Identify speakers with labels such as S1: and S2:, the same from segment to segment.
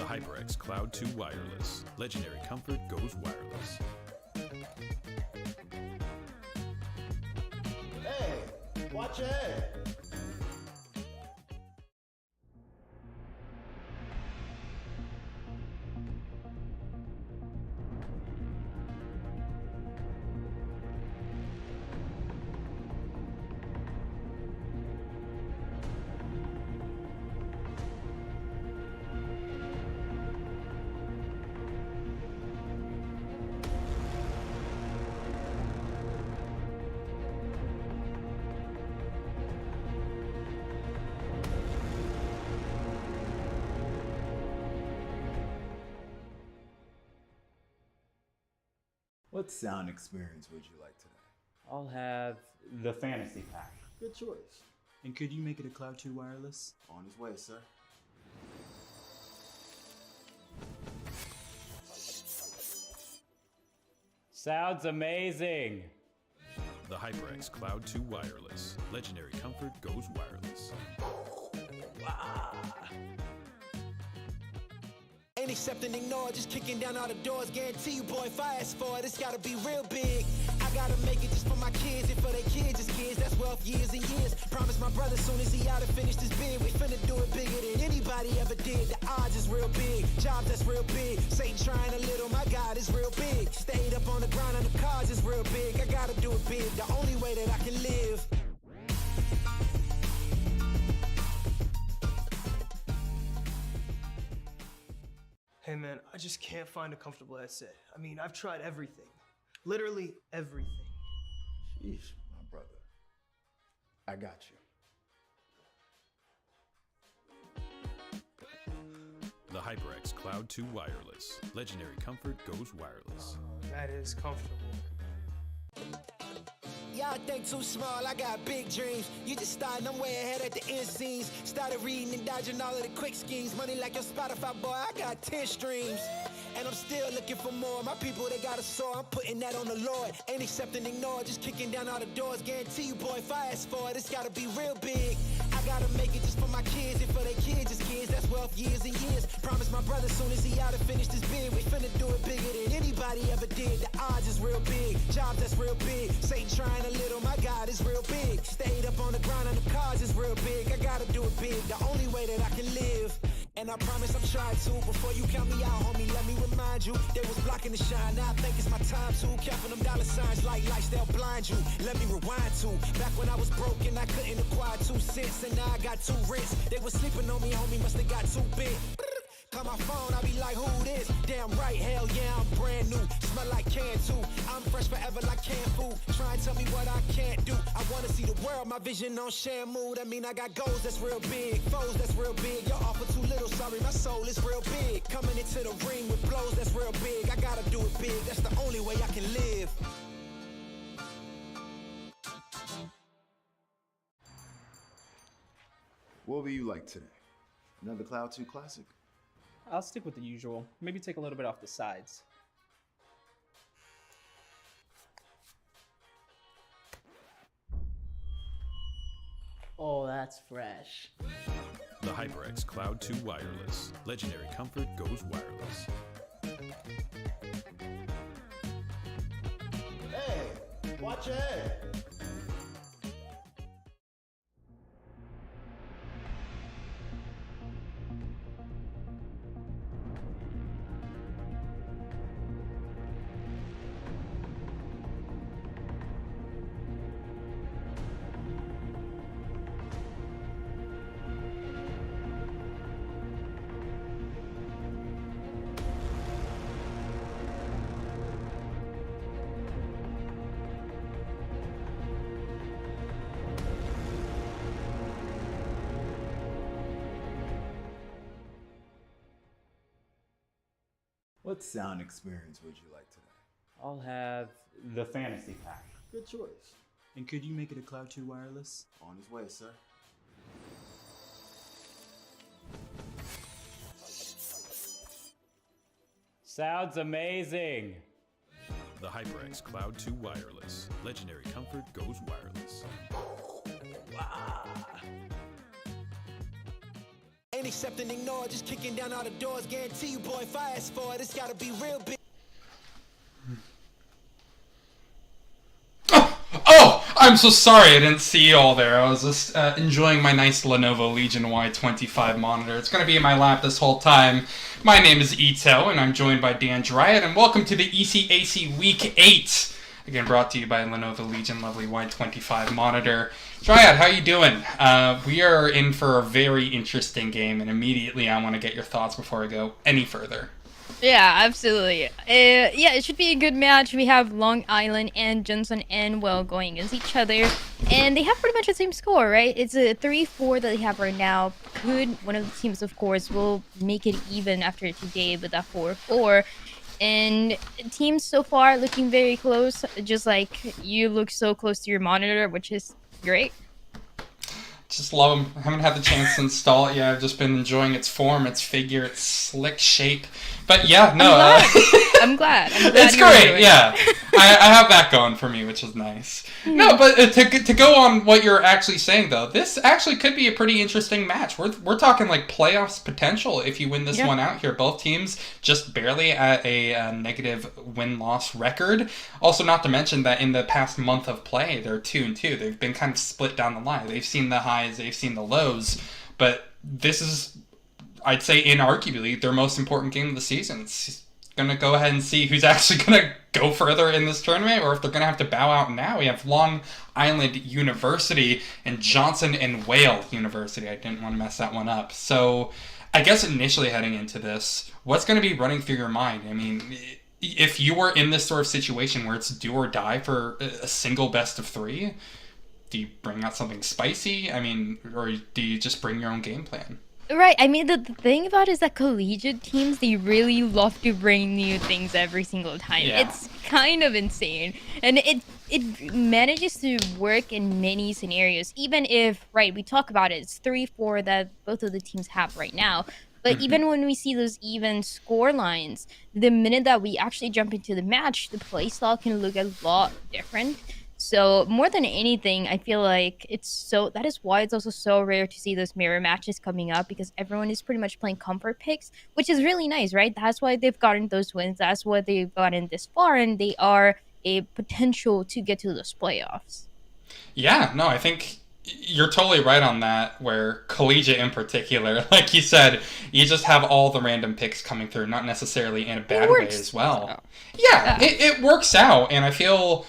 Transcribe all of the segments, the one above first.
S1: The HyperX Cloud 2 Wireless. Legendary comfort goes wireless.
S2: Hey, watch your head.
S3: What sound experience would you like today?
S4: I'll have the fantasy pack.
S2: Good choice.
S5: And could you make it a Cloud 2 wireless?
S3: On his way, sir.
S4: Sounds amazing!
S1: The HyperX Cloud 2 Wireless. Legendary comfort goes wireless.
S6: Ain't accepting, ignore, just kicking down all the doors. Guarantee you, boy, if I ask for it, it's gotta be real big. I gotta make it just for my kids and for their kids' kids. That's wealth years and years. Promise my brother soon as he out and finish this bid, we finna do it bigger than anybody ever did. The odds is real big, jobs that's real big. Satan trying a little, my God is real big. Stayed up on the grind on the cars is real big. I gotta do it big, the only way that I can live.
S7: Hey man, I just can't find a comfortable headset. I mean, I've tried everything. Literally everything.
S3: Sheesh, my brother. I got you.
S1: The HyperX Cloud 2 Wireless. Legendary comfort goes wireless.
S7: That is comfortable.
S6: Y'all think too small, I got big dreams. You just starting, I'm way ahead at the end scenes. Started reading and dodging all of the quick schemes. Money like your Spotify, boy, I got 10 streams. And I'm still looking for more. My people, they got a soar, I'm putting that on the Lord. Ain't accepting, ignore, just kicking down all the doors. Guarantee you, boy, if I ask for it, it's gotta be real big. I gotta make it just for my kids and for their kids' kids. That's wealth years and years. Promise my brother soon as he out and finish this bid, we finna do it bigger than anybody ever did. The odds is real big, jobs that's real big. Satan trying a little, my God is real big. Stayed up on the grind on the cars is real big. I gotta do it big, the only way that I can live. And I promise I'm trying to. Before you count me out, homie, let me remind you, they was blocking the shine. Now I think it's my time to. Counting them dollar signs like lights, they'll blind you. Let me rewind to back when I was broke and I couldn't acquire 2 cents, and now I got 2 rents. They was sleeping on me, homie, must have got too big. Call my phone, I be like, who this? Damn right, hell yeah, I'm brand new. Smell like can too. I'm fresh forever like canned food. Try and tell me what I can't do. I wanna see the world, my vision on Shamu. That mean I got goals that's real big, foes that's real big. Your offer too little, sorry, my soul is real big. Coming into the ring with blows that's real big. I gotta do it big, that's the only way I can live.
S3: What will you like today? Another Cloud 2 classic?
S8: I'll stick with the usual. Maybe take a little bit off the sides.
S9: Oh, that's fresh.
S1: The HyperX Cloud 2 Wireless. Legendary comfort goes wireless.
S2: Hey, watch your head.
S3: What sound experience would you like today?
S4: I'll have the fantasy pack.
S2: Good choice.
S5: And could you make it a Cloud 2 wireless?
S3: On his way, sir.
S4: Sounds amazing!
S1: The HyperX Cloud 2 Wireless. Legendary comfort goes wireless.
S6: Ain't accept and ignore, just kicking down all the doors. Guarantee you, boy, if I ask for it, it's gotta be real big.
S10: Oh, I'm so sorry I didn't see you all there. I was just enjoying my nice Lenovo Legion Y25 monitor. It's going to be in my lap this whole time. My name is Ito, and I'm joined by Dan Dryad, and welcome to the ECAC Week 8. Again, brought to you by Lenovo Legion lovely Y25 monitor. Dryad, how you doing? We are in for a very interesting game, and immediately I want to get your thoughts before I go any further.
S11: Yeah, absolutely. Yeah, it should be a good match. We have Long Island and Johnson and Well going against each other, and they have pretty much the same score, right? It's a 3-4 that they have right now. One of the teams, of course, will make it even after today with that 4-4. And teams so far looking very close, just like you look so close to your monitor, which is great.
S10: Just love them. I haven't had the chance to install it yet. I've just been enjoying its form, its figure, its slick shape. But yeah, no.
S11: I'm glad.
S10: It's great, yeah. I have that going for me, which is nice. No, but to go on what you're actually saying, though, this actually could be a pretty interesting match. We're talking like playoffs potential if you win this one out here. Both teams just barely at a negative win-loss record. Also, not to mention that in the past month of play, they're 2-2. They've been kind of split down the line. They've seen the highs, they've seen the lows, but this is, I'd say, inarguably their most important game of the season. It's going to go ahead and see who's actually going to go further in this tournament, or if they're going to have to bow out now. We have Long Island University and Johnson and Wales University. I didn't want to mess that one up. So I guess initially heading into this, what's going to be running through your mind? I mean, if you were in this sort of situation where it's do or die for a single best of three, do you bring out something spicy? I mean, or do you just bring your own game plan?
S11: Right. I mean, the thing about it is that collegiate teams, they really love to bring new things every single time.
S10: Yeah.
S11: It's kind of insane. And it manages to work in many scenarios. Even if, right, we talk about it, it's 3-4 that both of the teams have right now. But even when we see those even score lines, the minute that we actually jump into the match, the playstyle can look a lot different. So more than anything, I feel like that is why it's also so rare to see those mirror matches coming up, because everyone is pretty much playing comfort picks, which is really nice, right? That's why they've gotten those wins. That's why they've gotten this far, and they are a potential to get to those playoffs.
S10: Yeah, no, I think you're totally right on that, where collegiate in particular, like you said, you just have all the random picks coming through, not necessarily in a bad way as well. Yeah, it works out, and I feel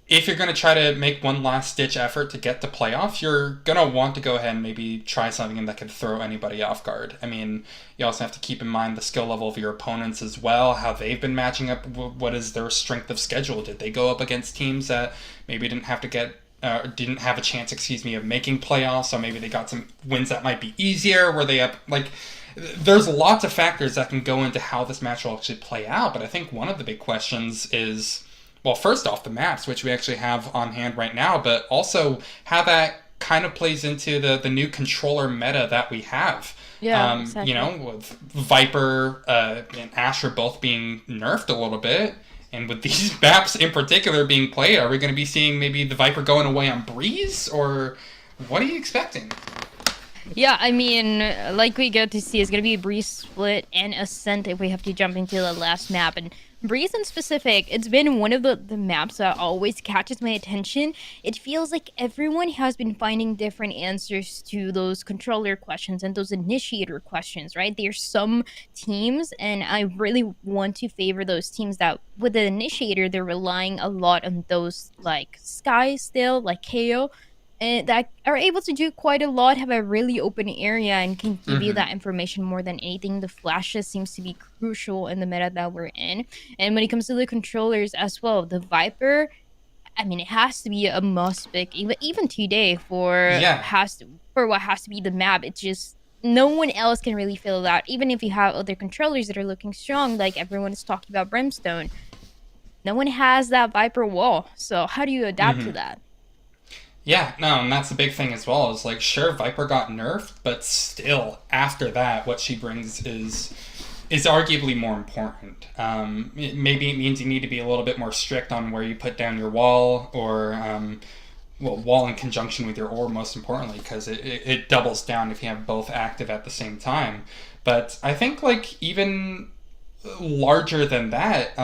S10: if you're going to try to make one last-ditch effort to get to playoffs, you're going to want to go ahead and maybe try something that could throw anybody off guard. I mean, you also have to keep in mind the skill level of your opponents as well, how they've been matching up, what is their strength of schedule. Did they go up against teams that maybe didn't have a chance, of making playoffs, so maybe they got some wins that might be easier, were they up, like, there's lots of factors that can go into how this match will actually play out, but I think one of the big questions is, well, first off, the maps, which we actually have on hand right now, but also how that kind of plays into the new controller meta that we have.
S11: Yeah, exactly.
S10: You know, with Viper and Asher both being nerfed a little bit, and with these maps in particular being played, are we going to be seeing maybe the Viper going away on Breeze, or what are you expecting?
S11: Yeah, I mean, like we get to see, it's going to be a Breeze split and Ascent if we have to jump into the last map. And Breeze in specific, it's been one of the maps that always catches my attention. It feels like everyone has been finding different answers to those controller questions and those initiator questions, right? There's some teams, and I really want to favor those teams that with the initiator, they're relying a lot on those like Sky still, like KO, and that are able to do quite a lot, have a really open area, and can give you that information more than anything. The flashes seems to be crucial in the meta that we're in. And when it comes to the controllers as well, the Viper, I mean, it has to be a must pick, even today for what has to be the map. It's just no one else can really fill it out. Even if you have other controllers that are looking strong, like everyone is talking about Brimstone, no one has that Viper wall. So how do you adapt to that?
S10: Yeah, no, and that's the big thing as well, is like, sure, Viper got nerfed, but still, after that, what she brings is arguably more important. Maybe it means you need to be a little bit more strict on where you put down your wall, or well, wall in conjunction with your ore, most importantly, because it doubles down if you have both active at the same time. But I think, like, even larger than that,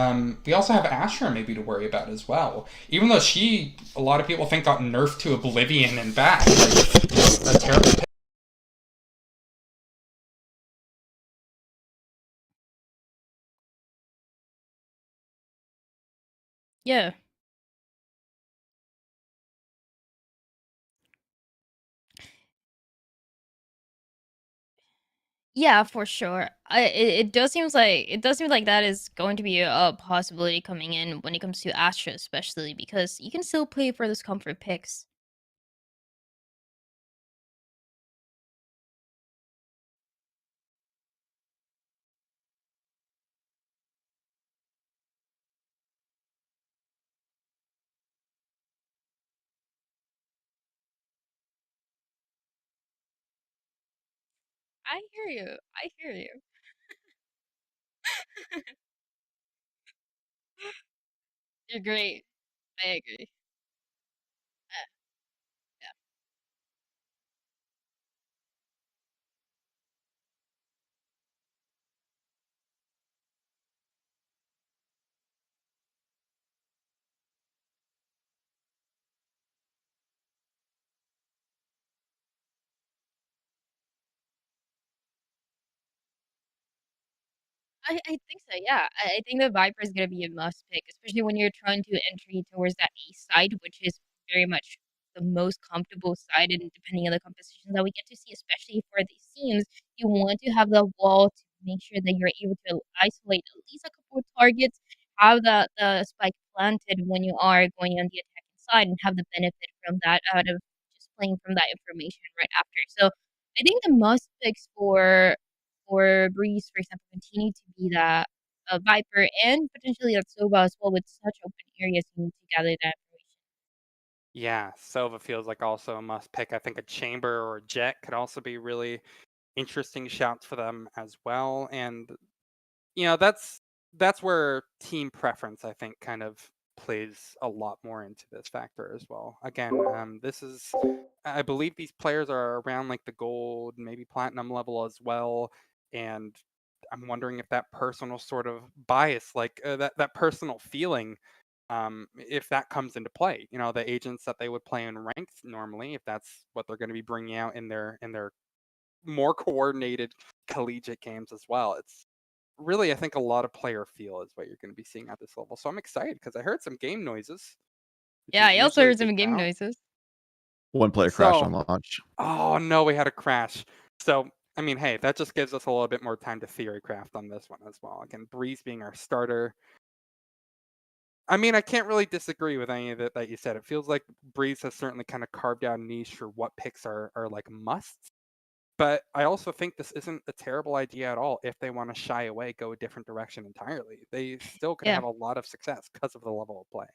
S10: we also have Astra maybe to worry about as well. Even though she, a lot of people think, got nerfed to oblivion and back. Like, a terrible pick.
S11: Yeah. Yeah, for sure. It does seem like that is going to be a possibility coming in when it comes to Astra, especially because you can still play for those comfort picks. I hear you. I hear you. You're great. I agree. Yeah. I think so, yeah. I think the Viper is gonna be a must pick, especially when you're trying to entry towards that ace side, which is very much the most comfortable side, and depending on the compositions that we get to see, especially for these teams, you want to have the wall to make sure that you're able to isolate at least a couple of targets, have the spike planted when you are going on the attacking side, and have the benefit from that out of just playing from that information right after. So I think the must picks for Breeze, for example, continue to be that Viper and potentially that Sova as well with such open areas you need to gather that information.
S12: Yeah, Sova feels like also a must pick. I think a Chamber or a Jet could also be really interesting shouts for them as well. And that's where team preference, I think, kind of plays a lot more into this factor as well. Again, this is, I believe these players are around like the gold, maybe platinum level as well, and I'm wondering if that personal sort of bias, like that personal feeling, if that comes into play. The agents that they would play in ranked normally, if that's what they're going to be bringing out in their more coordinated collegiate games as well. It's really, I think, a lot of player feel is what you're going to be seeing at this level. So I'm excited because I heard some game noises, which
S11: Yeah,
S12: is
S11: I also
S12: usually a
S11: heard
S12: good
S11: some game
S12: count.
S11: noises.
S3: One player crashed
S12: So,
S3: on launch.
S12: oh no, we had a crash. So, I mean, hey, that just gives us a little bit more time to theory craft on this one as well. Again, Breeze being our starter. I mean, I can't really disagree with any of it that you said. It feels like Breeze has certainly kind of carved out a niche for what picks are like musts. But I also think this isn't a terrible idea at all if they want to shy away, go a different direction entirely. They still could
S11: Yeah.
S12: have a lot of success because of the level of play.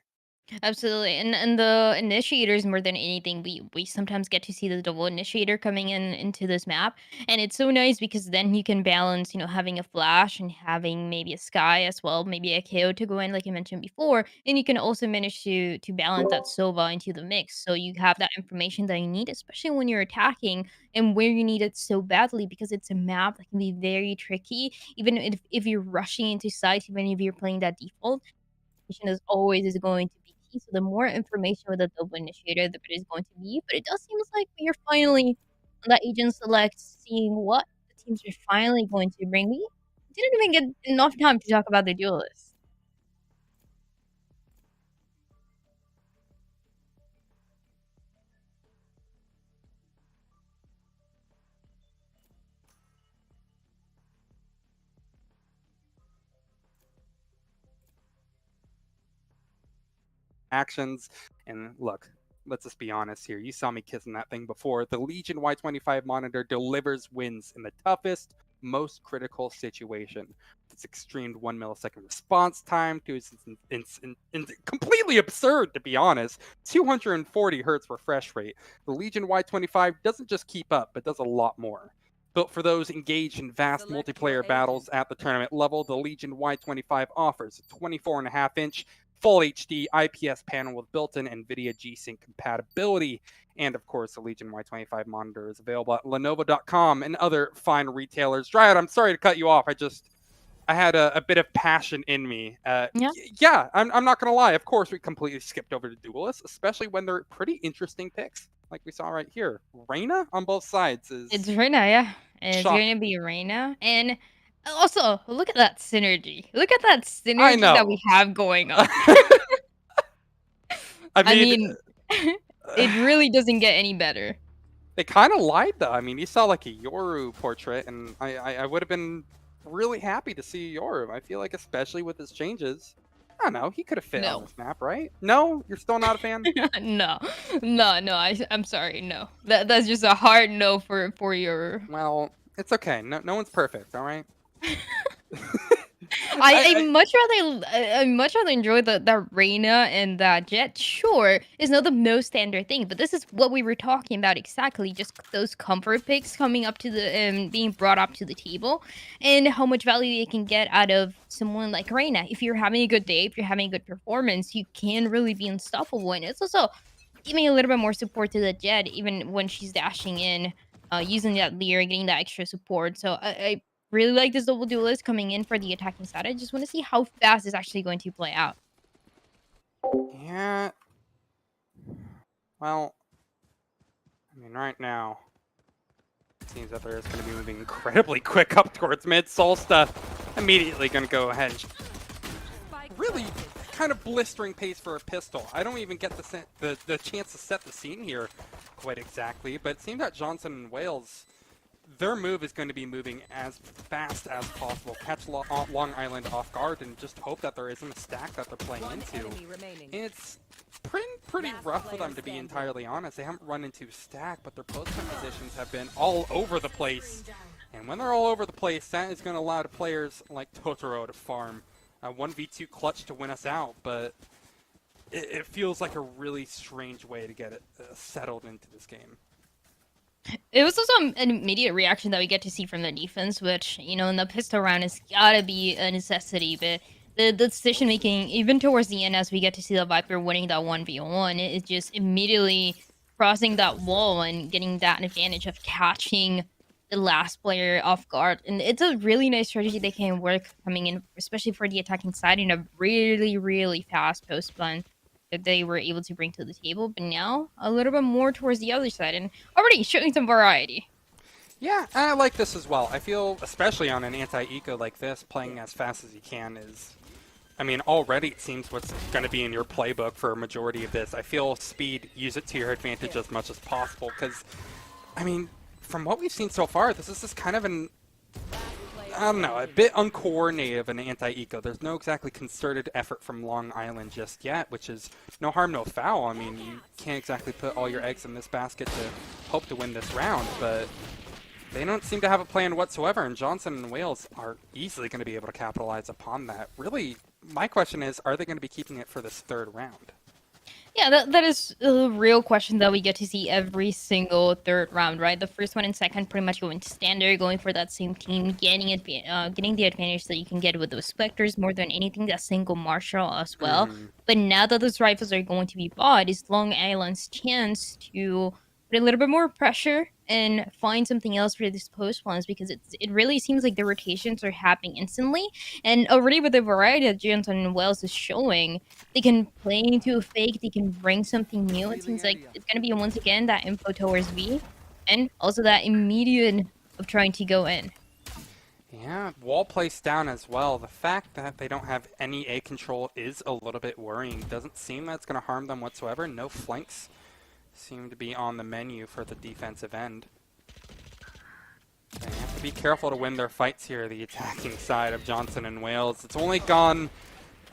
S11: Absolutely, and the initiators more than anything, we sometimes get to see the double initiator coming in into this map, and it's so nice because then you can balance, having a flash and having maybe a sky as well, maybe a KO to go in, like you mentioned before, and you can also manage to balance that Sova into the mix, so you have that information that you need, especially when you're attacking and where you need it so badly because it's a map that can be very tricky, even if you're rushing into sites, even if you're playing that default is always is going to be key. So the more information with the double initiator, the better it's going to be. But it does seem like we are finally on that agent select, seeing what the teams are finally going to bring. We didn't even get enough time to talk about the duelists.
S12: Actions. And look, let's just be honest here. You saw me kissing that thing before. The Legion Y25 monitor delivers wins in the toughest, most critical situation. Its extreme 1 millisecond response time to completely absurd, to be honest. 240 hertz refresh rate. The Legion Y25 doesn't just keep up, but does a lot more. Built for those engaged in vast multiplayer battles at the tournament level, the Legion Y25 offers a 24.5-inch full HD IPS panel with built-in NVIDIA G-Sync compatibility. And of course, the Legion Y25 monitor is available at Lenovo.com and other fine retailers. Dryad, I'm sorry to cut you off. I had a bit of passion in me. Yeah, I'm not going to lie. Of course, we completely skipped over the duelists, especially when they're pretty interesting picks, like we saw right here. Reyna on both sides is...
S11: It's Reyna, yeah. It's going to be Reyna. And also, look at that synergy. Look at that synergy that we have going on. I mean it really doesn't get any better.
S12: They kind of lied, though. I mean, you saw like a Yoru portrait, and I would have been really happy to see Yoru. I feel like, especially with his changes, I don't know, he could have fit on this map, right? No? You're still not a fan?
S11: No. I'm sorry, no. That's just a hard no for Yoru.
S12: Well, it's okay. No one's perfect, all right?
S11: I much rather enjoy the Reyna and that Jet. Sure, is not the most standard thing, but this is what we were talking about exactly. Just those comfort picks coming up to the being brought up to the table, and how much value they can get out of someone like Reyna. If you're having a good day, if you're having a good performance, you can really be unstoppable. And it's also giving a little bit more support to the Jet, even when she's dashing in, using that Leer, getting that extra support. So I really like this double duelist coming in for the attacking side. I just want to see how fast it's actually going to play out.
S12: Yeah. Well, I mean, right now, it seems that they're just going to be moving incredibly quick up towards mid. Solsta immediately going to go ahead and really kind of blistering pace for a pistol. I don't even get the chance to set the scene here quite exactly, but it seems that Johnson and Wales, their move is going to be moving as fast as possible, catch Long Island off guard, and just hope that there isn't a stack that they're playing into. And it's pretty rough for them, to be entirely honest. They haven't run into a stack, but their post-time positions have been all over the place. And when they're all over the place, that is going to allow players like Totoro to farm a 1v2 clutch to win us out, but it feels like a really strange way to get it settled into this game.
S11: It was also an immediate reaction that we get to see from the defense, which, you know, in the pistol round has gotta be a necessity, but the decision making, even towards the end, as we get to see the Viper winning that 1v1, is just immediately crossing that wall and getting that advantage of catching the last player off guard. And it's a really nice strategy that can work coming in, especially for the attacking side, in a really, really fast post-plan that they were able to bring to the table, but now a little bit more towards the other side and already showing some variety.
S12: Yeah, and I like this as well. I feel, especially on an anti-eco like this, playing as fast as you can is, I mean, already it seems what's going to be in your playbook for a majority of this. I feel speed, use it to your advantage as much as possible, because, I mean, from what we've seen so far, this is just kind of an, I don't know, a bit uncoordinated of an anti-eco. There's no exactly concerted effort from Long Island just yet, which is no harm, no foul. I mean, you can't exactly put all your eggs in this basket to hope to win this round, but they don't seem to have a plan whatsoever, and Johnson and Wales are easily going to be able to capitalize upon that. Really, my question is, are they going to be keeping it for this third round?
S11: Yeah, that is a real question that we get to see every single third round, right? The first one and second pretty much going standard, going for that same team, getting the advantage that you can get with those Spectres more than anything, that single Marshall as well. But now that those rifles are going to be bought, it's Long Island's chance to put a little bit more pressure and find something else for these post plans, because it really seems like the rotations are happening instantly. And already with the variety that Johnson and Wales is showing, they can play into a fake, they can bring something new. It seems like it's going to be once again that info towards V, and also that immediate of trying to go in.
S12: Yeah, wall placed down as well. The fact that they don't have any A control is a little bit worrying. Doesn't seem that it's going to harm them whatsoever. No flanks seem to be on the menu for the defensive end. They have to be careful to win their fights here, the attacking side of Johnson and Wales. It's only gone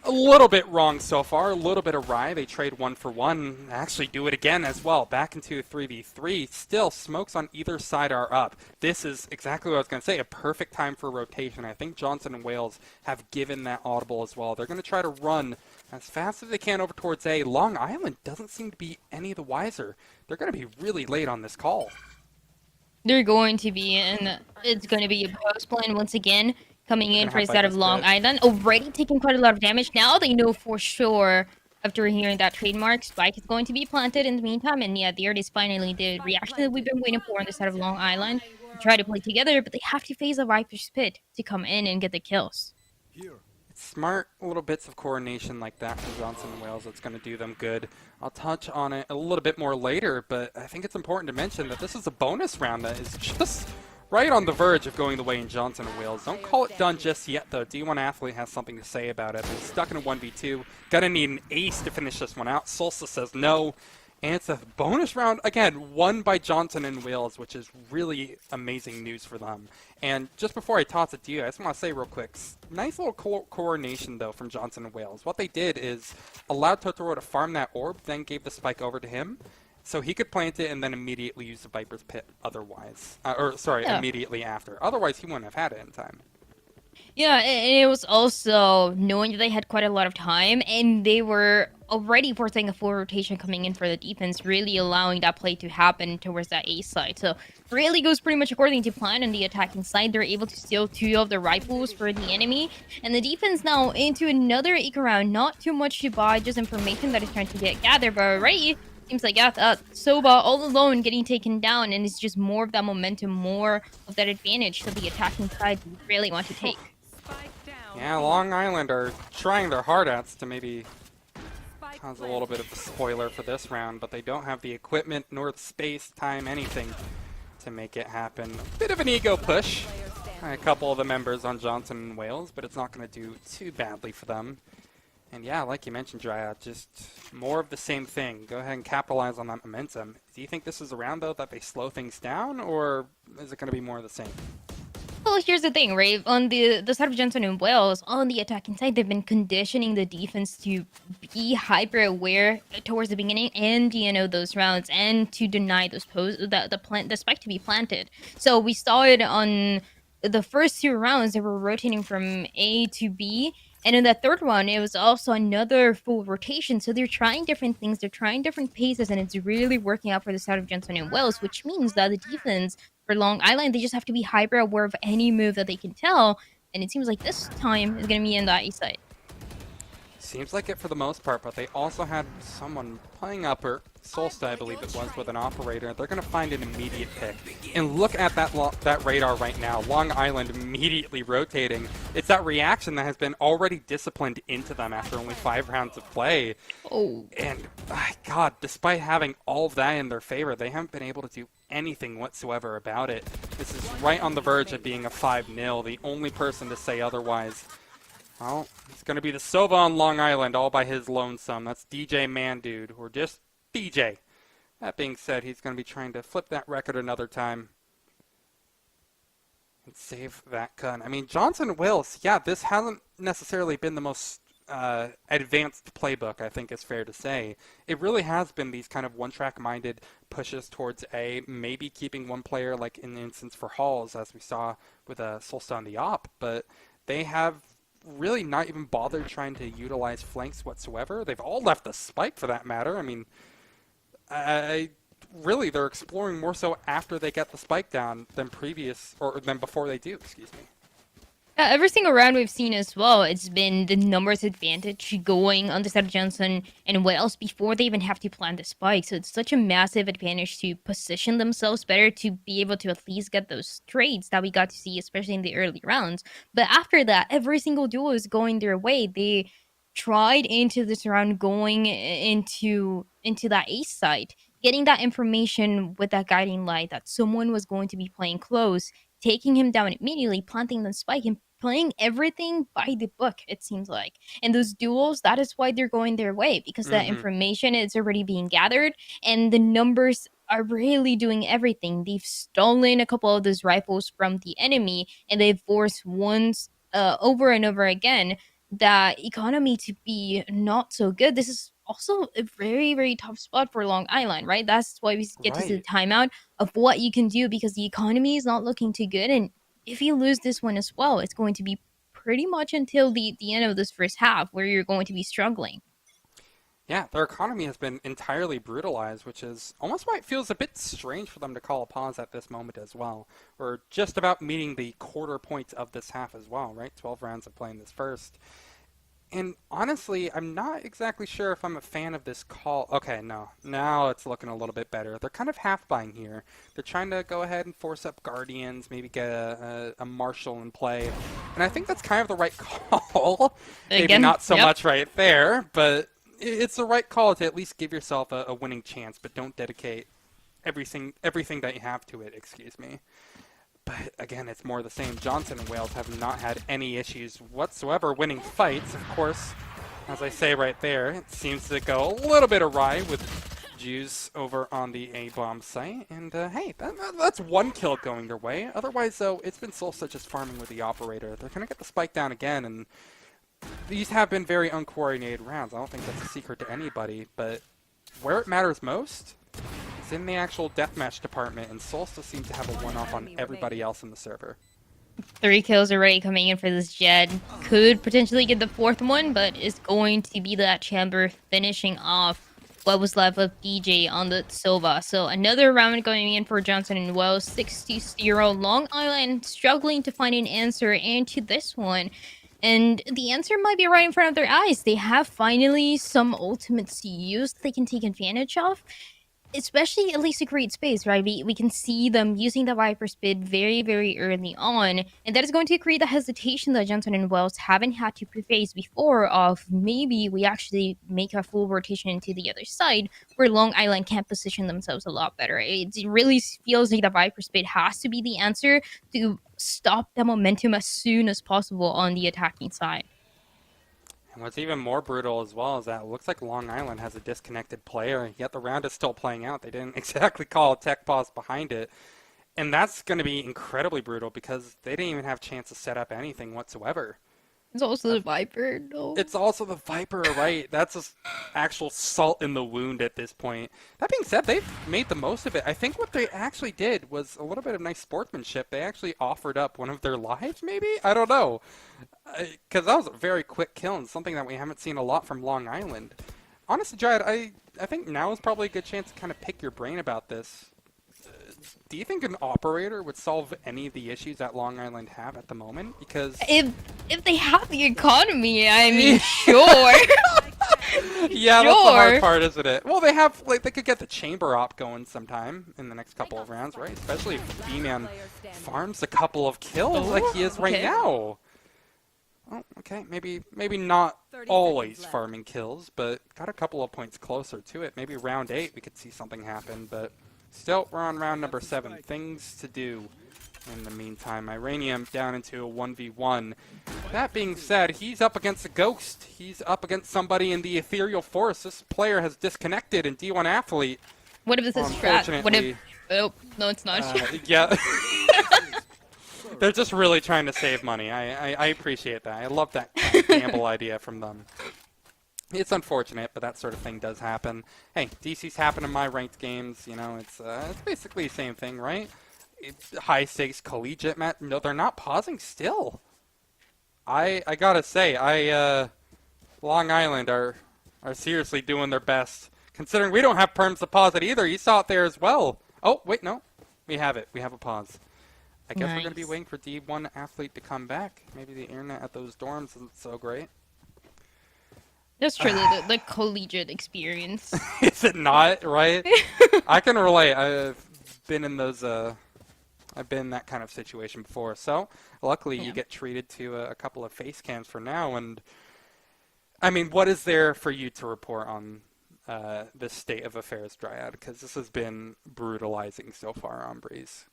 S12: a little bit wrong so far, a little bit awry. They trade 1 for 1, actually do it again as well, back into a 3v3. Still, smokes on either side are up. This is exactly what I was going to say, a perfect time for rotation. I think Johnson and Wales have given that audible as well. They're going to try to run as fast as they can over towards A. Long Island doesn't seem to be any the wiser. They're going to be really late on this call.
S11: They're going to be, and it's going to be a post plan once again. coming
S12: They're
S11: in
S12: gonna
S11: for
S12: have
S11: the side of
S12: Viper's
S11: Long
S12: Pit.
S11: Island. Already taking quite a lot of damage. Now they know for sure, after hearing that trademark, Spike is going to be planted in the meantime. And yeah, there it is finally the reaction that we've been waiting for on the side of Long Island. To try to play together, but they have to face a Viper's Pit to come in and get the kills.
S12: It's smart little bits of coordination like that from Johnson and Wales that's going to do them good. I'll touch on it a little bit more later, but I think it's important to mention that this is a bonus round that is just right on the verge of going the way in Johnson and Wales. Don't call it done just yet, though. D1 Athlete has something to say about it. They're stuck in a 1v2. Gonna need an ace to finish this one out. Solstice says no. And it's a bonus round, again, won by Johnson and Wales, which is really amazing news for them. And just before I toss it to you, I just want to say real quick, nice little coordination, though, from Johnson and Wales. What they did is allowed Totoro to farm that orb, then gave the spike over to him, so he could plant it and then immediately use the Viper's Pit otherwise. Immediately after. Otherwise, he wouldn't have had it in time.
S11: Yeah, and it was also knowing that they had quite a lot of time, and they were already forcing a full rotation coming in for the defense, really allowing that play to happen towards that A side. So really goes pretty much according to plan on the attacking side. They're able to steal 2 of the rifles for the enemy, and the defense now into another eco round. Not too much to buy, just information that is trying to get gathered, but already seems like Soba all alone getting taken down, and it's just more of that momentum, more of that advantage that the attacking side really want to take.
S12: Yeah, Long Island are trying their hardest to maybe cause a little bit of a spoiler for this round, but they don't have the equipment nor the space, time, anything to make it happen. A bit of an ego push by a couple of the members on Johnson and Wales, but it's not going to do too badly for them. And yeah, like you mentioned, Dryad, just more of the same thing. Go ahead and capitalize on that momentum. Do you think this is a round, though, that they slow things down, or is it going to be more of the same?
S11: Well, here's the thing, right? On the side of Johnson and Wales, on the attacking side, they've been conditioning the defense to be hyper aware towards the beginning and those rounds, and to deny those the spike to be planted. So we saw it on the first 2 rounds. They were rotating from A to B. And in that third one, it was also another full rotation. So they're trying different things. They're trying different paces, and it's really working out for the side of Johnson and Wales, which means that the defense for Long Island, they just have to be hyper aware of any move that they can tell. And it seems like this time is going to be in the A side.
S12: Seems like it for the most part, but they also had someone playing upper, Solstice, I believe it was, with an operator. They're going to find an immediate pick. And look at that radar right now. Long Island immediately rotating. It's that reaction that has been already disciplined into them after only 5 rounds of play.
S11: Oh.
S12: And, God, despite having all of that in their favor, they haven't been able to do anything whatsoever about it. This is right on the verge of being a 5-0. The only person to say otherwise, well, it's going to be the Sova on Long Island all by his lonesome. That's DJ Mandude, or just DJ. That being said, he's going to be trying to flip that record another time and save that gun. I mean, Johnson and Wales, yeah, this hasn't necessarily been the most advanced playbook, I think is fair to say. It really has been these kind of one-track-minded pushes towards A, maybe keeping one player, like in the instance for Halls, as we saw with Solstice on the op, but they have really not even bothered trying to utilize flanks whatsoever. They've all left the spike, for that matter. I mean, really, they're exploring more so after they get the spike down than than before they do, excuse me.
S11: Every single round we've seen as well, it's been the numbers advantage going on the side of Johnson and Wales before they even have to plant the spike. So it's such a massive advantage to position themselves better to be able to at least get those trades that we got to see, especially in the early rounds. But after that, every single duel is going their way. They tried into this round going into that ace side, getting that information with that guiding light that someone was going to be playing close, taking him down immediately, planting the spike, and playing everything by the book, it seems like. And those duels, that is why they're going their way, because that information is already being gathered, and the numbers are really doing everything. They've stolen a couple of those rifles from the enemy, and they've forced once over and over again that economy to be not so good. This is also a very, very tough spot for Long Island, right? That's why we get to see the timeout of what you can do, because the economy is not looking too good. And if you lose this one as well, it's going to be pretty much until the end of this first half where you're going to be struggling.
S12: Yeah, their economy has been entirely brutalized, which is almost why it feels a bit strange for them to call a pause at this moment as well. We're just about meeting the quarter points of this half as well, right? 12 rounds of playing this first. And honestly, I'm not exactly sure if I'm a fan of this call. Okay, no. Now it's looking a little bit better. They're kind of half buying here. They're trying to go ahead and force up Guardians, maybe get a Marshal in play. And I think that's kind of the right call. Maybe not so much right there, but it's the right call to at least give yourself a winning chance, but don't dedicate everything that you have to it, excuse me. But again, it's more the same. Johnson and Wales have not had any issues whatsoever winning fights. Of course, as I say right there, it seems to go a little bit awry with Jews over on the A-bomb site. And hey, that's one kill going their way. Otherwise, though, it's been Solstice just farming with the operator. They're going to get the spike down again, and these have been very uncoordinated rounds. I don't think that's a secret to anybody, but where it matters most, it's in the actual deathmatch department, and Solstice seems to have a one-off on everybody else in the server.
S11: 3 kills already coming in for this Jed. Could potentially get the 4th one, but is going to be that Chamber finishing off what was left of DJ on the Silva. So another round going in for Johnson and Wells. 6-0. Long Island struggling to find an answer into this one. And the answer might be right in front of their eyes. They have finally some ultimates to use they can take advantage of. Especially at least a great space, right? We can see them using the Viper Spit very, very early on. And that is going to create the hesitation that Johnson and Wells haven't had to face before of maybe we actually make a full rotation into the other side where Long Island can position themselves a lot better. It really feels like the Viper Spit has to be the answer to stop the momentum as soon as possible on the attacking side.
S12: And what's even more brutal as well is that it looks like Long Island has a disconnected player, yet the round is still playing out. They didn't exactly call a tech pause behind it. And that's going to be incredibly brutal because they didn't even have a chance to set up anything whatsoever.
S11: It's also the Viper, no.
S12: It's also the Viper, right? That's just actual salt in the wound at this point. That being said, they've made the most of it. I think what they actually did was a little bit of nice sportsmanship. They actually offered up one of their lives, maybe? I don't know. Because that was a very quick kill and something that we haven't seen a lot from Long Island. Honestly, Dryad, I think now is probably a good chance to kind of pick your brain about this. Do you think an operator would solve any of the issues that Long Island have at the moment? Because
S11: if they have the economy, I mean, sure.
S12: Yeah, that's the hard part, isn't it? Well, they have they could get the chamber op going sometime in the next couple of rounds, right? Especially if B-Man farms a couple of kills like he is right now. Oh, okay, maybe not always farming kills, but got a couple of points closer to it. Maybe round 8 we could see something happen, but still, we're on round number 7. Things to do in the meantime. Iranium down into a 1v1. That being said, he's up against a ghost. He's up against somebody in the ethereal force. This player has disconnected in D1 Athlete.
S11: What if this is strat? What if... Oh, no, it's not.
S12: Yeah. They're just really trying to save money. I appreciate that. I love that gamble idea from them. It's unfortunate, but that sort of thing does happen. Hey, DC's happened in my ranked games. You know, it's basically the same thing, right? High stakes collegiate match. No, they're not pausing still. I gotta say, Long Island are seriously doing their best. Considering we don't have perms to pause it either. You saw it there as well. Oh, wait, no. We have it. We have a pause. I guess we're going to be waiting for D1 Athlete to come back. Maybe the internet at those dorms isn't so great.
S11: That's true, the collegiate experience.
S12: Is it not, right? I can relate. I've been in those, I've been in that kind of situation before. So, luckily, you get treated to a couple of face cams for now. And, I mean, what is there for you to report on the state of affairs, Dryad? Because this has been brutalizing so far on Breeze.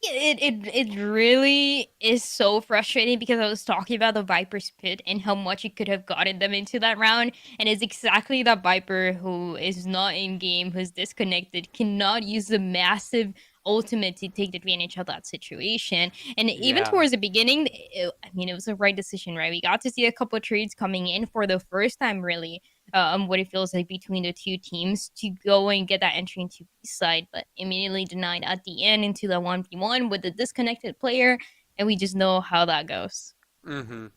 S11: It really is so frustrating because I was talking about the Viper's Pit and how much it could have gotten them into that round, and it's exactly that Viper who is not in game, who's disconnected, cannot use the massive ultimate to take advantage of that situation. And even towards the beginning, it was the right decision, right? We got to see a couple of trades coming in for the first time, really. What it feels like between the two teams to go and get that entry into B side, but immediately denied at the end into the 1v1 with the disconnected player, and we just know how that goes.
S12: Mm-hmm.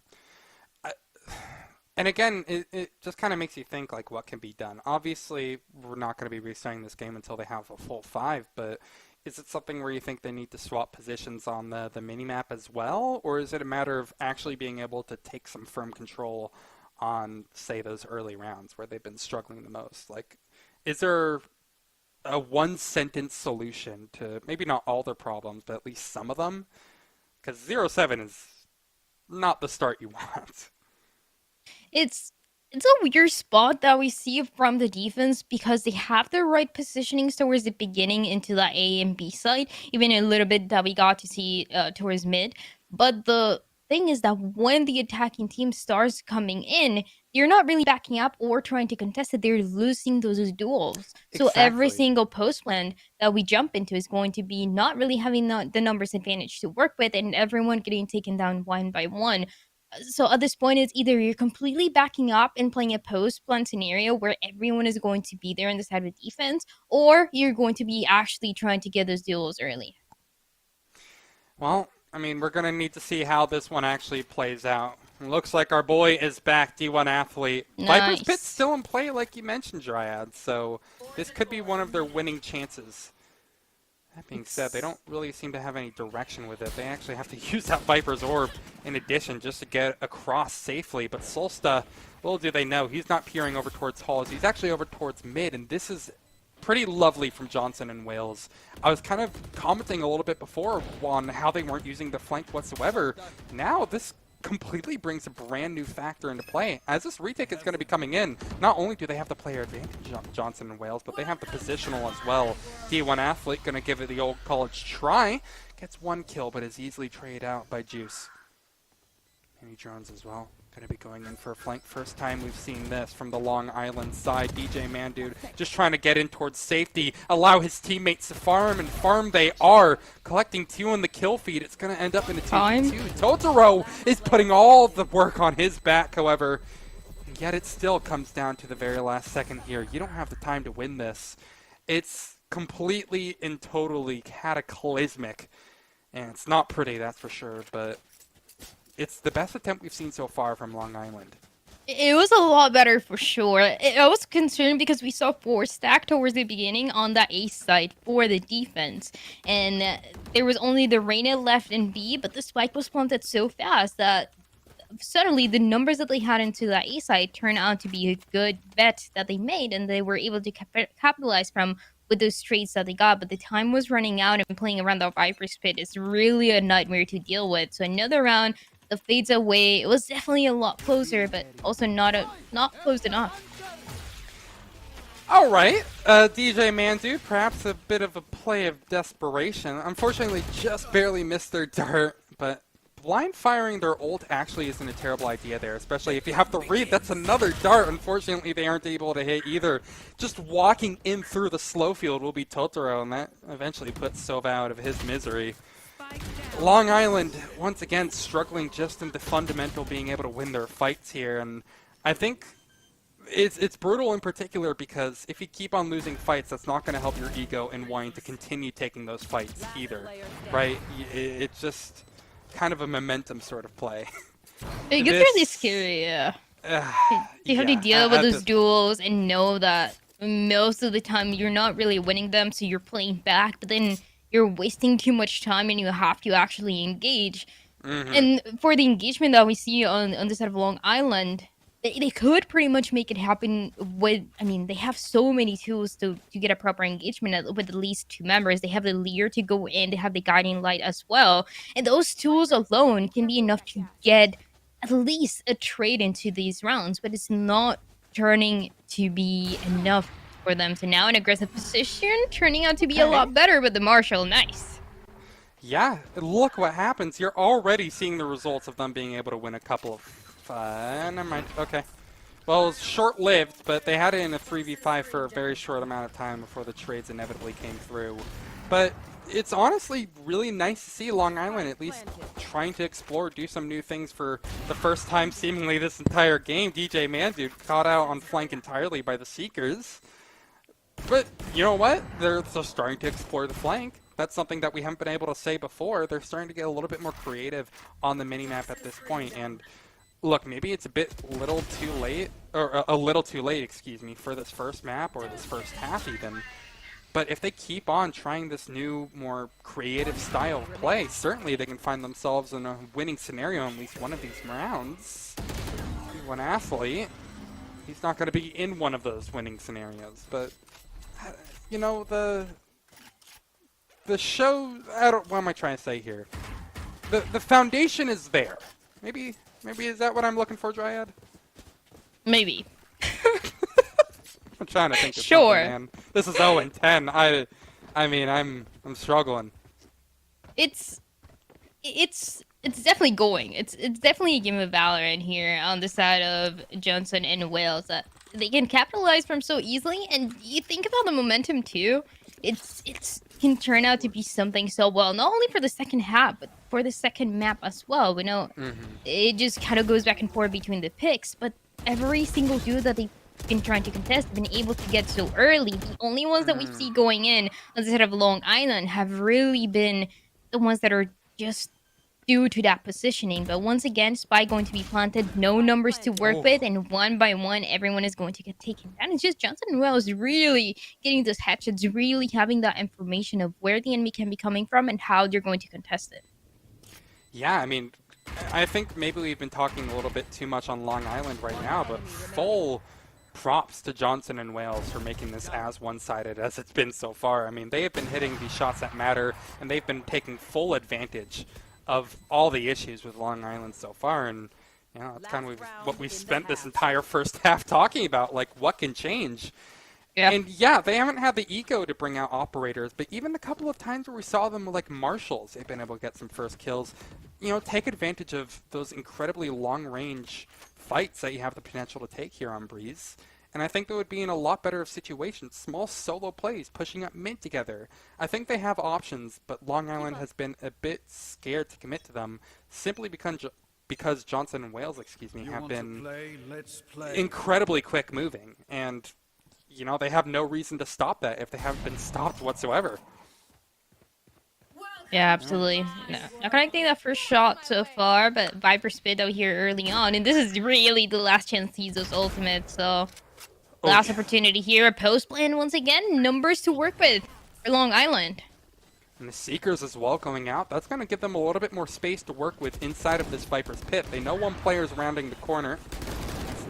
S12: And again, it just kind of makes you think, like, what can be done. Obviously, we're not going to be restarting this game until they have a full 5, but is it something where you think they need to swap positions on the mini-map as well? Or is it a matter of actually being able to take some firm control on, say, those early rounds where they've been struggling the most? Like, is there a one-sentence solution to maybe not all their problems, but at least some of them? Because 0-7 is not the start you want.
S11: It's a weird spot that we see from the defense because they have the right positionings towards the beginning into the A and B side, even a little bit that we got to see towards mid. But the thing is that when the attacking team starts coming in, you're not really backing up or trying to contest it. They're losing those duels. So every single post plan that we jump into is going to be not really having the numbers advantage to work with, and everyone getting taken down one by one. So at this point, it's either you're completely backing up and playing a post-plan scenario where everyone is going to be there on the side of the defense, or you're going to be actually trying to get those duels early.
S12: Well, I mean, we're going to need to see how this one actually plays out. It looks like our boy is back, D1 athlete.
S11: Nice.
S12: Viper's Pit's still in play, like you mentioned, Dryad, so this could be one of their winning chances. That being said, they don't really seem to have any direction with it. They actually have to use that Viper's Orb in addition just to get across safely. But Solsta, little do they know, he's not peering over towards Halls. He's actually over towards mid, and this is pretty lovely from Johnson and Wales. I was kind of commenting a little bit before on how they weren't using the flank whatsoever. Now this completely brings a brand new factor into play. As this retake is going to be coming in, not only do they have the player advantage, Johnson and Wales, but they have the positional as well. D1 athlete going to give it the old college try. Gets 1 kill, but is easily traded out by Juice. Maybe drones as well. Going to be going in for a flank. First time we've seen this from the Long Island side. DJ Mandude just trying to get in towards safety, allow his teammates to farm, and farm they are. Collecting 2 on the kill feed. It's going to end up in a 2v2. Totoro is putting all the work on his back, however. And yet it still comes down to the very last second here. You don't have the time to win this. It's completely and totally cataclysmic. And it's not pretty, that's for sure, but it's the best attempt we've seen so far from Long Island.
S11: It was a lot better for sure. I was concerned because we saw 4 stack towards the beginning on that A side for the defense. And there was only the Reyna left in B, but the spike was planted so fast that suddenly the numbers that they had into that A side turned out to be a good bet that they made, and they were able to capitalize from with those trades that they got. But the time was running out, and playing around the Viper's Pit is really a nightmare to deal with. So another round, the fades away. It was definitely a lot closer, but also not close enough.
S12: All right, DJ Mandu, perhaps a bit of a play of desperation. Unfortunately, just barely missed their dart, but blind firing their ult actually isn't a terrible idea there, especially if you have to read. That's another dart. Unfortunately, they aren't able to hit either. Just walking in through the slow field will be Totoro, and that eventually puts Sova out of his misery. Long Island, once again, struggling just in the fundamental being able to win their fights here, and I think it's brutal in particular because if you keep on losing fights, that's not going to help your ego in wanting to continue taking those fights either, right? It's just kind of a momentum sort of play.
S11: It gets really scary, yeah. You have to deal with those duels and know that most of the time you're not really winning them, so you're playing back, but then you're wasting too much time and you have to actually engage. And for the engagement that we see on the side of Long Island, they could pretty much make it happen with, I mean, they have so many tools to get a proper engagement with at least 2 members. They have the leader to go in, they have the guiding light as well. And those tools alone can be enough to get at least a trade into these rounds, but it's not turning to be enough for them. So now an aggressive position turning out to be a lot better with the Marshall. Nice.
S12: Yeah, look what happens. You're already seeing the results of them being able to win a couple of... never mind. Okay. Well, it was short-lived, but they had it in a 3v5 for a very short amount of time before the trades inevitably came through. But it's honestly really nice to see Long Island at least trying to explore, do some new things for the first time seemingly this entire game. DJ Mandude caught out on flank entirely by the Seekers. But you know what? They're starting to explore the flank. That's something that we haven't been able to say before. They're starting to get a little bit more creative on the minimap at this point. And look, maybe it's a little too late, excuse me, for this first map or this first half even. But if they keep on trying this new, more creative style of play, certainly they can find themselves in a winning scenario in at least one of these rounds. One athlete, he's not going to be in one of those winning scenarios. But, you know, the show, what am I trying to say here? The foundation is there. Maybe is that what I'm looking for, Dryad?
S11: Maybe.
S12: I'm trying to think of
S11: sure.
S12: something, man. This is 0-10. I mean, I'm struggling.
S11: It's definitely going. It's definitely a game of Valorant here on the side of Johnson and Wales that they can capitalize from so easily. And you think about the momentum too. It's can turn out to be something so well, not only for the second half, but for the second map as well. We know it just kind of goes back and forth between the picks, but every single dude that they've been trying to contest have been able to get so early. The only ones that we see going in on the side of Long Island have really been the ones that are just due to that positioning. But once again, Spy going to be planted, no numbers to work with, and one by one, everyone is going to get taken down. It's just Johnson and Wells really getting those headshots, really having that information of where the enemy can be coming from and how they're going to contest it.
S12: Yeah, I mean, I think maybe we've been talking a little bit too much on Long Island right now, but full props to Johnson and Wales for making this as one-sided as it's been so far. I mean, they have been hitting the shots that matter, and they've been taking full advantage of all the issues with Long Island so far, and you know, that's kind of what we've spent this entire first half talking about, like what can change. Yeah. And yeah, they haven't had the ego to bring out operators, but even the couple of times where we saw them with like marshals, they've been able to get some first kills. You know, take advantage of those incredibly long-range fights that you have the potential to take here on Breeze. And I think they would be in a lot better of situations. Small solo plays, pushing up mid together. I think they have options, but Long Island has been a bit scared to commit to them simply because Johnson and Wales, have been incredibly quick moving. And, you know, they have no reason to stop that if they haven't been stopped whatsoever.
S11: Yeah, absolutely. No, not connecting that first shot so far, but Viper spit out here early on, and this is really the last chance to use those ultimates, so last opportunity here. A post plan once again, numbers to work with for Long Island.
S12: And the Seekers as well going out. That's going to give them a little bit more space to work with inside of this Viper's pit. They know one player's rounding the corner.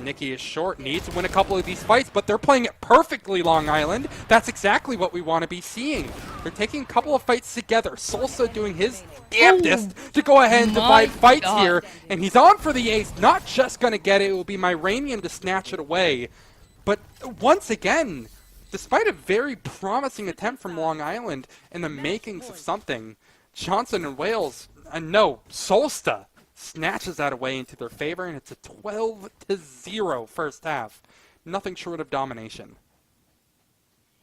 S12: Nikki is short, needs to win a couple of these fights, but they're playing it perfectly, Long Island. That's exactly what we want to be seeing. They're taking a couple of fights together. Solsa doing his damnedest to go ahead and divide fights here, and he's on for the ace. Not just going to get it, it will be Myranium to snatch it away. But once again, despite a very promising attempt from Long Island in the makings of something, Johnson and Wales, no, Solsta snatches that away into their favor, and it's a 12-0 first half. Nothing short of domination.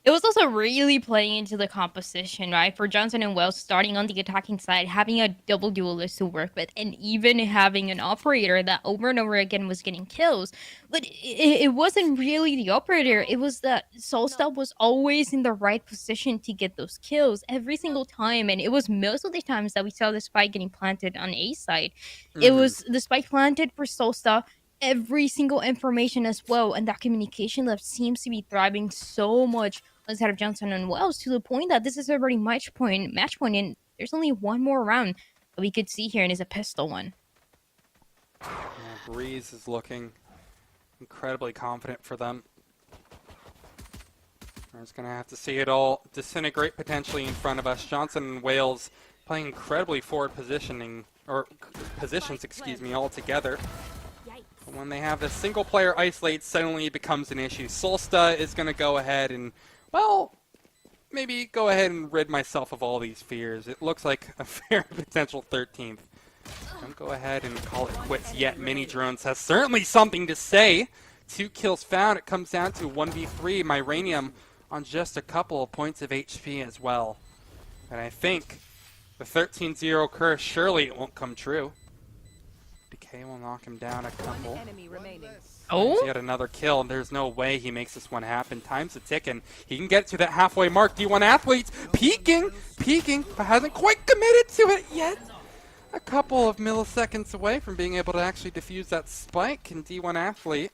S11: It was also really playing into the composition, right? For Johnson and Wells starting on the attacking side, having a double duelist to work with, and even having an operator that over and over again was getting kills. But it wasn't really the operator. It was that Solsta was always in the right position to get those kills every single time. And it was most of the times that we saw the spike getting planted on A side. It was the spike planted for Solsta, every single information as well, and that communication that seems to be thriving so much inside of Johnson and Wells, to the point that this is already match point, and there's only one more round that we could see here, and it's a pistol one.
S12: Yeah, Breeze is looking incredibly confident for them. We're just going to have to see it all disintegrate potentially in front of us. Johnson and Wales playing incredibly forward positions, all together. But when they have this single player isolate, suddenly it becomes an issue. Solsta is going to go ahead and, well, maybe go ahead and rid myself of all these fears. It looks like a fair potential 13th. Don't go ahead and call it quits yet. Mini Drones has certainly something to say. 2 kills found. It comes down to 1v3. Myranium on just a couple of points of HP as well. And I think the 13-0 curse, surely it won't come true. Decay will knock him down a couple.
S11: Oh?
S12: Yet another kill, and there's no way he makes this one happen. Time's a ticking. He can get to that halfway mark. D1 athletes peeking, but hasn't quite committed to it yet. a couple of milliseconds away from being able to actually defuse that spike, and D1 Athlete,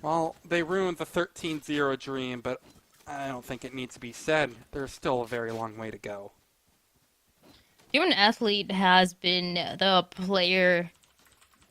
S12: well, they ruined the 13-0 dream, but I don't think it needs to be said. There's still a very long way to go.
S11: D1 Athlete has been the player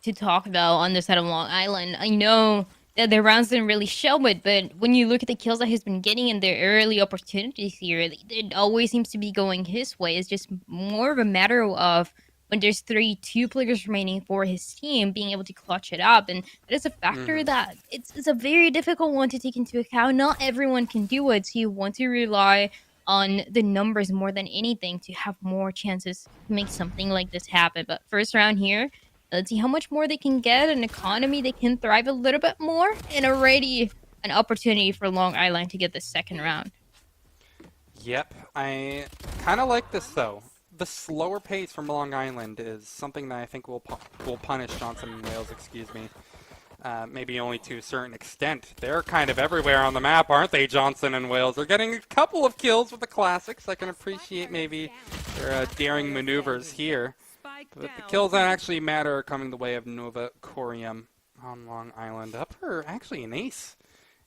S11: to talk about on this side of Long Island. I know that the rounds didn't really show it, but when you look at the kills that he's been getting in the early opportunities here, it always seems to be going his way. It's just more of a matter of when there's 2 players remaining for his team, being able to clutch it up. And that is a factor that it's a very difficult one to take into account. Not everyone can do it, so you want to rely on the numbers more than anything to have more chances to make something like this happen. But first round here, let's see how much more they can get, an economy they can thrive a little bit more, and already an opportunity for Long Island to get the second round.
S12: Yep, I kind of like this though. The slower pace from Long Island is something that I think will punish Johnson and Wales, excuse me. Maybe only to a certain extent. They're kind of everywhere on the map, aren't they, Johnson and Wales? They're getting a couple of kills with the classics. I can appreciate maybe their daring maneuvers here. But the kills that actually matter are coming the way of Nova Corium on Long Island. Up for actually an ace,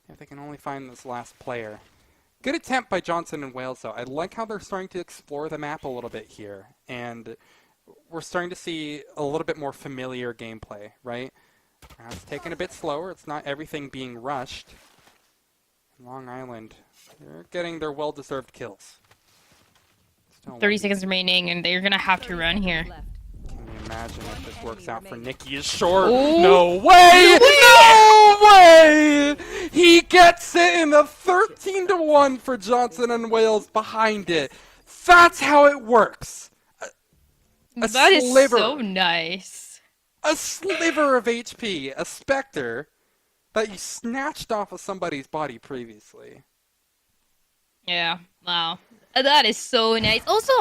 S12: if they can only find this last player. Good attempt by Johnson and Wales, though. I like how they're starting to explore the map a little bit here. And we're starting to see a little bit more familiar gameplay, right? It's taking a bit slower. It's not everything being rushed. Long Island, they're getting their well-deserved kills.
S11: 30 seconds remaining, and they're going to have to run here.
S12: Can you imagine if this works out for Nikki is short? No way! No way! He gets it in the 13-1 for Johnson and Wales behind it. That's how it works.
S11: That is so nice.
S12: A sliver of HP, a Spectre, that you snatched off of somebody's body previously.
S11: Yeah, wow. That is so nice. Also,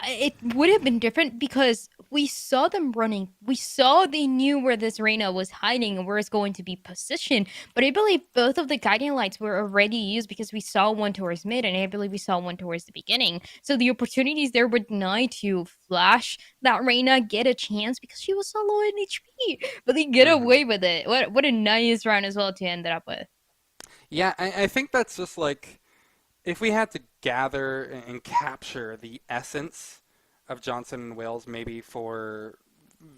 S11: it would have been different because we saw them running. We saw they knew where this Reyna was hiding and where it's going to be positioned. But I believe both of the guiding lights were already used because we saw one towards mid and I believe we saw one towards the beginning. So the opportunities there were denied to flash that Reyna, get a chance because she was so low in HP. But they get away with it. What a nice round as well to end it up with.
S12: Yeah, I think that's just like, if we had to gather and capture the essence of Johnson and Wales maybe for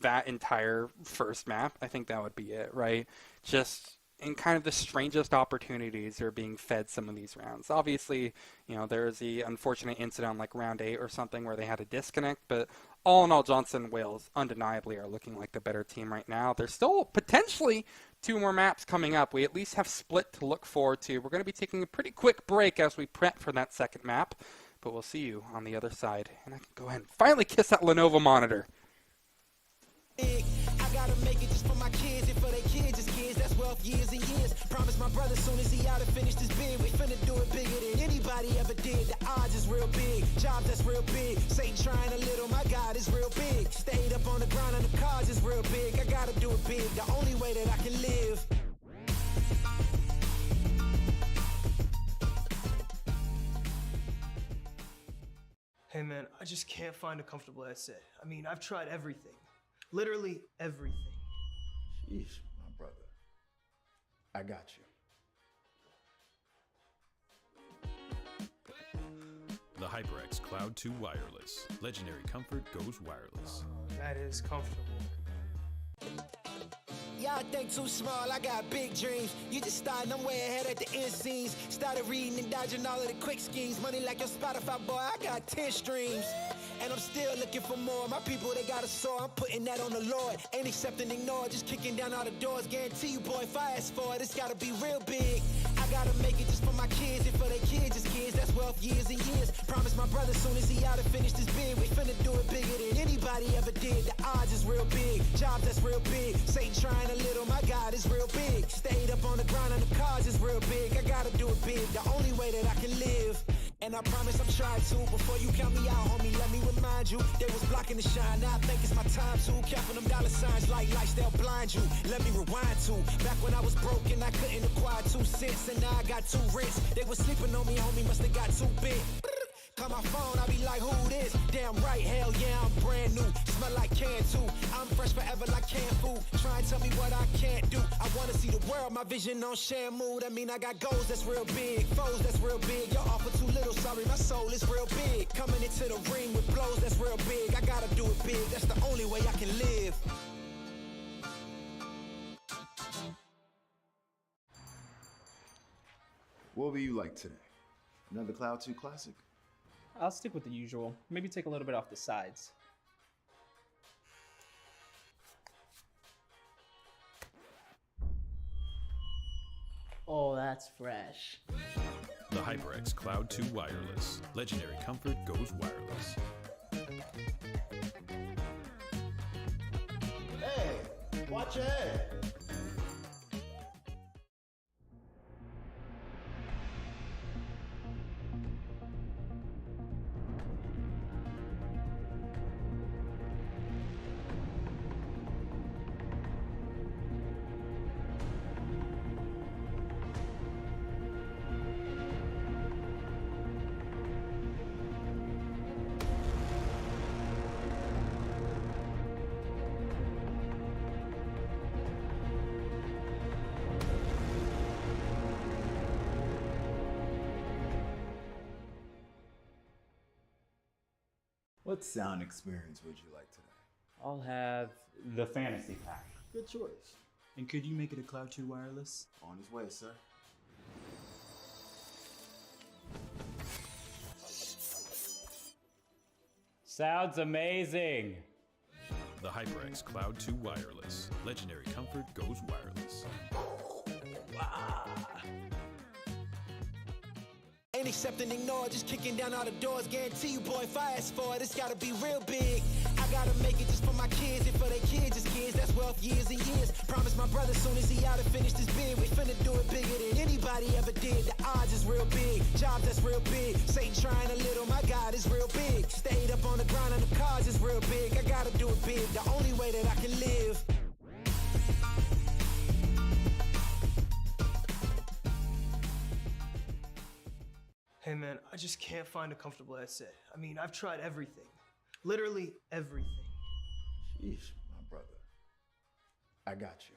S12: that entire first map, I think that would be it, right? Just in kind of the strangest opportunities are being fed some of these rounds. Obviously, you know, there's the unfortunate incident like round 8 or something where they had a disconnect, but all in all, Johnson and Wales undeniably are looking like the better team right now. There's still potentially 2 more maps coming up. We at least have Split to look forward to. We're going to be taking a pretty quick break as we prep for that second map, but we'll see you on the other side. And I can go ahead and finally kiss that Lenovo monitor.
S6: I gotta make it just for my kids and for their kids' kids. That's wealth years and years. Promise my brother soon as he out and finish this bid, we finna do it bigger than anybody ever did. The odds is real big, job that's real big. Satan trying a little, my God is real big. Stayed up on the ground and the cars is real big. I gotta do it big, the only way that I can live.
S7: Hey man, I just can't find a comfortable headset. I mean, I've tried everything. Literally everything.
S3: Jeez, my brother. I got you.
S1: The HyperX Cloud 2 Wireless. Legendary comfort goes wireless.
S7: That is comfortable.
S6: Y'all think too small, I got big dreams. You just starting, I'm way ahead at the end scenes. Started reading and dodging all of the quick schemes. Money like your Spotify, boy, I got 10 streams. And I'm still looking for more. My people, they got a soar, I'm putting that on the Lord. Ain't accepting, ignore, just kicking down all the doors. Guarantee you, boy, if I ask for it, it's gotta be real big. I gotta make it just for my kids and for their kids' kids. That's wealth years and years. Promise my brother soon as he out and finish this bid, we finna do it bigger than anybody ever did. The odds is real big, job that's real big. Satan trying a little, my God is real big. Stayed up on the ground and the cars is real big. I gotta do it big, the only way that I can live. And I promise I'm trying to. Before you count me out, homie, let me remind you. They was blocking the shine, now I think it's my time to. Counting them dollar signs like lights, they'll blind you. Let me rewind to back when I was broke and I couldn't acquire 2 cents. And now I got 2 rents. They was sleeping on me, homie, must have got too big. Call my phone, I be like, who this? Damn right, hell yeah, I'm brand new. Smell like can too. I'm fresh forever like canned food. Try and tell me what I can't do. I wanna see the world, my vision on shamu. That mean I got goals that's real big, foes that's real big. Y'all offer too little, sorry, my soul is real big. Coming into the ring with blows that's real big. I gotta do it big, that's the only way I can live.
S2: What will you like today? Another Cloud 2 classic?
S8: I'll stick with the usual. Maybe take a little bit off the sides.
S9: Oh, that's fresh.
S1: The HyperX Cloud 2 Wireless. Legendary comfort goes wireless.
S2: Hey, watch your head.
S3: What sound experience would you like today?
S4: I'll have the fantasy pack.
S2: Good choice.
S5: And could you make it a Cloud 2 wireless?
S2: On his way, sir.
S4: Sounds amazing.
S1: The HyperX Cloud 2 Wireless. Legendary comfort goes wireless.
S6: Ain't accepting, ignore, just kicking down all the doors. Guarantee you, boy, if I ask for it, it's gotta be real big. I gotta make it just for my kids and for their kids, as kids. That's wealth years and years. Promise my brother soon as he out and finish this bid, we finna do it bigger than anybody ever did. The odds is real big, jobs that's real big. Satan trying a little, my God is real big. Stayed up on the grind on the cars is real big. I gotta do it big, the only way that I can live.
S7: Hey man, I just can't find a comfortable headset. I mean, I've tried everything. Literally everything.
S3: Sheesh, my brother. I got you.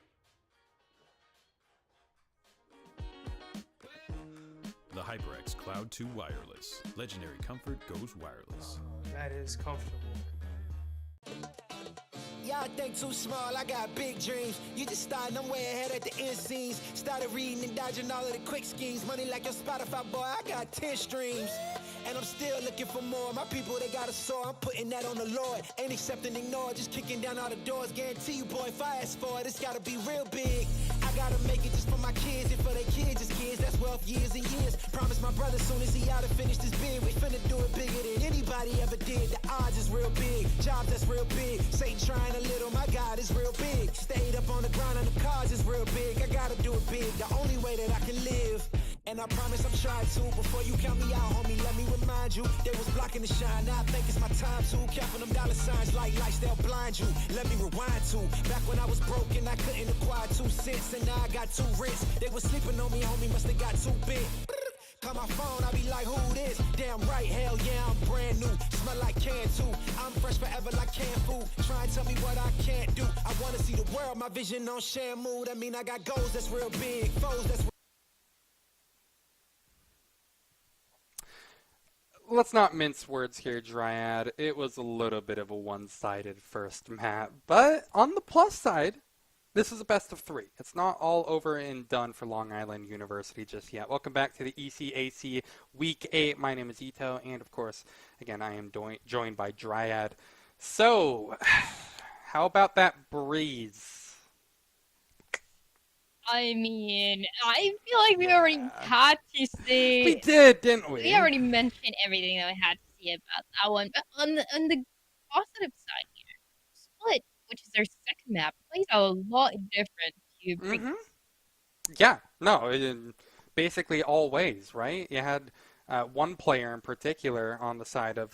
S1: The HyperX Cloud 2 Wireless. Legendary comfort goes wireless.
S7: That is comfortable.
S6: Y'all think too small, I got big dreams. You just starting, I'm way ahead at the end scenes. Started reading and dodging all of the quick schemes. Money like your Spotify, boy, I got 10 streams. And I'm still looking for more. My people, they got a soar, I'm putting that on the Lord. Ain't accepting, ignore, just kicking down all the doors. Guarantee you, boy, if I ask for it, it's gotta be real big. I gotta make it just for my kids and for their kids, as kids. That's wealth years and years. Promise my brother soon as he out and finish this bid, we finna do it bigger than anybody ever did. The odds is real big, jobs that's real big. Satan trying a little, my God is real big. Stayed up on the grind on the cars is real big. I gotta do it big, the only way that I can live. And I promise I'm trying to. Before you count me out, homie, let me remind you. They was blocking the shine, now I think it's my time to. Counting them dollar signs like lights, they'll blind you. Let me rewind to back when I was broke and I couldn't acquire 2 cents. And now I got 2 wrists. They was sleeping on me, homie, must have got too big. Call my phone, I be like, who this? Damn right, hell yeah, I'm brand new. Smell like can too. I'm fresh forever like canned food. Try and tell me what I can't do. I wanna see the world, my vision on shamu. That mean I got goals that's real big, foes that's
S12: Let's not mince words here, Dryad. It was a little bit of a one-sided first map, but on the plus side, this is a best of 3. It's not all over and done for Long Island University just yet. Welcome back to the ECAC Week 8. My name is Ito, and of course, again, I am joined by Dryad. So, how about that breeze?
S11: I mean, I feel like we already had to say.
S12: We did, didn't we?
S11: We already mentioned everything that we had to say about that one. But on the positive side here, Split, which is their second map, plays a lot different to bring.
S12: Yeah, no, basically all ways, right? You had one player in particular on the side of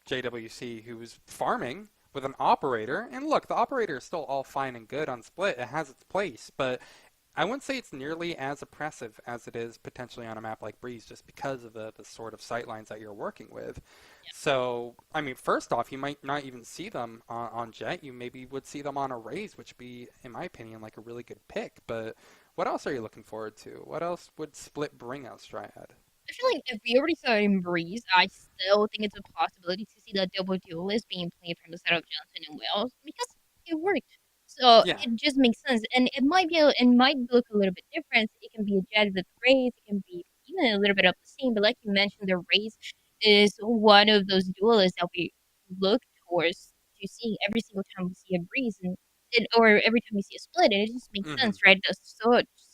S12: JWC who was farming with an operator, and look, the operator is still all fine and good on Split. It has its place, but I wouldn't say it's nearly as oppressive as it is potentially on a map like Breeze, just because of the sort of sightlines that you're working with. So, I mean, first off, you might not even see them on Jet. You maybe would see them on a Raze, which would be, in my opinion, like a really good pick. But what else are you looking forward to? What else would Split bring us, Triad?
S11: I feel like if we already saw it in Breeze, I still think it's a possibility to see that double duelist being played from the side of Johnson and Wells because it worked. So
S12: Yeah.
S11: it just makes sense, and it might look a little bit different. It can be a Jet with Raze, it can be even a little bit of the same. But like you mentioned, the Raze is one of those duelists that we look towards to see every single time we see a Breeze, or every time we see a Split, and it just makes sense, right? That's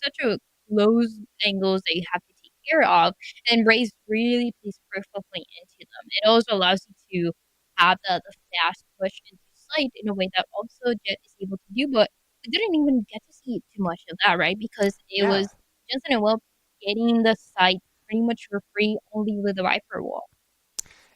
S11: such a close angles that you have to take care of, and Raze really plays perfectly into them. It also allows you to have the fast push into sight in a way that also Jet is able to do, but we didn't even get to see too much of that, right? Because it
S12: Yeah.
S11: was Jensen and Will getting the sight pretty much for free only with the Viper wall.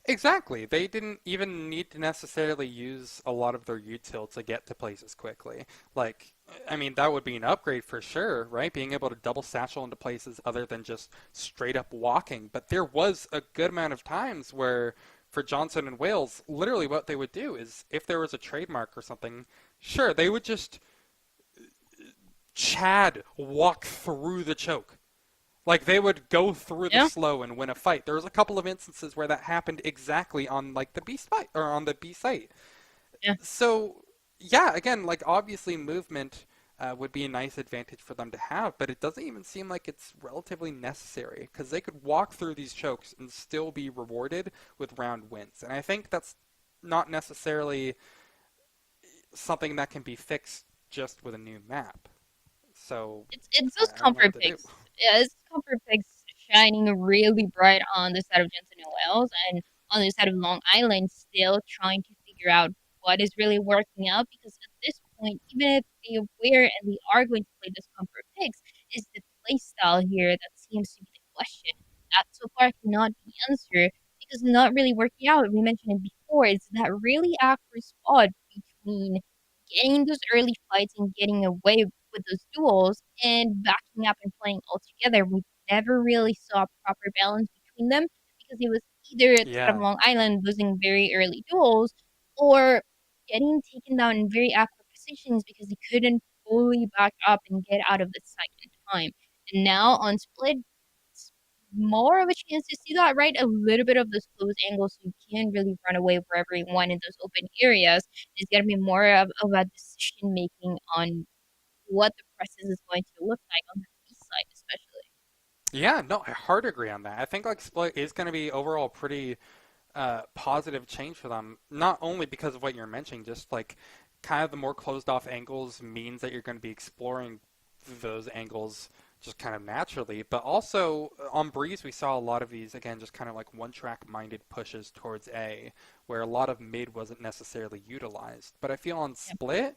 S12: Exactly. They didn't even need to necessarily use a lot of their util to get to places quickly. Like, I mean, that would be an upgrade for sure, right? Being able to double satchel into places other than just straight up walking. But there was a good amount of times where, for Johnson and Wales, literally what they would do is if there was a trademark or something, sure, they would just Chad walk through the choke. Like they would go through the slow and win a fight. There was a couple of instances where that happened exactly on like the B fight or on the B site.
S11: Yeah.
S12: So yeah, again, like obviously movement would be a nice advantage for them to have, but it doesn't even seem like it's relatively necessary because they could walk through these chokes and still be rewarded with round wins. And I think that's not necessarily something that can be fixed just with a new map. So
S11: it's those comfort picks. Yeah, it's comfort picks shining really bright on the side of Jensen and Wells, and on the side of Long Island, still trying to figure out what is really working out. Because at this point, even if they aware and they are going to play those comfort picks, is the play style here that seems to be the question. That so far cannot be answered because it's not really working out. We mentioned it before. It's that really awkward spot between getting those early fights and getting away with those duels and backing up and playing all together. We never really saw a proper balance between them because it was either at the side of Long Island losing very early duels or getting taken down in very awkward positions because they couldn't fully back up and get out of the second time. And now on Split, it's more of a chance to see that, right? A little bit of those close angles so you can really run away wherever you want in those open areas. It's going to be more of a decision making on what the process is going to look like on the B side, especially.
S12: Yeah, no, I hard agree on that. I think like Split is going to be overall pretty positive change for them. Not only because of what you're mentioning, just like kind of the more closed off angles means that you're going to be exploring those angles just kind of naturally, but also on Breeze we saw a lot of these again just kind of like one track minded pushes towards A where a lot of mid wasn't necessarily utilized. But I feel on Split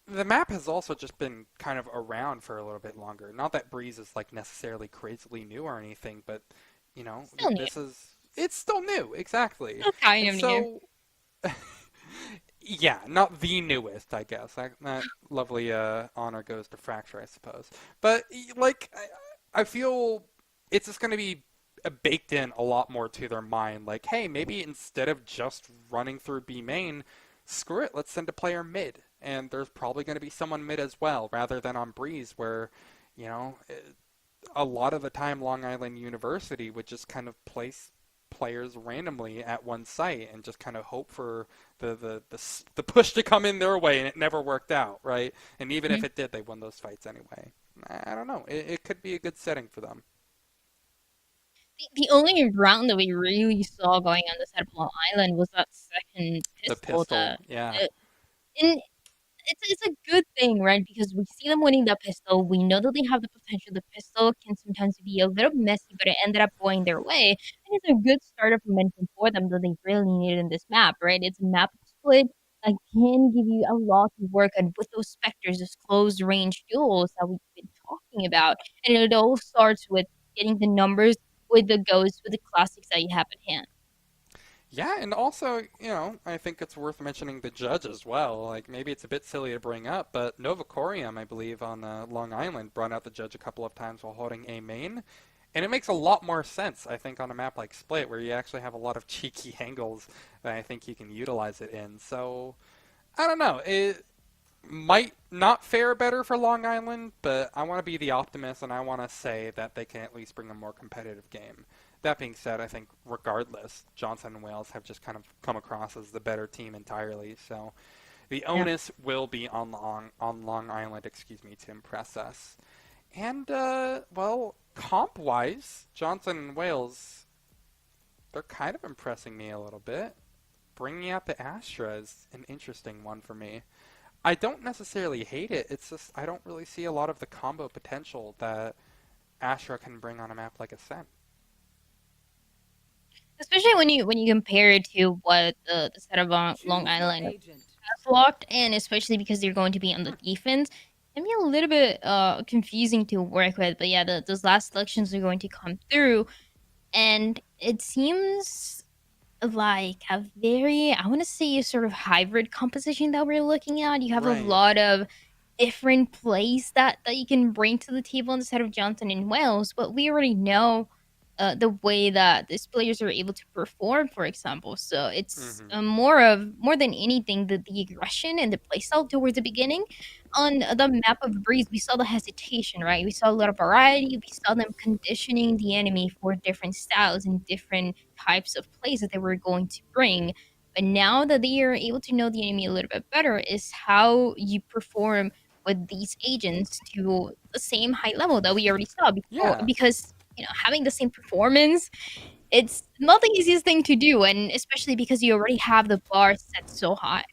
S12: the map has also just been kind of around for a little bit longer. Not that Breeze is like necessarily crazily new or anything, but you know, it's still new, exactly.
S11: Still kind of new.
S12: Yeah, not the newest, I guess. That lovely honor goes to Fracture, I suppose. But like, I feel it's just going to be baked in a lot more to their mind. Like, hey, maybe instead of just running through B main, screw it, let's send a player mid. And there's probably going to be someone mid as well, rather than on Breeze, where, you know, a lot of the time Long Island University would just kind of place players randomly at one site and just kind of hope for the push to come in their way, and it never worked out, right? And even if it did, they won those fights anyway. I don't know. It could be a good setting for them.
S11: The only round that we really saw going on the side of Long Island was that second pistol.
S12: The pistol, yeah.
S11: And it's a good thing, right? Because we see them winning the pistol. We know that they have the potential. The pistol can sometimes be a little messy, but it ended up going their way. And it's a good start of momentum for them that they really needed in this map, right? It's a map split that can give you a lot to work on with those specters, those close range duels that we've been talking about. And it all starts with getting the numbers with the ghosts, with the classics that you have at hand.
S12: Yeah, and also, you know, I think it's worth mentioning the judge as well. Like, maybe it's a bit silly to bring up, but Nova Corium, I believe, on Long Island, brought out the judge a couple of times while holding A main. And it makes a lot more sense, I think, on a map like Split, where you actually have a lot of cheeky angles that I think you can utilize it in. So, I don't know. It might not fare better for Long Island, but I want to be the optimist, and I want to say that they can at least bring a more competitive game. That being said, I think regardless, Johnson and Wales have just kind of come across as the better team entirely. So the onus will be on Long Island, to impress us. And well, comp-wise, Johnson and Wales, they're kind of impressing me a little bit. Bringing out the Astra is an interesting one for me. I don't necessarily hate it. It's just I don't really see a lot of the combo potential that Astra can bring on a map like Ascent.
S11: Especially when you compare it to what the set of Long Island has locked, and especially because they're going to be on the defense, it can be a little bit confusing to work with. But yeah, those last selections are going to come through, and it seems like a very, I want to say, a sort of hybrid composition that we're looking at. You have a lot of different plays that you can bring to the table instead of Johnson and Wales, but we already know the way that these players are able to perform, for example. So it's more than anything the aggression and the playstyle towards the beginning. On the map of Breeze, we saw the hesitation, right? We saw a lot of variety. We saw them conditioning the enemy for different styles and different types of plays that they were going to bring. But now that they are able to know the enemy a little bit better, is how you perform with these agents to the same high level that we already saw before. Because having the same performance, it's not the easiest thing to do, and especially because you already have the bar set so high.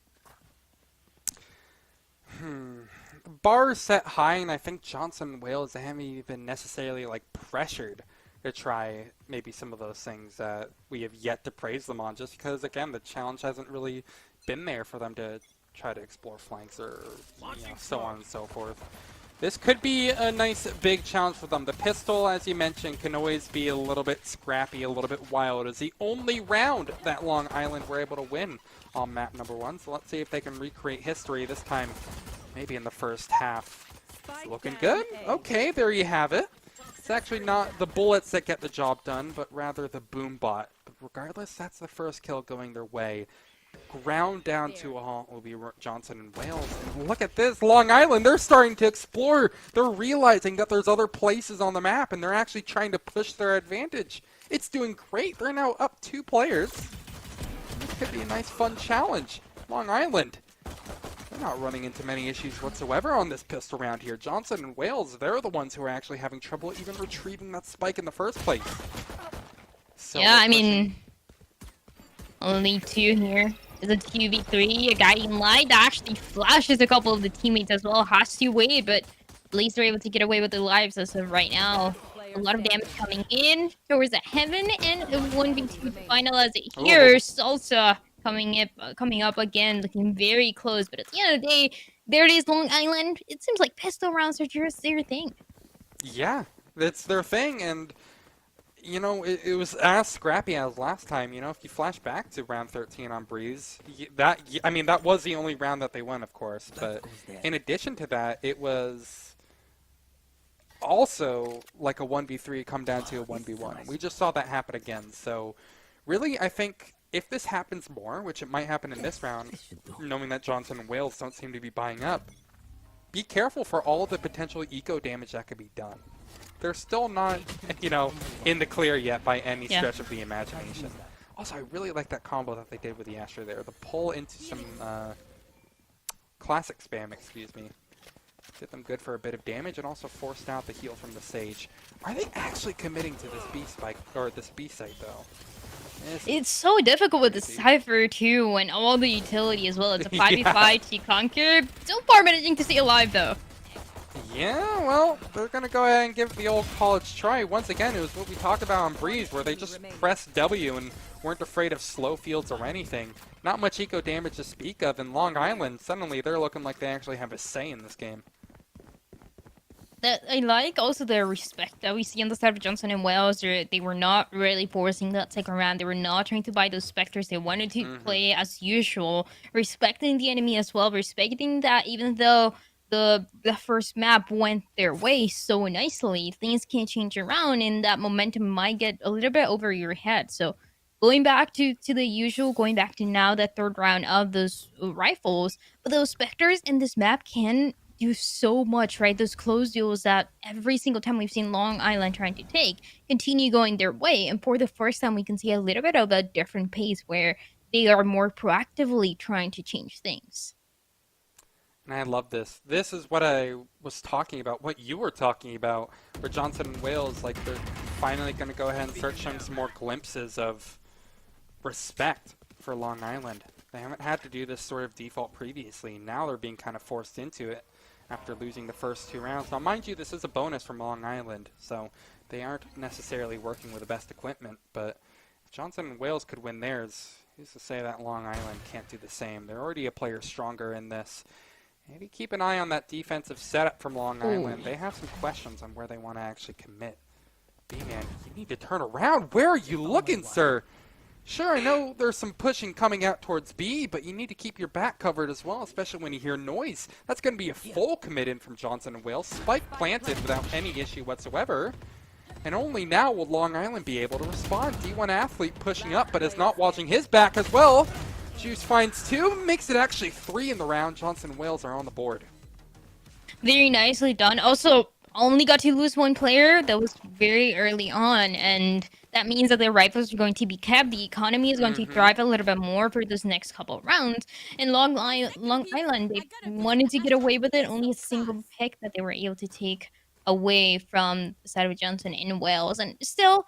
S12: The bar is set high, and I think Johnson and Wales haven't even necessarily pressured to try maybe some of those things that we have yet to praise them on, just because again the challenge hasn't really been there for them to try to explore flanks or so on and so forth. This could be a nice big challenge for them. The pistol, as you mentioned, can always be a little bit scrappy, a little bit wild. It's the only round that Long Island were able to win on map number 1. So let's see if they can recreate history this time, maybe in the first half. It's looking good. Okay, there you have it. It's actually not the bullets that get the job done, but rather the boom bot. But regardless, that's the first kill going their way. Ground down to a halt will be Johnson and Wales. And look at this, Long Island, they're starting to explore. They're realizing that there's other places on the map, and they're actually trying to push their advantage. It's doing great. They're now up 2 players. This could be a nice, fun challenge. Long Island, they're not running into many issues whatsoever on this pistol round here. Johnson and Wales, they're the ones who are actually having trouble even retrieving that spike in the first place. So
S11: yeah, I mean, only 2 here. Is a 2v3, a guiding light that actually flashes a couple of the teammates as well. Has to wait, but at least they're able to get away with their lives as of right now. A lot of damage coming in towards the heaven, and a 1v2 to finalize it here. Salsa coming up again, looking very close. But at the end of the day, there it is, Long Island. It seems like pistol rounds are just their thing.
S12: Yeah, it's their thing, and it was as scrappy as last time. If you flash back to round 13 on Breeze, that was the only round that they won, of course. But in addition to that, it was also like a 1v3 come down to a 1v1. We just saw that happen again. So really, I think if this happens more, which it might happen in this round, knowing that Johnson and Wales don't seem to be buying up, be careful for all of the potential eco damage that could be done. They're still not, in the clear yet by any stretch of the imagination. Also, I really like that combo that they did with the Astra there. The pull into some classic spam, did them good for a bit of damage and also forced out the heal from the Sage. Are they actually committing to this B spike, or this B site, though?
S11: It's so difficult with the Cypher, too, and all the utility as well. It's a 5v5 to conquer. So far managing to stay alive, though.
S12: Yeah, well, they're going to go ahead and give the old college try. Once again, it was what we talked about on Breeze, where they just pressed W and weren't afraid of slow fields or anything. Not much eco damage to speak of, and Long Island, suddenly they're looking like they actually have a say in this game.
S11: that I like also the respect that we see on the side of Johnson and Wells. They were not really forcing that second round. They were not trying to buy those specters. They wanted to play as usual, respecting the enemy as well, respecting that even though the first map went their way so nicely, things can change around and that momentum might get a little bit over your head. So going back to the usual, going back to now the third round of those rifles, but those specters in this map can do so much, right? Those close duels that every single time we've seen Long Island trying to take continue going their way. And for the first time, we can see a little bit of a different pace where they are more proactively trying to change things.
S12: And I love this. This is what I was talking about, what you were talking about, where Johnson and Wales, like, they're finally going to go ahead and start showing some more glimpses of respect for Long Island. They haven't had to do this sort of default previously. Now they're being kind of forced into it after losing the first 2 rounds. Now, mind you, this is a bonus from Long Island, so they aren't necessarily working with the best equipment, but if Johnson and Wales could win theirs, who's to say that Long Island can't do the same? They're already a player stronger in this. Maybe keep an eye on that defensive setup from Long Island. They have some questions on where they want to actually commit. B-Man, you need to turn around. Where are you looking, sir? Sure, I know there's some pushing coming out towards B, but you need to keep your back covered as well, especially when you hear noise. That's going to be a full commit in from Johnson and Wales. Spike planted without any issue whatsoever. And only now will Long Island be able to respond. D1 athlete pushing up, but is not watching his back as well. Juice finds 2, makes it actually 3 in the round. Johnson and Wales are on the board.
S11: Very nicely done. Also, only got to lose 1 player. That was very early on, and that means that the rifles are going to be kept. The economy is going to thrive a little bit more for those next couple of rounds. And Long Island, they wanted to get away with it. Only a single pick that they were able to take away from the side of Johnson and Wales. And still,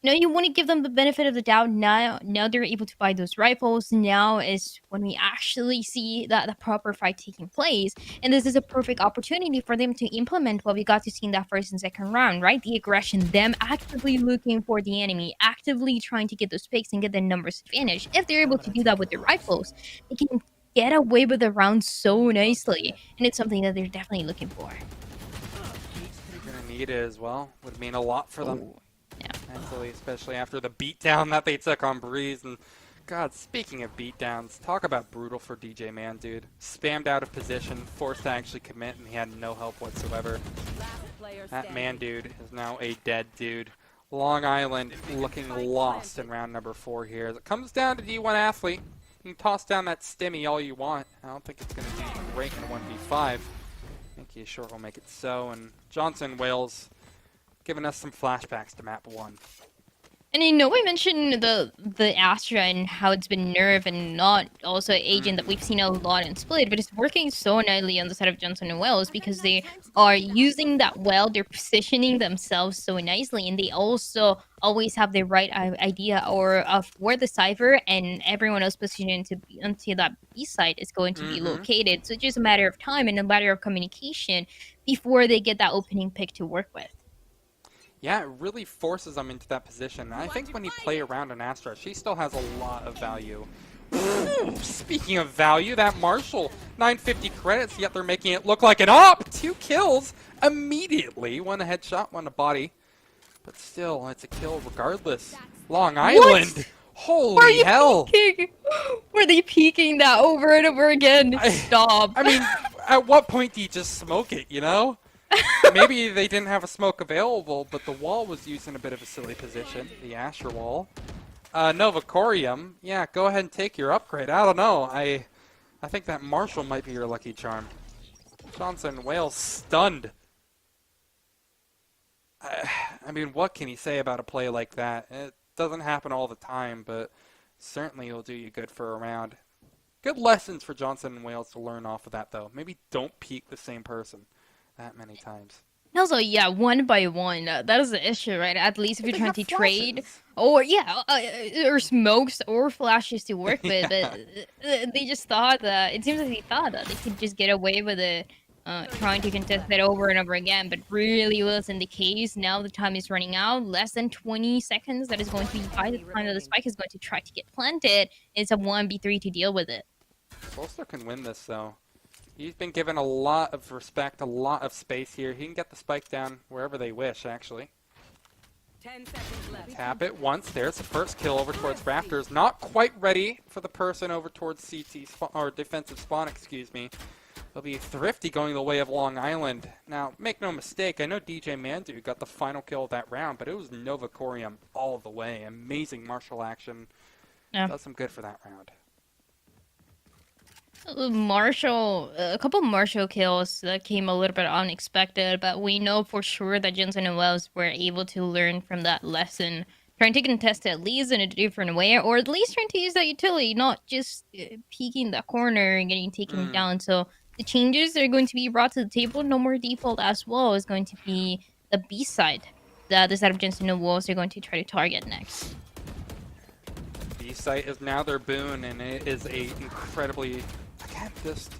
S11: you want to give them the benefit of the doubt. Now they're able to buy those rifles. Now is when we actually see the proper fight taking place. And this is a perfect opportunity for them to implement what we got to see in that first and second round, right? The aggression, them actively looking for the enemy, actively trying to get those picks and get the numbers advantage. If they're able to do that with their rifles, they can get away with the round so nicely. And it's something that they're definitely looking for.
S12: They're going to need it as well. Would mean a lot for them.
S11: Yeah.
S12: Mentally, especially after the beatdown that they took on Breeze. And God, speaking of beatdowns, talk about brutal for DJ Man, dude. Spammed out of position, forced to actually commit, and he had no help whatsoever. That man dude is now a dead dude. Long Island looking lost in round number 4 here. As it comes down to D1 athlete, you can toss down that stimmy all you want. I don't think it's going to do great in a 1v5. I think he sure will make it so. And Johnson Wales giving us some flashbacks to map 1.
S11: And we mentioned the Astra and how it's been nerf and not also agent that we've seen a lot in Split, but it's working so nicely on the side of Johnson and Wells because they are using that well, they're positioning themselves so nicely, and they also always have the right idea of where the Cypher and everyone else positioned into that B site is going to be located. So it's just a matter of time and a matter of communication before they get that opening pick to work with.
S12: Yeah, it really forces them into that position. And I think when you play around an Astra, she still has a lot of value. Ooh, speaking of value, that Marshall, 950 credits, yet they're making it look like an op! 2 kills immediately. 1 a headshot, 1 a body. But still, it's a kill regardless. Long Island! What? Holy hell!
S11: Peeking? Were they peeking that over and over again? Stop.
S12: I mean, at what point do you just smoke it, you know? Maybe they didn't have a smoke available, but the wall was used in a bit of a silly position. The Asher wall. Novacorium. Yeah, go ahead and take your upgrade. I don't know. I think that Marshall might be your lucky charm. Johnson Wales stunned. I mean, what can you say about a play like that? It doesn't happen all the time, but certainly it'll do you good for a round. Good lessons for Johnson and Wales to learn off of that, though. Maybe don't peek the same person that many times.
S11: Also, yeah, 1 by 1. That is the issue, right? At least if you're trying to trade, or or smokes or flashes to work with. But they just thought that it seems like they thought that they could just get away with it, trying to contest it over and over again. But really wasn't the case. Now the time is running out. Less than 20 seconds. That is going to be by the time that the spike is going to try to get planted. It's a 1v3 to deal with it.
S12: Bolster can win this though. He's been given a lot of respect, a lot of space here. He can get the spike down wherever they wish, actually.
S13: 10 seconds left.
S12: Tap it once. There's the first kill over towards Raptors. Not quite ready for the person over towards CT or defensive spawn, excuse me. They'll be thrifty going the way of Long Island. Now, make no mistake, I know DJ Mandu got the final kill of that round, but it was Nova Corium all the way. Amazing martial action.
S11: Yeah.
S12: Does some good for that round.
S11: A couple Marshall kills that came a little bit unexpected, but we know for sure that Jensen and Wells were able to learn from that lesson, trying to contest at least in a different way, or at least trying to use that utility, not just peeking the corner and getting taken down. So the changes that are going to be brought to the table, no more default as well, is going to be the B side that the side of Jensen and Wells are going to try to target next.
S12: B site is now their boon, and it is a incredibly, again, just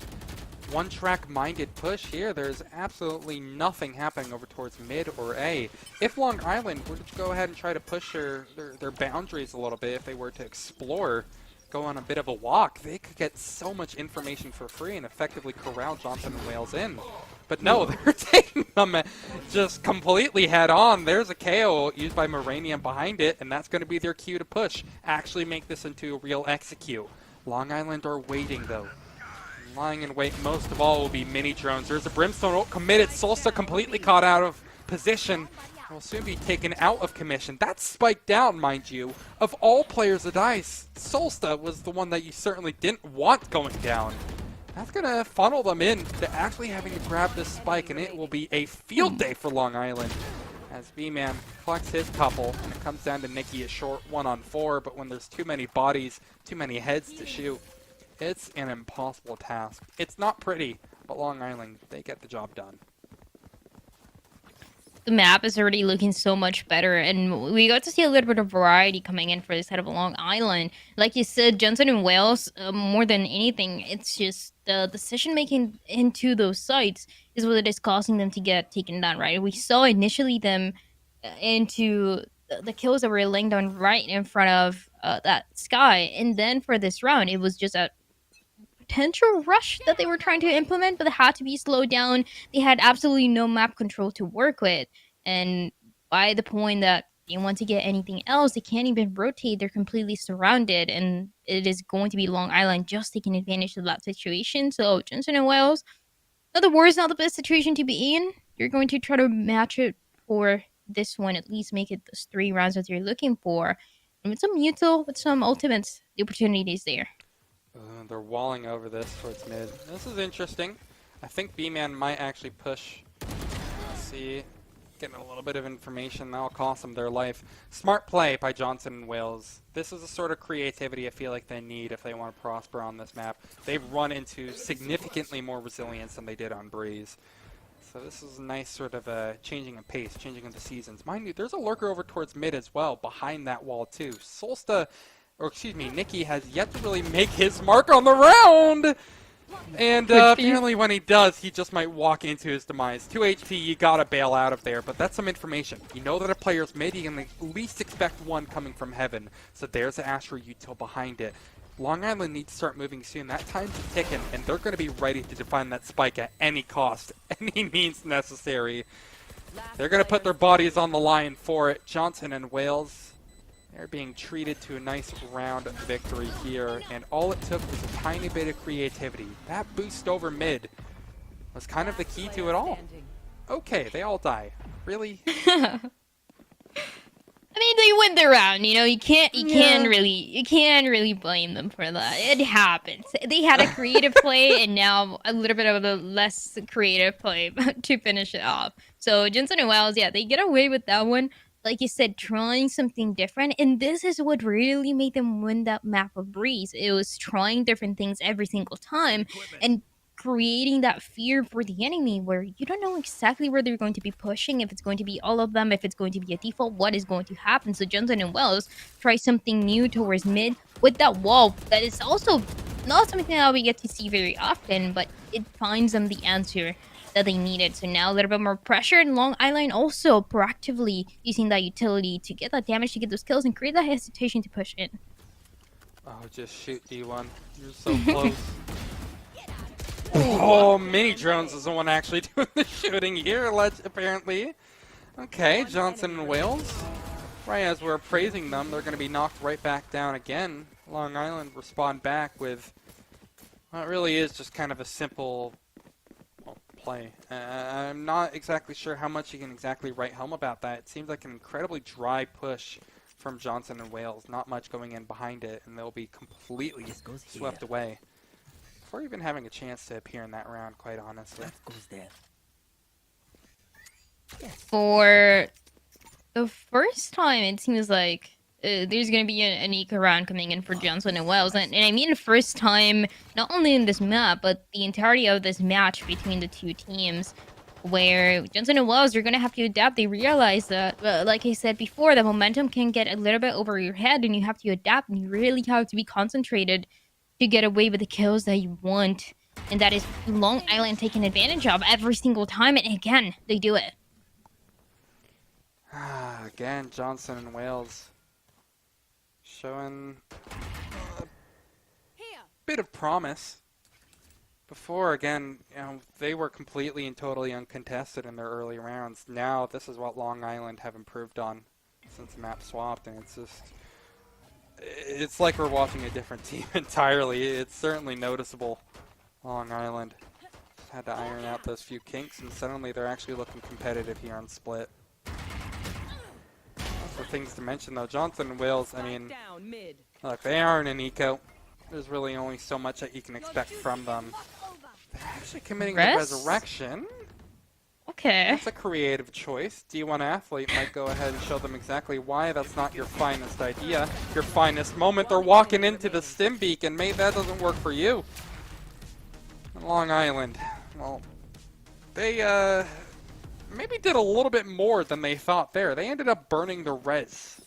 S12: one-track minded push here. There's absolutely nothing happening over towards mid or A. If Long Island were to go ahead and try to push their boundaries a little bit, if they were to explore, go on a bit of a walk, they could get so much information for free and effectively corral Johnson and Wales in. But no, they're taking them just completely head on. There's a KO used by Moranium behind it, and that's going to be their cue to push. Actually make this into a real execute. Long Island are waiting, though. Lying in wait most of all will be mini drones. There's a Brimstone committed. Solsta completely caught out of position. Will soon be taken out of commission. That's spiked down, mind you. Of all players to die, Solsta was the one that you certainly didn't want going down. That's going to funnel them in to actually having to grab this spike, and it will be a field day for Long Island. As B-Man collects his couple, and it comes down to Nikki a short 1-on-4, but when there's too many bodies, too many heads to shoot, it's an impossible task. It's not pretty, but Long Island, they get the job done.
S11: The map is already looking so much better, and we got to see a little bit of variety coming in for this side of Long Island. Like you said, Jensen and Wales, more than anything, it's just the decision making into those sites is what is causing them to get taken down, right? We saw initially them into the kills that were laying down right in front of that sky, and then for this round, it was just a potential rush that they were trying to implement, but they had to be slowed down. They had absolutely no map control to work with, and by the point that they want to get anything else, they can't even rotate. They're completely surrounded, and it is going to be Long Island just taking advantage of that situation. So Jensen and Wales, not the worst, not the best situation to be in. You're going to try to match it for this one, at least make it those 3 rounds that you're looking for, and with some util, with some ultimates, the opportunity is there.
S12: They're walling over this towards mid. This is interesting. I think B-Man might actually push. Let's see. Getting a little bit of information. That'll cost them their life. Smart play by Johnson and Wales. This is the sort of creativity I feel like they need if they want to prosper on this map. They've run into significantly more resilience than they did on Breeze. So this is a nice sort of changing of pace, changing of the seasons. Mind you, there's a lurker over towards mid as well, behind that wall too. Solsta, or excuse me, Nikki has yet to really make his mark on the round! And apparently when he does, he just might walk into his demise. 2 HP, you gotta bail out of there, but that's some information. You know that a player's mid, you can at least expect one coming from heaven. So there's the Astro util behind it. Long Island needs to start moving soon. That time's ticking, and they're going to be ready to define that spike at any cost, any means necessary. They're going to put their bodies on the line for it. Johnson and Wales, they're being treated to a nice round victory here, and all it took was a tiny bit of creativity. That boost over mid was kind of the key to it all. Okay, they all die. Really?
S11: I mean, they win the round, you know. You can't really blame them for that. It happens. They had a creative play, and now a little bit of a less creative play to finish it off. So Jensen and Wells, yeah, they get away with that one. Like you said, trying something different, and this is what really made them win that map of Breeze. It was trying different things every single time, and creating that fear for the enemy where you don't know exactly where they're going to be pushing, if it's going to be all of them, if it's going to be a default, what is going to happen. So Jensen and Wells try something new towards mid with that wall that is also not something that we get to see very often, but it finds them the answer that they needed. So now a little bit more pressure, and Long Island also proactively using that utility to get that damage, to get those kills, and create that hesitation to push in.
S12: Oh, just shoot D1. You're so close. Oh, Mini Drones is the one actually doing the shooting here, apparently. Okay, Johnson and Wales. Right as we're praising them, they're going to be knocked right back down again. Long Island respond back with what really is just kind of a simple play. I'm not exactly sure how much you can exactly write home about that. It seems like an incredibly dry push from Johnson and Wales. Not much going in behind it, and they'll be completely swept away before even having a chance to appear in that round, quite honestly.
S11: For the first time, it seems like there's going to be an eco round coming in for Johnson and Wales. And I mean first time, not only in this map, but the entirety of this match between the two teams, where Johnson and Wales are going to have to adapt. They realize that, like I said before, the momentum can get a little bit over your head, and you have to adapt, and you really have to be concentrated to get away with the kills that you want. And that is Long Island taking advantage of every single time, and again, they do it.
S12: Again, Johnson and Wales showing a bit of promise. Before, again, you know, they were completely and totally uncontested in their early rounds. Now, this is what Long Island have improved on since the map swapped, and it's like we're watching a different team entirely. It's certainly noticeable. Long Island just had to iron out those few kinks, and suddenly they're actually looking competitive here on Split. For things to mention though, Johnson and Wales, I mean, look, they aren't an eco. There's really only so much that you can expect from them. They're actually committing the resurrection.
S11: Okay.
S12: That's a creative choice. D1 Athlete might go ahead and show them exactly why that's not your finest idea, your finest moment. They're walking into the stim beacon. Mate, that doesn't work for you. Long Island, well, they, maybe did a little bit more than they thought there. They ended up burning the res.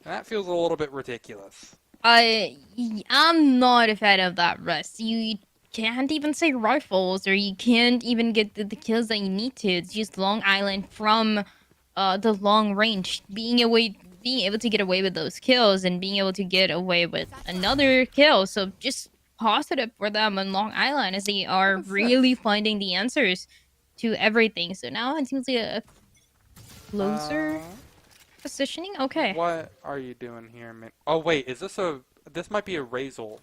S12: That feels a little bit ridiculous.
S11: I'm not a fan of that rest. You can't even say rifles, or you can't even get the kills that you need to. It's just Long Island from the long range, being able to get away with those kills and being able to get away with another kill. So just positive for them on Long Island, as they are really finding the answers to everything. So now it seems like a closer positioning. Okay.
S12: What are you doing here, man? Oh wait, is this this might be a Razor.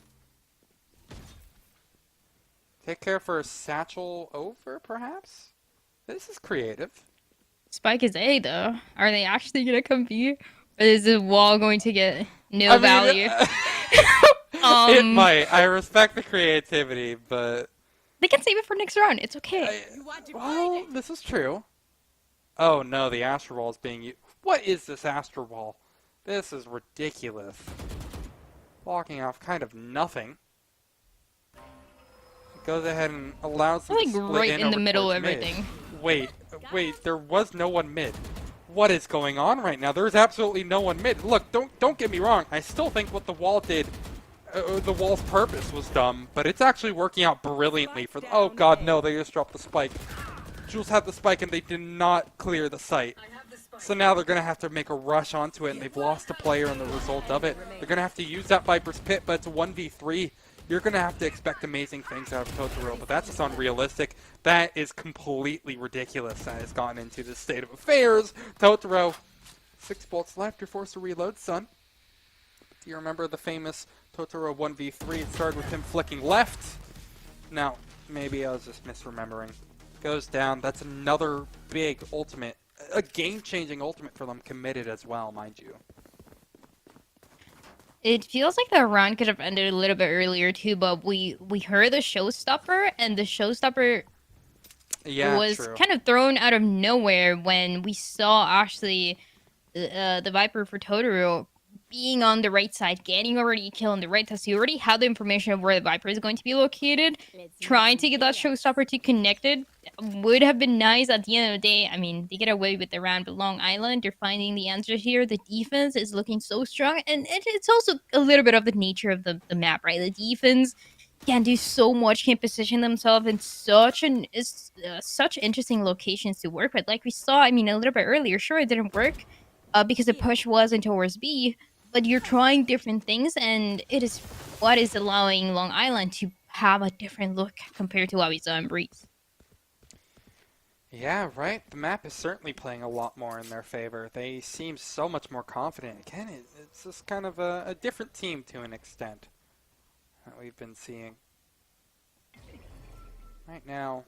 S12: Take care for a satchel over, perhaps? This is creative.
S11: Spike is A though. Are they actually gonna compete? Or is the wall going to get no value?
S12: It might. I respect the creativity, but
S11: they can save it for next round. It's okay.
S12: Well, this is true. Oh no, the Astro Wall is being used. What is this Astro Wall? This is ridiculous. Blocking off kind of nothing. It goes ahead and allows them to split
S11: right in the middle of
S12: towards mid.
S11: everything.
S12: Wait, there was no one mid. What is going on right now? There's absolutely no one mid. Look, don't get me wrong. I still think what the wall did, the wall's purpose was dumb, but it's actually working out brilliantly for. Oh God, no! They just dropped the spike. Jules had the spike and they did not clear the site. So now they're gonna have to make a rush onto it, and they've lost a player in the result of it. They're gonna have to use that Viper's Pit, but it's a 1v3. You're gonna have to expect amazing things out of Totoro, but that's just unrealistic. That is completely ridiculous that it's gotten into this state of affairs. Totoro, 6 bolts left. You're forced to reload, son. Do you remember the famous Totoro 1v3? It started with him flicking left. Now, maybe I was just misremembering. Goes down. That's another big ultimate. A game-changing ultimate for them, committed as well, mind you.
S11: It feels like the round could have ended a little bit earlier too, but we heard the showstopper, and the showstopper was kind of thrown out of nowhere when we saw actually the Viper for Totoro being on the right side, getting already a kill on the right side. So you already had the information of where the Viper is going to be located. Trying to get that showstopper to connect it would have been nice at the end of the day. I mean, they get away with the round, but Long Island, they're finding the answer here. The defense is looking so strong, and it's also a little bit of the nature of the map, right? The defense can do so much, can position themselves in such interesting locations to work with. Like we saw, I mean, a little bit earlier, sure, it didn't work because the push wasn't towards B, but you're trying different things, and it is what is allowing Long Island to have a different look compared to what we saw in Breeze.
S12: Yeah, right. The map is certainly playing a lot more in their favor. They seem so much more confident. Again, it's just kind of a different team to an extent that we've been seeing. Right now,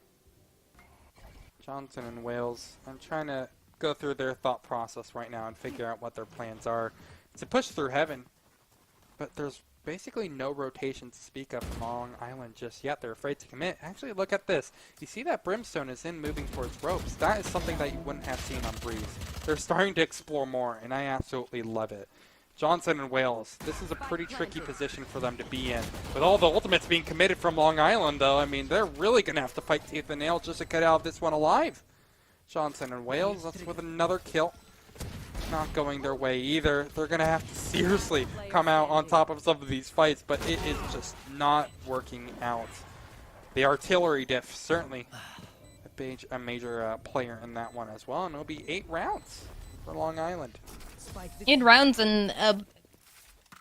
S12: Johnson and Wales, I'm trying to go through their thought process right now and figure out what their plans are to push through Heaven. But there's basically no rotation to speak of from Long Island just yet. They're afraid to commit. Actually, look at this. You see that Brimstone is in moving towards ropes. That is something that you wouldn't have seen on Breeze. They're starting to explore more, and I absolutely love it. Johnson and Wales, this is a pretty tricky position for them to be in. With all the ultimates being committed from Long Island, though, I mean, they're really going to have to fight tooth and nail just to get out of this one alive. Johnson and Wales, that's with another kill. Not going their way either. They're going to have to seriously come out on top of some of these fights, but it is just not working out. The artillery diff, certainly a major player in that one as well, and it'll be 8 rounds for Long Island.
S11: 8 rounds in a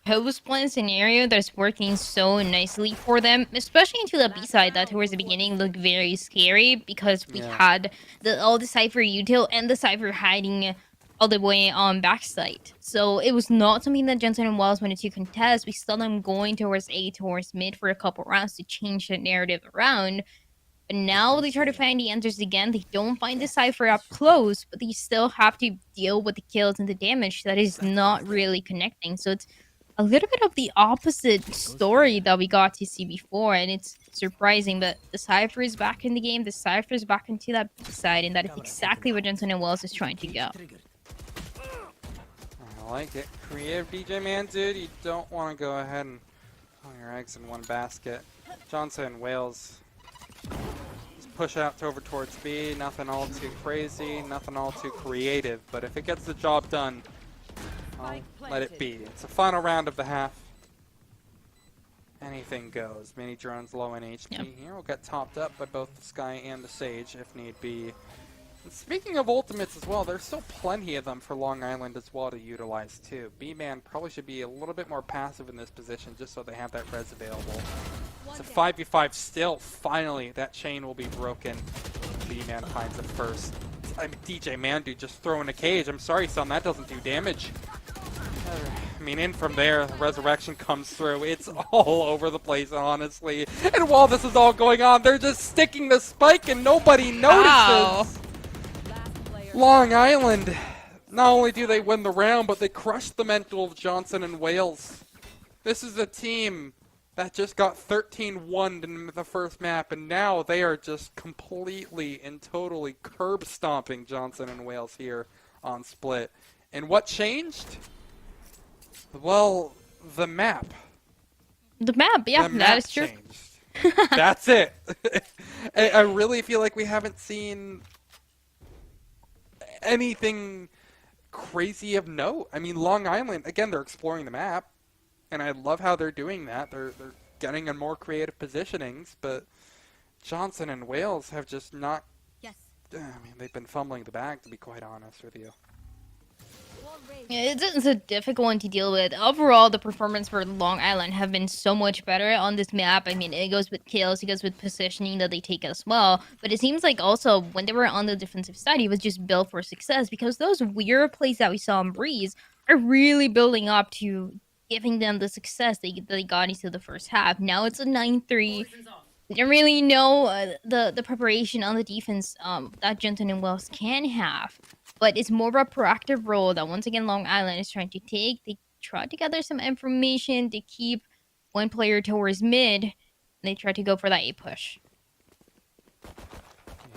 S11: post-plan scenario that's working so nicely for them, especially into the B-side that towards the beginning looked very scary because we had all the Cypher util and the Cypher hiding all the way on backside. So it was not something that Johnson and Wells wanted to contest. We saw them going towards A, towards mid for a couple rounds to change the narrative around. But now they try to find the answers again. They don't find the Cypher up close, but they still have to deal with the kills and the damage that is not really connecting. So it's a little bit of the opposite story that we got to see before, and it's surprising. But the Cypher is back in the game. The Cypher is back into that side, and that is exactly what Johnson and Wells is trying to go.
S12: I like it. Creative DJ man, dude. You don't want to go ahead and put your eggs in one basket. Johnson and Wales just push out over towards B. Nothing all too crazy, nothing all too creative. But if it gets the job done, I'll let it be. It's the final round of the half. Anything goes. Mini drones low in HP here will get topped up by both the Sky and the Sage if need be. And speaking of ultimates as well, there's still plenty of them for Long Island as well to utilize too. B-Man probably should be a little bit more passive in this position just so they have that res available. It's a 5v5 still. Finally, that chain will be broken. B-Man finds it first. I mean, DJ Mandu just throwing a cage. I'm sorry, son, that doesn't do damage. I mean, in from there, the resurrection comes through. It's all over the place, honestly. And while this is all going on, they're just sticking the spike and nobody notices.
S11: Wow.
S12: Long Island, not only do they win the round, but they crush the mental of Johnson and Wales. This is a team that just got 13-1'd in the first map, and now they are just completely and totally curb stomping Johnson and Wales here on Split. And what changed? Well, the map.
S11: The map, yeah, that is true.
S12: That's it. I really feel like we haven't seen anything crazy of note. I mean, Long Island, again, they're exploring the map, and I love how they're doing that. They're getting in more creative positionings, but Johnson and Wales have just not... I mean, they've been fumbling the bag, to be quite honest with you.
S11: It's a difficult one to deal with. Overall, the performance for Long Island have been so much better on this map. I mean, it goes with kills, it goes with positioning that they take as well. But it seems like also when they were on the defensive side, it was just built for success because those weird plays that we saw on Breeze are really building up to giving them the success they got into the first half. Now it's a 9-3. We don't really know the preparation on the defense that Johnson and Wells can have. But it's more of a proactive role that, once again, Long Island is trying to take. They try to gather some information to keep one player towards mid, and they try to go for that A push.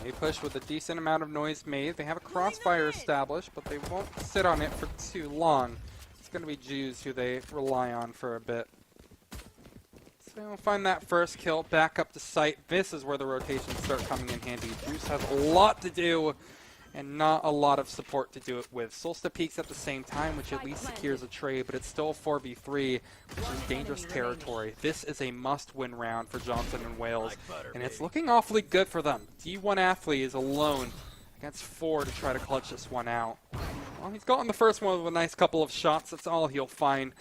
S12: A push with a decent amount of noise made. They have a crossfire established, but they won't sit on it for too long. It's going to be Jews who they rely on for a bit. So we'll find that first kill, back up to site. This is where the rotations start coming in handy. Juice has a lot to do and not a lot of support to do it with. Solsta peaks at the same time, which at least secures a trade, but it's still 4v3, which is dangerous territory. This is a must-win round for Johnson and Wales, and it's looking awfully good for them. D1 Athlete is alone against 4 to try to clutch this one out. Well, he's gotten the first one with a nice couple of shots. That's all he'll find.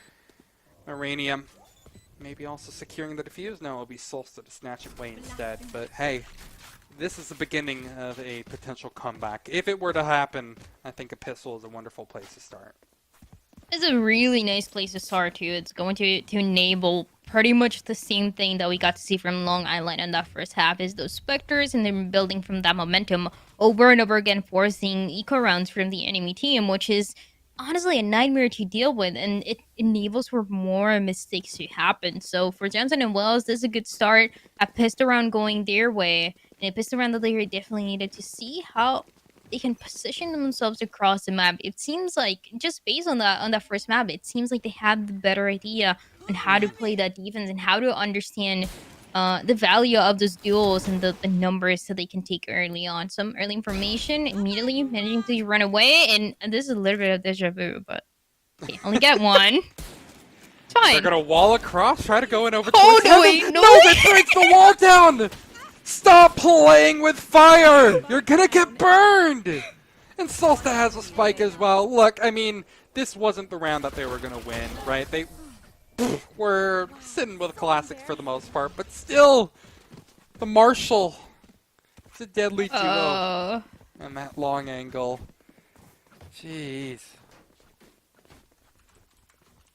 S12: Uranium Maybe also securing the defuse? No, it'll be Solstice to snatch it away instead. But hey, this is the beginning of a potential comeback. If it were to happen, I think a pistol is a wonderful place to start.
S11: It's a really nice place to start too. It's going to enable pretty much the same thing that we got to see from Long Island in that first half, is those Spectres, and then building from that momentum over and over again, forcing eco rounds from the enemy team, which is honestly a nightmare to deal with, and it enables for more mistakes to happen. So for Johnson and Wells, this is a good start. A pistol round going their way, and a pistol round that they definitely needed to see how they can position themselves across the map. It seems like, just based on that first map, it seems like they have the better idea on how to play that defense and how to understand the value of those duels and the numbers that they can take early on. Some early information, immediately managing to run away, and this is a little bit of deja vu, but okay, only get one. It's fine.
S12: They're gonna wall across, try to go in over
S11: Oh,
S12: towards
S11: no,
S12: heaven.
S11: wait, no,
S12: No, that breaks the wall down! Stop playing with fire! You're gonna get burned! And Solsta has a spike as well. Look, I mean, this wasn't the round that they were gonna win, right? They were sitting with classics for the most part, but still, the Marshall, it's a deadly duo. And that long angle. Jeez.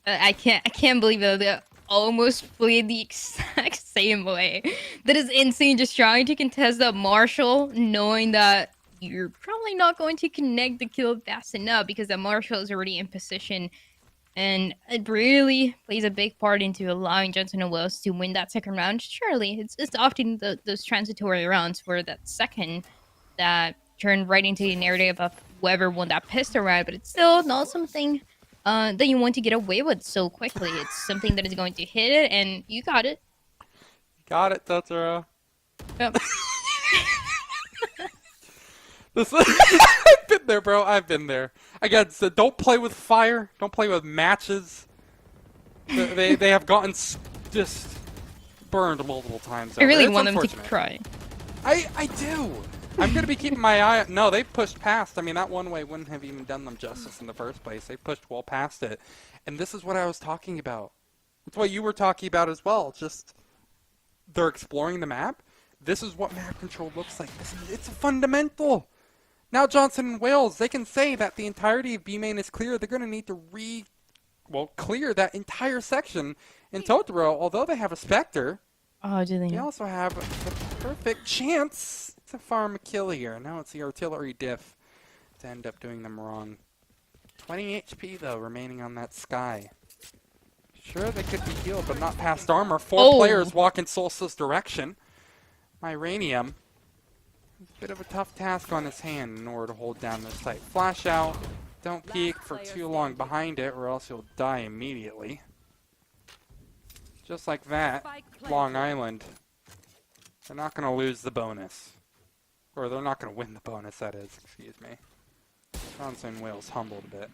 S11: I can't believe that they almost played the exact same way. That is insane. Just trying to contest that Marshall, knowing that you're probably not going to connect the kill fast enough because that Marshall is already in position. And it really plays a big part into allowing Johnson and Wells to win that second round. Surely, it's often those transitory rounds for that second that turn right into the narrative of whoever won that pistol round, but it's still not something that you want to get away with so quickly. It's something that is going to hit it, and you got it.
S12: Got it, Totoro.
S11: Yep.
S12: I've been there, bro. I've been there. Again, so don't play with fire. Don't play with matches. They have gotten just burned multiple times.
S11: I really
S12: It's
S11: want them to
S12: unfortunate.
S11: cry.
S12: I do. I'm going to be keeping my eye. No, they pushed past. I mean, that one way wouldn't have even done them justice in the first place. They pushed well past it. And this is what I was talking about. It's what you were talking about as well. Just they're exploring the map. This is what map control looks like. It's a fundamental. Now Johnson and Wales, they can say that the entirety of B main is clear. They're going to need to clear that entire section in Totoro. Although they have a Spectre,
S11: oh, do they?
S12: They also have the perfect chance to farm a kill here. Now it's the artillery diff to end up doing them wrong. 20 HP though remaining on that Sky. Sure, they could be healed, but not past armor. Four players walk in Solstice's direction. Myranium. A bit of a tough task on his hand in order to hold down this site. Flash out. Don't peek for too long behind it or else you'll die immediately. Just like that, Long Island. They're not going to lose the bonus. Or they're not going to win the bonus, that is. Excuse me. Johnson and Wales humbled a bit.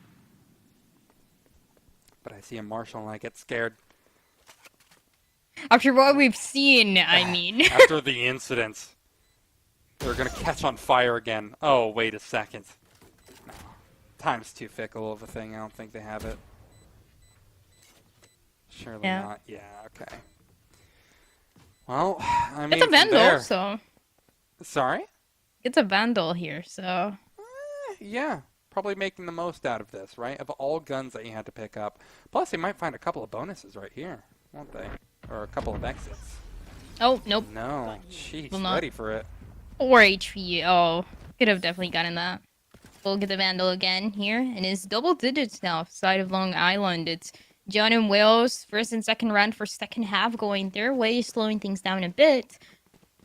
S12: But I see a Marshall and I get scared.
S11: After what we've seen, I mean.
S12: After the incidents. They're going to catch on fire again. Oh, wait a second. No. Time's too fickle of a thing. I don't think they have it. Surely not. Yeah, okay. Well, I mean,
S11: it's a Vandal, so.
S12: Sorry?
S11: It's a Vandal here, so.
S12: Yeah. Probably making the most out of this, right? Of all guns that you had to pick up. Plus, they might find a couple of bonuses right here, won't they? Or a couple of exits.
S11: Oh, nope.
S12: No. Jeez,
S11: not.
S12: ready for it.
S11: 4 HP. Oh, could have definitely gotten that. We'll get the Vandal again here. And it's double digits now, side of Long Island. It's John and Wales, first and second round for second half going their way, slowing things down a bit.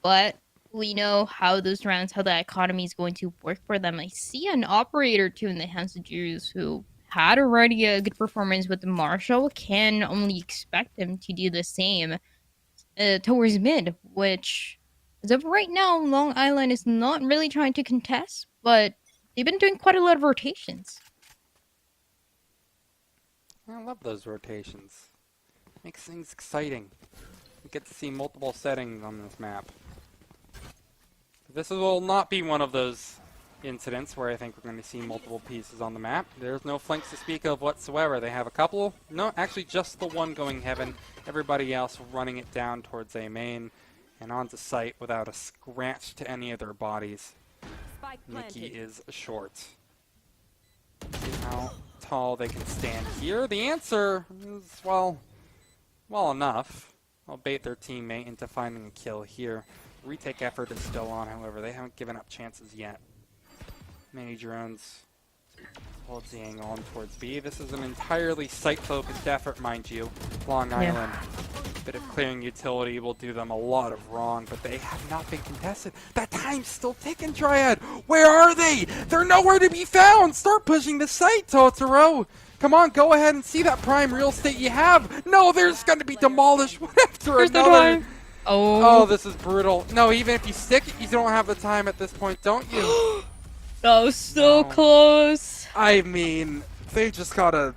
S11: But we know how those rounds, how the economy is going to work for them. I see an operator too in the hands of Jews who had already a good performance with the Marshall. Can only expect them to do the same towards mid, which as of right now, Long Island is not really trying to contest, but they've been doing quite a lot of rotations.
S12: I love those rotations. Makes things exciting. You get to see multiple settings on this map. This will not be one of those incidents where I think we're going to see multiple pieces on the map. There's no flanks to speak of whatsoever. They have a couple. No, actually just the one going heaven. Everybody else running it down towards A main and onto site without a scratch to any of their bodies. Nikki is short. See how tall they can stand here. The answer is, well enough. I'll bait their teammate into finding a kill here. Retake effort is still on, however. They haven't given up chances yet. Many drones hold the angle on towards B. This is an entirely site-focused effort, mind you. Long Island. Bit of clearing utility will do them a lot of wrong, but they have not been contested. That time's still ticking, Triad! Where are they? They're nowhere to be found! Start pushing the site, Totoro! Come on, go ahead and see that prime real estate you have! No, there's gonna be demolished one after another! Oh, this is brutal. No, even if you stick it, you don't have the time at this point, don't you?
S11: That was so close.
S12: I mean, they just gotta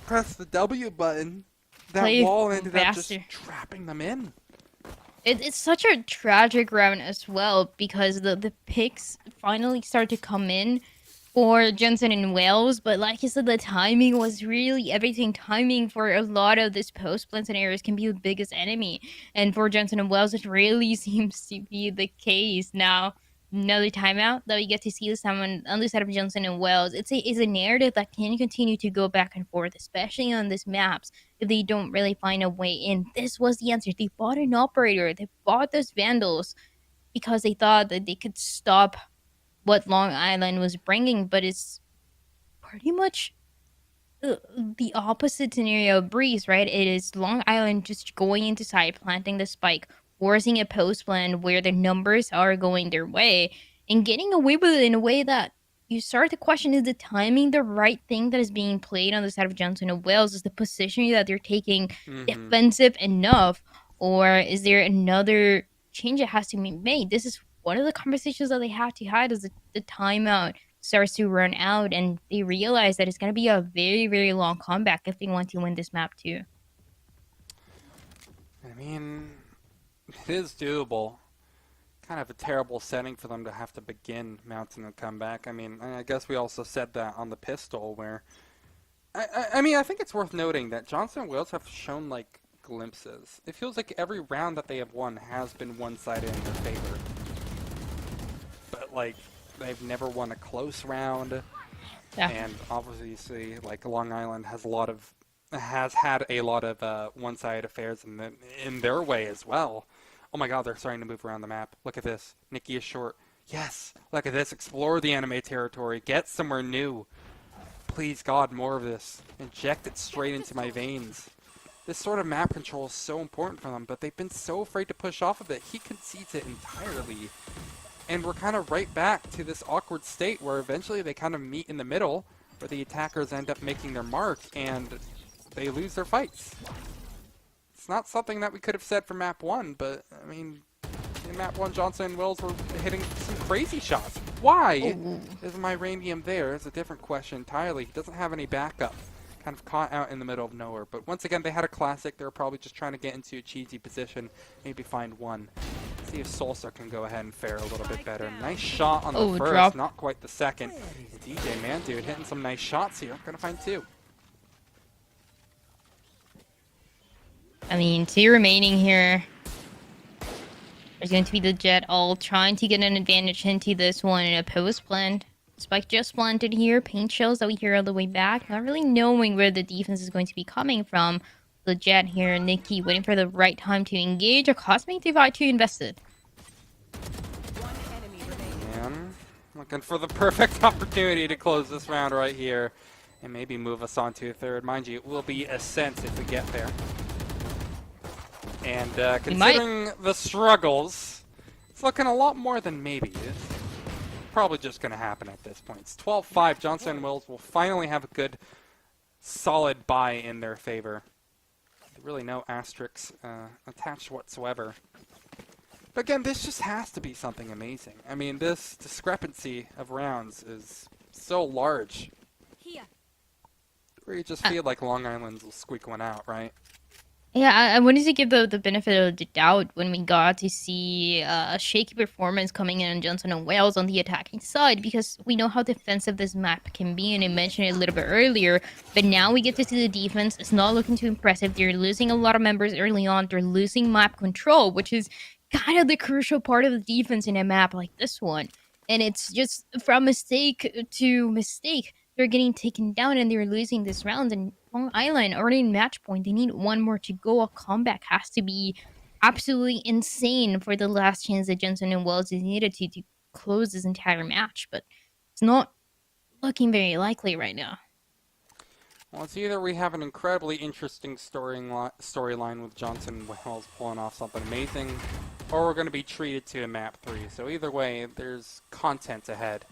S12: press the W button. That wall ended up just trapping them in.
S11: It's such a tragic round as well because the picks finally start to come in for Jensen and Wales, but like you said, the timing was really everything. Timing for a lot of this post-plant scenarios can be the biggest enemy, and for Jensen and Wales, it really seems to be the case now. Another timeout that we get to see someone on the side of Johnson and Wells. It's a narrative that can continue to go back and forth, especially on these maps, if they don't really find a way in. This was the answer. They bought an operator. They bought those Vandals because they thought that they could stop what Long Island was bringing, but it's pretty much the opposite scenario of Breeze, right? It is Long Island just going into side, planting the spike, forcing a post plan where the numbers are going their way and getting away with it in a way that you start to question, is the timing the right thing that is being played on the side of Johnson and Wales? Is the positioning that they're taking defensive enough, or is there another change that has to be made? This is one of the conversations that they have to have as the timeout starts to run out and they realize that it's going to be a very, very long comeback if they want to win this map too.
S12: I mean, it is doable. Kind of a terrible setting for them to have to begin mounting a comeback. I mean, I guess we also said that on the pistol where... I mean, I think it's worth noting that Johnson and Wales have shown, like, glimpses. It feels like every round that they have won has been one-sided in their favor. But, like, they've never won a close round.
S11: Yeah.
S12: And obviously, like, Long Island has had a lot of one-sided affairs in their way as well. Oh my god, they're starting to move around the map. Look at this. Nikki is short. Yes! Look at this. Explore the anime territory. Get somewhere new. Please, God, more of this. Inject it straight into my veins. This sort of map control is so important for them, but they've been so afraid to push off of it. He concedes it entirely. And we're kind of right back to this awkward state where eventually they kind of meet in the middle, where the attackers end up making their mark, and they lose their fights. It's not something that we could have said for map 1, but, I mean, in map 1, Johnson and Wills were hitting some crazy shots. Why is my Radium there? It's a different question entirely. He doesn't have any backup. Kind of caught out in the middle of nowhere. But once again, they had a classic. They were probably just trying to get into a cheesy position, maybe find one. See if Solsa can go ahead and fare a little bit better. Nice shot on the first,
S11: drop.
S12: Not quite the second. DJ, man, dude, hitting some nice shots here. Gonna find 2.
S11: I mean, 2 remaining here. There's going to be the Jet all trying to get an advantage into this one in a post plant. Spike just planted here. Paint shells that we hear all the way back. Not really knowing where the defense is going to be coming from. The Jet here, Nikki waiting for the right time to engage. A Cosmic Divide 2 invested.
S12: And looking for the perfect opportunity to close this round right here. And maybe move us on to a third. Mind you, it will be Ascent if we get there. And considering the struggles, it's looking a lot more than maybe. It's probably just going to happen at this point. It's 12-5. Johnson and Wills will finally have a good, solid buy in their favor. Really no asterisks attached whatsoever. But again, this just has to be something amazing. I mean, this discrepancy of rounds is so large. Where you just feel like Long Island will squeak one out, right?
S11: Yeah, I wanted to give the benefit of the doubt when we got to see a shaky performance coming in on Johnson and Wales on the attacking side, because we know how defensive this map can be, and I mentioned it a little bit earlier. But now we get to see the defense. It's not looking too impressive. They're losing a lot of members early on. They're losing map control, which is kind of the crucial part of the defense in a map like this one. And it's just from mistake to mistake. They're getting taken down and they're losing this round. And Long Island already in match point. They need one more to go. A comeback has to be absolutely insane for the last chance that Johnson and Wells is needed to close this entire match. But it's not looking very likely right now.
S12: Well, it's either we have an incredibly interesting storyline with Johnson and Wells pulling off something amazing, or we're going to be treated to a map 3. So either way, there's content ahead.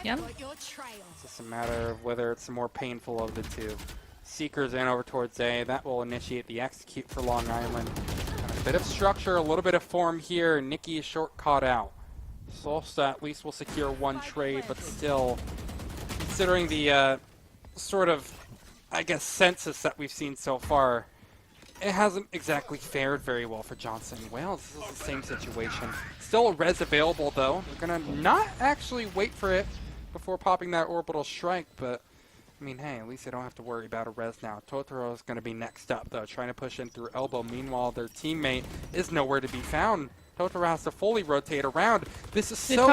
S11: Yep.
S12: It's just a matter of whether it's the more painful of the two. Seekers in over towards A. That will initiate the execute for Long Island. And a bit of structure, a little bit of form here. Nikki is short caught out. Solsta at least will secure one trade, but still, considering the sort of, I guess, census that we've seen so far, it hasn't exactly fared very well for Johnson and Wales. This is the same situation. Still a res available, though. They're going to not actually wait for it before popping that orbital strike, but, I mean, hey, at least they don't have to worry about a res now. Totoro is going to be next up, though, trying to push in through elbow. Meanwhile, their teammate is nowhere to be found. Totoro has to fully rotate around. This is so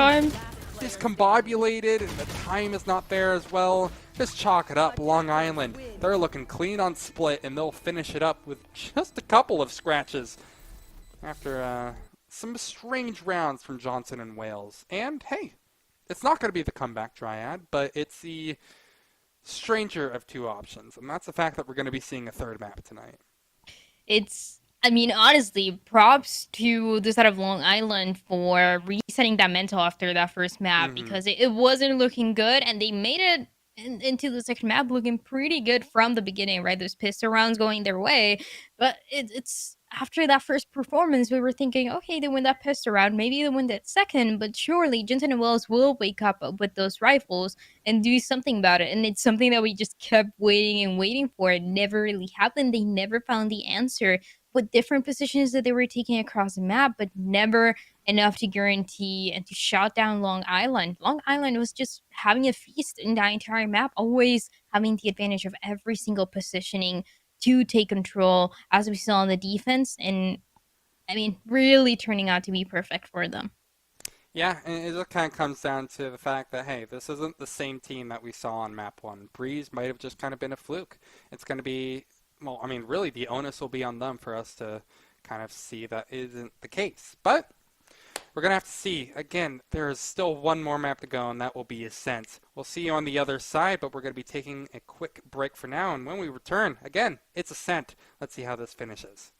S12: discombobulated, and the time is not there as well. Just chalk it up. Long Island, they're looking clean on split, and they'll finish it up with just a couple of scratches after some strange rounds from Johnson and Wales. And hey, it's not going to be the comeback triad, but it's the stranger of two options, and that's the fact that we're going to be seeing a third map tonight.
S11: I mean, honestly, props to the side of Long Island for resetting that mental after that first map, because it wasn't looking good, and they made it into the second map looking pretty good from the beginning, right? Those pistol rounds going their way. But it's after that first performance, we were thinking, okay, they win that pistol round, maybe they win that second, but surely Johnson and Wells will wake up with those rifles and do something about it. And it's something that we just kept waiting and waiting for. It never really happened. They never found the answer with different positions that they were taking across the map, but never enough to guarantee and to shut down Long Island. Long Island was just having a feast in that entire map, always having the advantage of every single positioning to take control, as we saw on the defense, and I mean, really turning out to be perfect for them.
S12: Yeah, and it just kind of comes down to the fact that, hey, this isn't the same team that we saw on map 1. Breeze might have just kind of been a fluke. It's going to be, well, I mean, really the onus will be on them for us to kind of see that isn't the case. But we're going to have to see. Again, there is still one more map to go, and that will be Ascent. We'll see you on the other side, but we're going to be taking a quick break for now. And when we return, again, it's Ascent. Let's see how this finishes.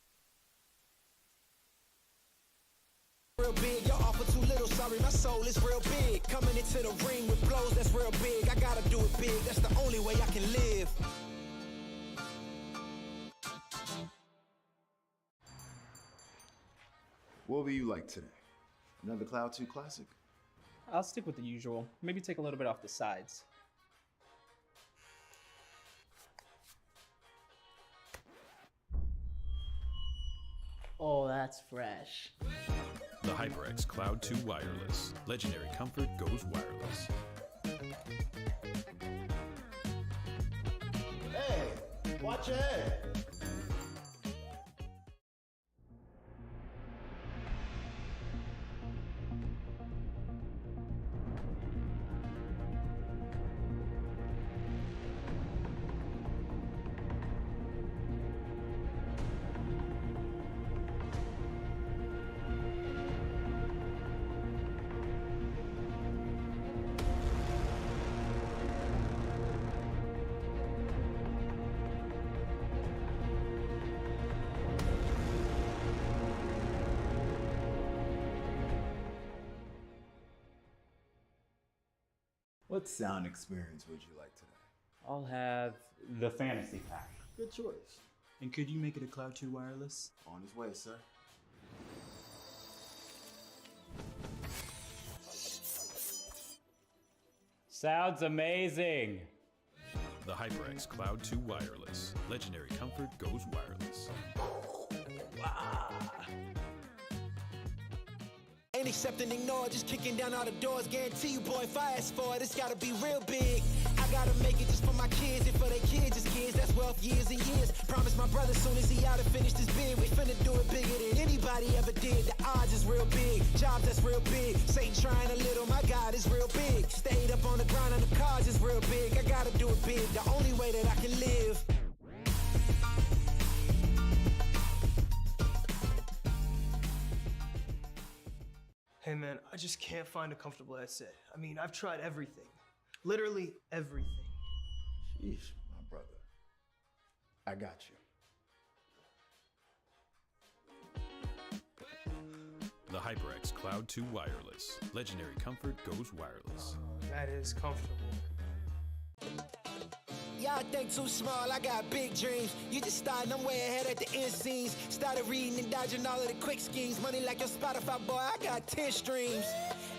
S6: Real big, y'all offer too little, sorry, my soul is real big. Coming into the ring with blows, that's real big. I gotta do it big, that's the only way I can live.
S2: What will you like today? Another Cloud 2 classic?
S8: I'll stick with the usual. Maybe take a little bit off the sides.
S9: Oh, that's fresh.
S1: The HyperX Cloud 2 Wireless. Legendary comfort goes wireless.
S3: Hey, watch your head.
S2: What sound experience would you like today?
S4: I'll have the fantasy pack.
S2: Good choice.
S5: And could you make it a Cloud 2 wireless?
S2: On his way, sir.
S4: Sounds amazing.
S1: The HyperX Cloud 2 Wireless. Legendary comfort goes wireless.
S6: Ain't accept and ignore, just kicking down all the doors. Guarantee you, boy, if I ask for it, it's gotta be real big. I gotta make it just for my kids and for their kids' kids. That's wealth years and years. Promise my brother soon as he out and finished his bid, we finna do it bigger than anybody ever did. The odds is real big, jobs that's real big. Satan trying a little, my God is real big. Stayed up on the grind on the cards is real big. I gotta do it big, the only way that I can live.
S7: Hey man, I just can't find a comfortable headset. I mean, I've tried everything. Literally everything.
S3: Sheesh, my brother. I got you.
S1: The HyperX Cloud 2 Wireless. Legendary comfort goes wireless.
S7: That is comfortable.
S6: Y'all think too small, I got big dreams. You just starting, I'm way ahead at the end scenes. Started reading and dodging all of the quick schemes. Money like your Spotify, boy, I got 10 streams.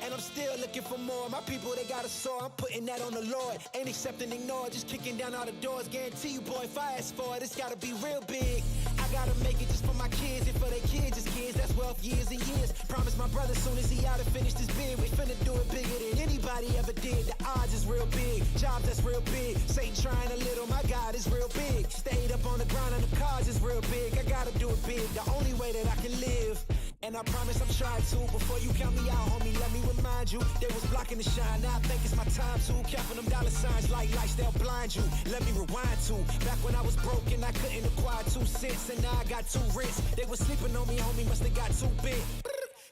S6: And I'm still looking for more. My people, they got a soar, I'm putting that on the Lord. Ain't accept and ignore, just kicking down all the doors. Guarantee you, boy, if I ask for it, it's gotta be real big. I gotta make it just for my kids and for their kids' kids. That's wealth years and years. Promise my brother soon as he out and finished his bid, we finna do it bigger than anybody ever did. The odds is real big, jobs that's real big. Satan trying a little, my God is real big. Stayed up on the grind on the cards is real big. I gotta do it big, the only way that I can live. And I promise I'm trying to. Before you count me out, homie, let me remind you. They was blocking the shine, now I think it's my time to. Counting them dollar signs like lights, they'll blind you. Let me rewind to. Back when I was broke and I couldn't acquire 2 cents. And now I got 2 rents. They was sleeping on me, homie, must have got too big.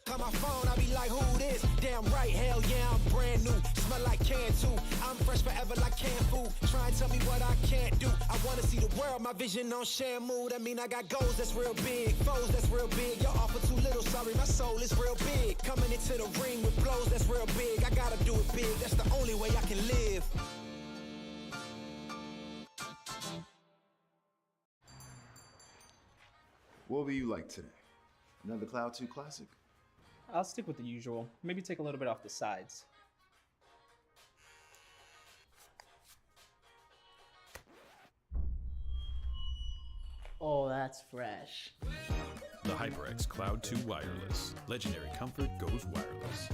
S6: Call my phone, I be like, who this? Damn right, hell yeah, I'm brand new. Smell like can too. I'm fresh forever like canned food. Try and tell me what I can't do. I wanna see the world, my vision on Shamu. That mean I got goals that's real big, foes that's real big. Your offer too little, sorry, my soul is real big. Coming into the ring with blows that's real big. I gotta do it big, that's the only way I can live.
S2: What will you like today? Another Cloud 2 classic?
S8: I'll stick with the usual. Maybe take a little bit off the sides.
S9: Oh, that's fresh.
S1: The HyperX Cloud 2 Wireless. Legendary comfort goes wireless.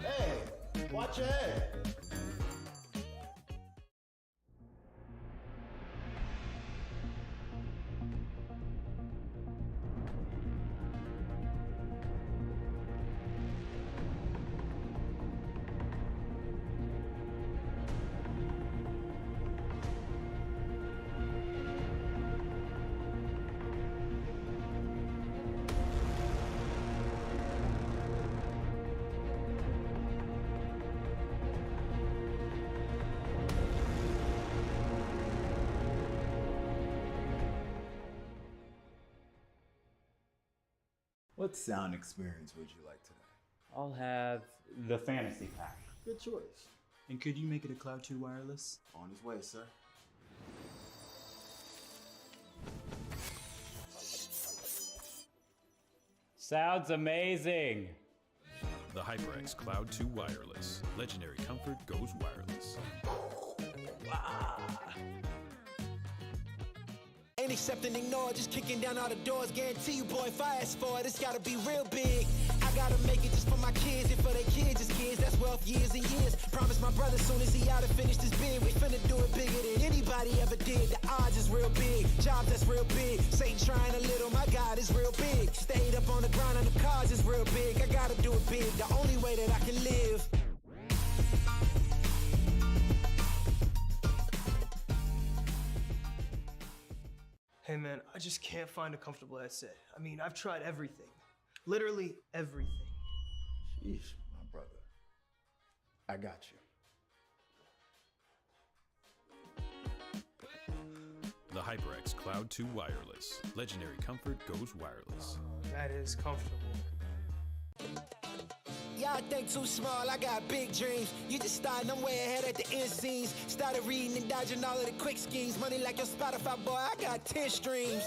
S3: Hey, watch your head.
S2: What sound experience would you like today?
S4: I'll have the fantasy pack.
S2: Good choice.
S5: And could you make it a Cloud 2 wireless?
S2: On his way, sir.
S4: Sounds amazing.
S1: The HyperX Cloud 2 Wireless. Legendary comfort goes wireless.
S6: Ain't accept and ignore, just kicking down all the doors. Guarantee you, boy, if I ask for it, it's gotta be real big. I gotta make it just for my kids and for their kids' kids. That's wealth years and years. Promise my brother soon as he out and finished his bid, we finna do it bigger than anybody ever did. The odds is real big, jobs that's real big. Satan trying a little, my God is real big. Stayed up on the grind on the cards is real big. I gotta do it big, the only way that I can live.
S7: Hey man, I just can't find a comfortable headset. I mean, I've tried everything. Literally everything.
S3: Sheesh, my brother. I got you.
S1: The HyperX Cloud 2 Wireless. Legendary comfort goes wireless.
S7: That is comfortable.
S6: Y'all think too small, I got big dreams. You just starting, I'm way ahead at the end scenes. Started reading and dodging all of the quick schemes. Money like your Spotify, boy, I got 10 streams.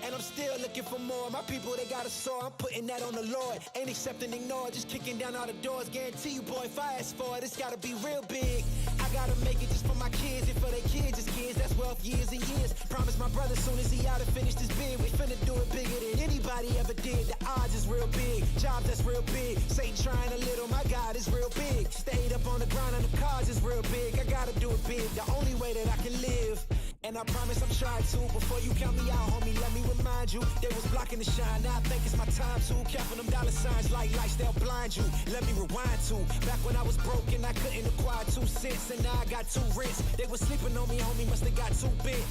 S6: And I'm still looking for more. My people, they got a sore. I'm putting that on the Lord. Ain't accepting, ignore. Just kicking down all the doors. Guarantee you, boy, if I ask for it, it's gotta be real big. I gotta make it just for my kids and for their kids. It's kids, that's wealth, years and years. Promise my brother soon as he out to finish this bid. We finna do it bigger than anybody ever did. The odds is real big. Jobs that's real big. Satan trying a little. My God is real big. Stayed up on the grind on the cars is real big. I gotta do it big. The only way that I can live. And I promise I'm trying to. Before you count me out, homie, let me remind you. They was blocking the shine. Now I think it's my time to. Counting them dollar signs like lights, they'll blind you. Let me rewind to. Back when I was broke and I couldn't acquire 2 cents. And now I got 2 rents. They was sleeping on me, homie, must have got too big.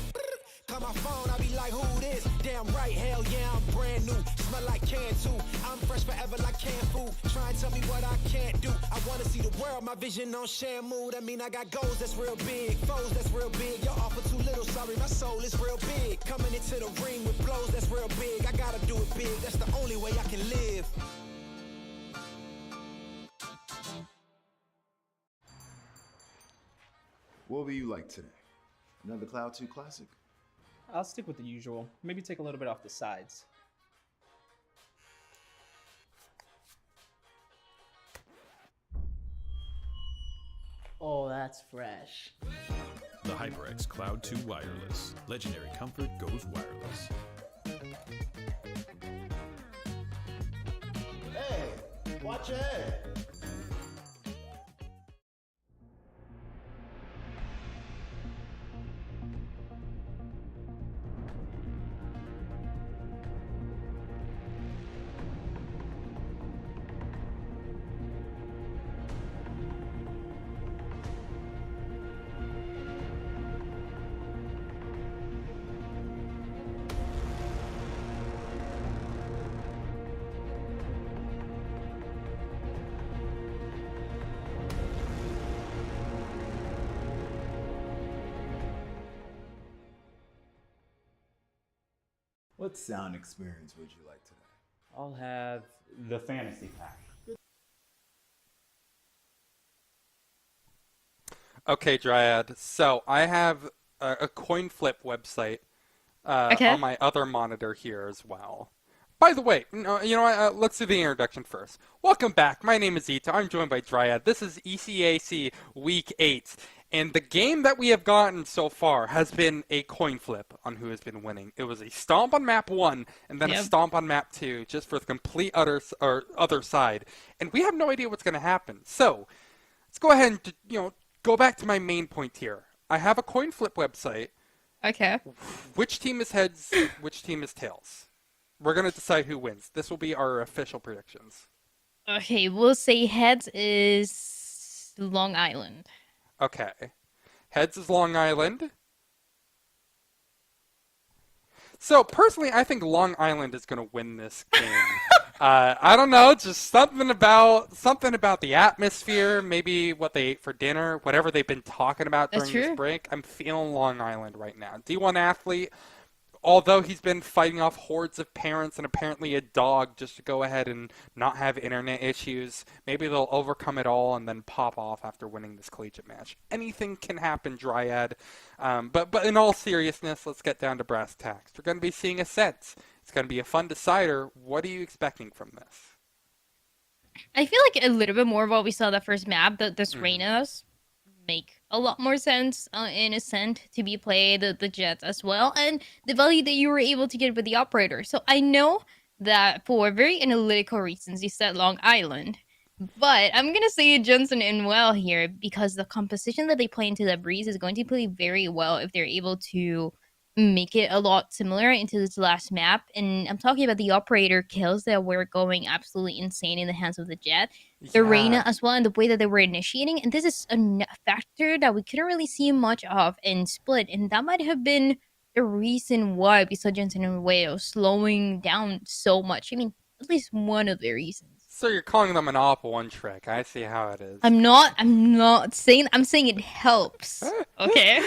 S6: Call my phone, I be like, who this? Damn right, hell yeah, I'm brand new. Smell like can too. I'm fresh forever like canned food. Try and tell me what I can't do. I wanna see the world, my vision on Shamu. That mean I got goals that's real big, foes that's real big. Your offer too little, sorry, my soul is real big. Coming into the ring with blows that's real big. I gotta do it big, that's the only way I can live.
S2: What will you like today? Another Cloud 2 classic?
S8: I'll stick with the usual. Maybe take a little bit off the sides.
S9: Oh, that's fresh.
S1: The HyperX Cloud 2 Wireless. Legendary comfort goes wireless.
S3: Hey, watch your head.
S2: What sound experience would you like today?
S4: I'll have the fantasy pack.
S12: Okay, Dryad. So I have a coin flip website
S11: Okay.
S12: on my other monitor here as well. By the way, you know what? Let's do the introduction first. Welcome back. My name is Ita. I'm joined by Dryad. This is ECAC Week 8. And the game that we have gotten so far has been a coin flip on who has been winning. It was a stomp on map 1 and then a stomp on map 2 just for the complete other side. And we have no idea what's going to happen. So let's go ahead and go back to my main point here. I have a coin flip website.
S11: Okay.
S12: Which team is heads? Which team is tails? We're going to decide who wins. This will be our official predictions.
S11: Okay, we'll say heads is Long Island.
S12: Okay. Heads is Long Island. So, personally, I think Long Island is going to win this game. I don't know, just something about the atmosphere, maybe what they ate for dinner, whatever they've been talking about during this break. I'm feeling Long Island right now. D1 athlete, although he's been fighting off hordes of parents and apparently a dog just to go ahead and not have internet issues, maybe they'll overcome it all and then pop off after winning this collegiate match. Anything can happen, Dryad. But in all seriousness, let's get down to brass tacks. We're going to be seeing a set. It's going to be a fun decider. What are you expecting from this?
S11: I feel like a little bit more of what we saw the first map, the Serenas make a lot more sense in Ascent to be played, the Jets as well, and the value that you were able to get with the operator. So I know that for very analytical reasons, you said Long Island, but I'm going to say Johnson and Well here because the composition that they play into the Breeze is going to play very well if they're able to make it a lot similar into this last map. And I'm talking about the operator kills that were going absolutely insane in the hands of the Jet, the Reyna as well, and the way that they were initiating. And this is a factor that we couldn't really see much of in Split, and that might have been the reason why we saw Jensen and Wales slowing down so much. I mean, at least one of the reasons.
S12: So you're calling them an op one trick. I see how it is.
S11: I'm not saying, I'm saying it helps. Okay.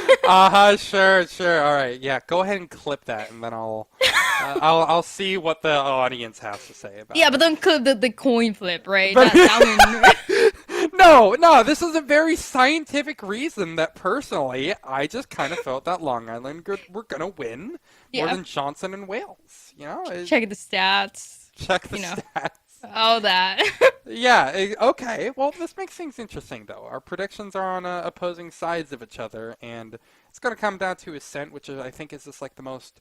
S12: Sure. All right. Yeah, go ahead and clip that, and then I'll see what the audience has to say about it.
S11: Yeah, but don't clip the coin flip, right?
S12: No, No, this is a very scientific reason that personally, I just kind of felt that Long Island were going to win more than Johnson and Wales. You know?
S11: Check the stats.
S12: Check the stats.
S11: All that.
S12: Yeah, okay. Well, this makes things interesting, though. Our predictions are on opposing sides of each other, and it's going to come down to Ascent, which I think is just like the most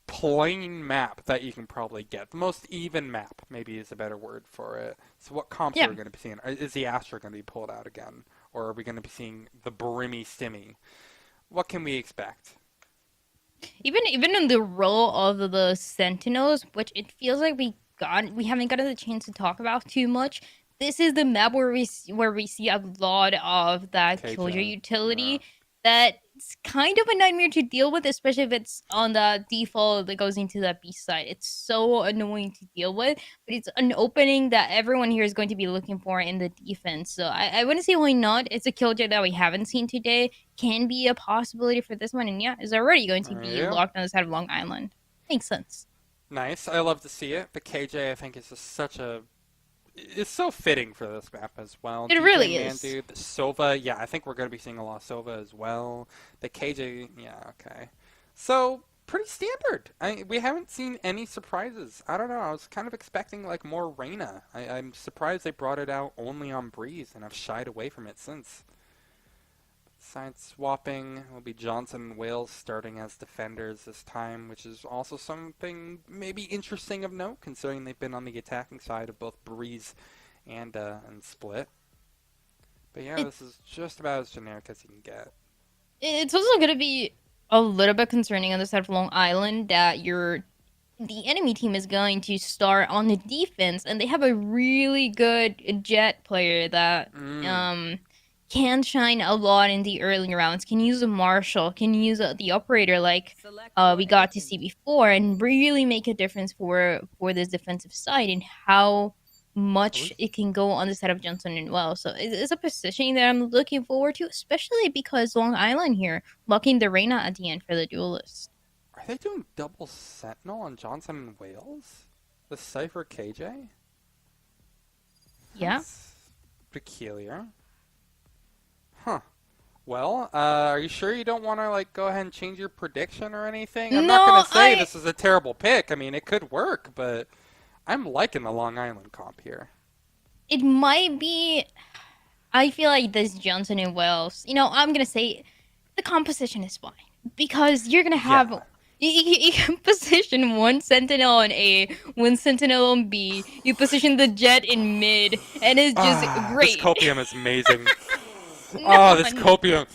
S12: plain map that you can probably get. The most even map, maybe is a better word for it. So what comps are we going to be seeing? Is the Astra going to be pulled out again? Or are we going to be seeing the Brimmy Stimmy? What can we expect?
S11: Even in the role of the Sentinels, which it feels like we haven't gotten the chance to talk about too much. This is the map where we see a lot of that Killjoy utility that's kind of a nightmare to deal with, especially if it's on the default that goes into the B side. It's so annoying to deal with, but it's an opening that everyone here is going to be looking for in the defense. So I wouldn't say why not. It's a Killjoy that we haven't seen today. Can be a possibility for this one, and yeah, is already going to be locked on the side of Long Island. Makes sense.
S12: Nice. I love to see it. The KJ, I think, is just it's so fitting for this map as well.
S11: It really is.
S12: Dude, the Sova, yeah, I think we're going to be seeing a lot of Sova as well. The KJ, yeah, okay. So, pretty standard. We haven't seen any surprises. I don't know. I was kind of expecting, like, more Reyna. I'm surprised they brought it out only on Breeze, and I've shied away from it since. Side swapping will be Johnson and Wales starting as defenders this time, which is also something maybe interesting of note, considering they've been on the attacking side of both Breeze and Split. But yeah, this is just about as generic as you can get.
S11: It's also going to be a little bit concerning on the side of Long Island that the enemy team is going to start on the defense, and they have a really good Jet player that can shine a lot in the early rounds, can use a Marshall, can use the operator like we got to see before, and really make a difference for this defensive side and how much it can go on the side of Johnson and Wells. So it's a positioning that I'm looking forward to, especially because Long Island here locking the Reyna at the end for the duelist.
S12: Are they doing double Sentinel on Johnson and Wales? The Cypher KJ?
S11: Yeah.
S12: That's peculiar. Huh. Well, are you sure you don't want to, like, go ahead and change your prediction or anything? I'm not going to say this is a terrible pick. I mean, it could work, but I'm liking the Long Island comp here.
S11: It might be... I feel like this Johnson and Wells... You know, I'm going to say the composition is fine. Because you're going to have... Yeah. You can position one Sentinel on A, one Sentinel on B. You position the Jet in mid, and it's just great.
S12: This copium is amazing. This copium.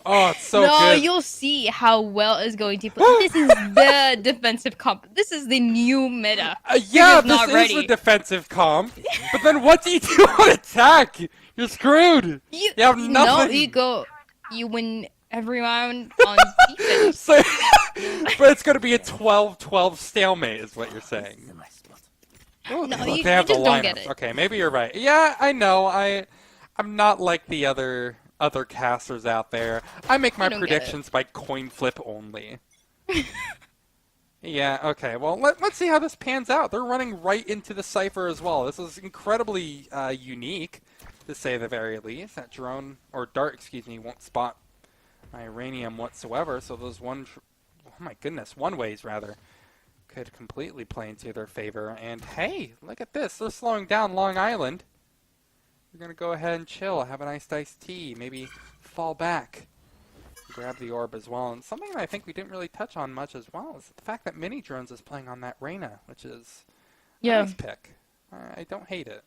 S12: Oh, it's so good.
S11: No, you'll see how well is going to play. This is the defensive comp. This is the new meta.
S12: Yeah, this is the defensive comp. But then what do you do on attack? You're screwed. You have nothing.
S11: No, you win every round on defense.
S12: But it's going to be a 12-12 stalemate is what you're saying.
S11: No, you just don't get it.
S12: Okay, maybe you're right. Yeah, I know. I'm not like the other casters out there. I make my predictions by coin flip only. Yeah, okay. Well, let's see how this pans out. They're running right into the Cypher as well. This is incredibly unique, to say the very least. That drone, or dart, excuse me, won't spot my uranium whatsoever, so those one-ways, rather, could completely play into their favor. And hey, look at this. They're slowing down Long Island. We're going to go ahead and chill, have a nice iced tea, maybe fall back, grab the orb as well. And something that I think we didn't really touch on much as well is the fact that Mini Drones is playing on that Reyna, which is a nice pick. I don't hate it.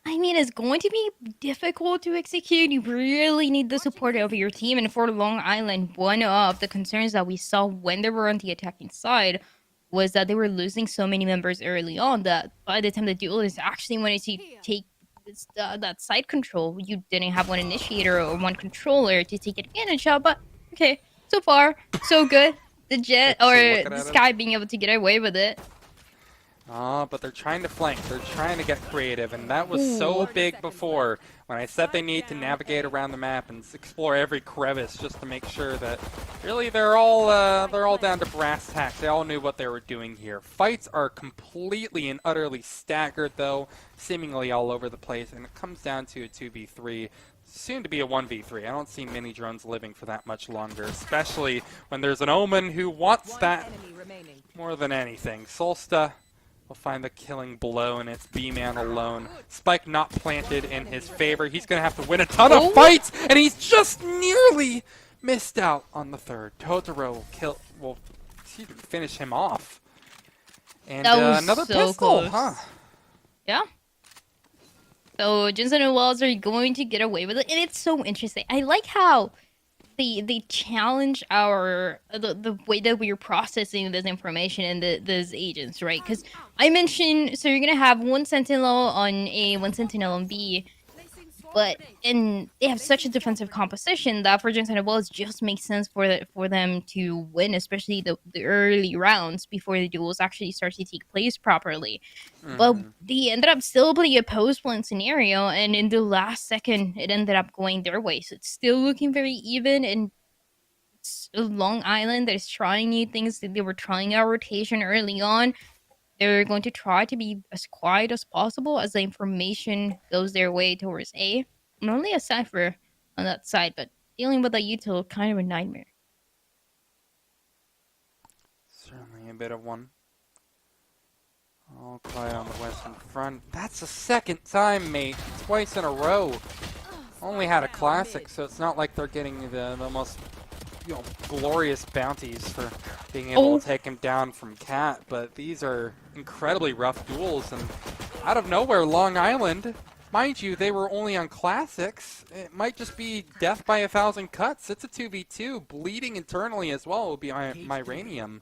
S11: I mean, it's going to be difficult to execute. You really need the support of your team. And for Long Island, one of the concerns that we saw when they were on the attacking side was that they were losing so many members early on that by the time the duelists actually wanted to take that side control, you didn't have one initiator or one controller to take advantage of. But okay, so far, so good. The Jet or the Sky being able to get away with it.
S12: But they're trying to flank. They're trying to get creative, and that was so big before when I said they need to navigate around the map and explore every crevice just to make sure that really they're all down to brass tacks. They all knew what they were doing here. Fights are completely and utterly staggered, though, seemingly all over the place, and it comes down to a 2v3. Soon to be a 1v3. I don't see mini drones living for that much longer, especially when there's an Omen who wants that more than anything. Solsta will find the killing blow, and it's B-Man alone. Spike not planted in his favor. He's going to have to win a ton of fights, and he's just nearly missed out on the third. Totoro will finish him off. And
S11: That was
S12: another
S11: so
S12: pistol,
S11: close.
S12: huh?
S11: Yeah. So Jensen and Wells are going to get away with it, and it's so interesting. I like how they challenge the way that we're processing this information and these agents, right? Because I mentioned, so you're gonna have one Sentinel on A, one Sentinel on B, and they have such a defensive composition that for Jensen and Wells just makes sense for them to win, especially the early rounds before the duels actually start to take place properly. But they ended up still playing a post-plan scenario, and in the last second, it ended up going their way. So it's still looking very even, and it's Long Island that is trying new things. They were trying our rotation early on. They're going to try to be as quiet as possible as the information goes their way towards A. And only a Cypher on that side, but dealing with a util kind of a nightmare.
S12: Certainly a bit of one. All quiet on the western front. That's the second time, mate. Twice in a row. Only had a classic, so it's not like they're getting the most glorious bounties for being able to take him down from Cat, but these are incredibly rough duels, and out of nowhere, Long Island, mind you, they were only on classics. It might just be death by 1,000 cuts. It's a 2v2, bleeding internally as well will be Myranium.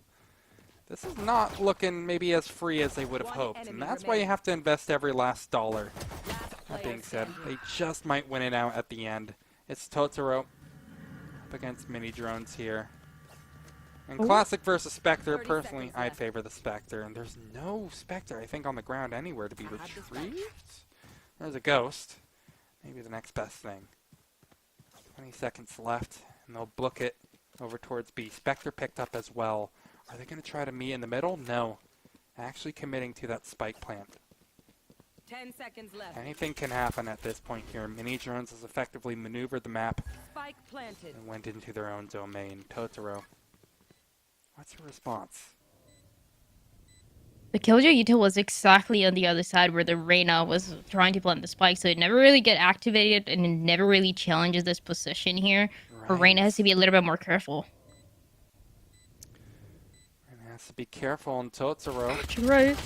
S12: This is not looking maybe as free as they would have hoped, and that's why you have to invest every last dollar. That being said, they just might win it out at the end. It's Totoro up against mini drones here. And Classic versus Spectre, personally, I'd favor the Spectre. And there's no Spectre, I think, on the ground anywhere to be retrieved. There's a Ghost. Maybe the next best thing. 20 seconds left, and they'll book it over towards B. Spectre picked up as well. Are they going to try to meet in the middle? No. Actually committing to that spike plant.
S13: 10 seconds left.
S12: Anything can happen at this point here. Mini drones has effectively maneuvered the map
S13: Spike planted.
S12: and went into their own domain. Totoro, what's your response?
S11: The Killjoy util was exactly on the other side where the Reyna was trying to plant the spike, so it never really get activated and it never really challenges this position here. Right. Reyna has to be a little bit more careful.
S12: Reyna has to be careful, and Totoro
S11: Right.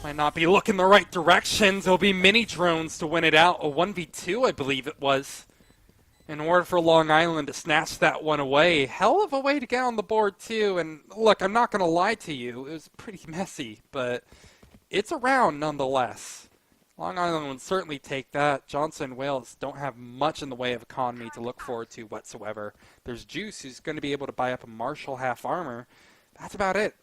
S12: might not be looking the right directions. There'll be mini drones to win it out. A 1v2, I believe it was. In order for Long Island to snatch that one away. Hell of a way to get on the board, too. And look, I'm not going to lie to you. It was pretty messy, but it's a round nonetheless. Long Island would certainly take that. Johnson and Wales don't have much in the way of economy to look forward to whatsoever. There's Juice, who's going to be able to buy up a Marshall half armor. That's about it.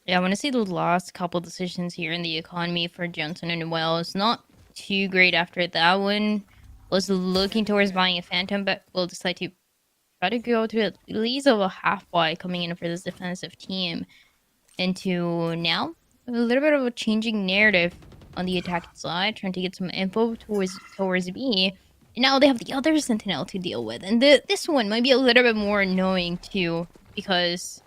S11: Yeah, I want to see the last couple decisions here in the economy for Johnson and Wells. Not too great after that one. Was looking towards buying a Phantom, but will decide to try to go to at least of a half buy coming in for this defensive team. Into now, a little bit of a changing narrative on the attacking side, trying to get some info towards B. And now they have the other Sentinel to deal with. And this one might be a little bit more annoying too, because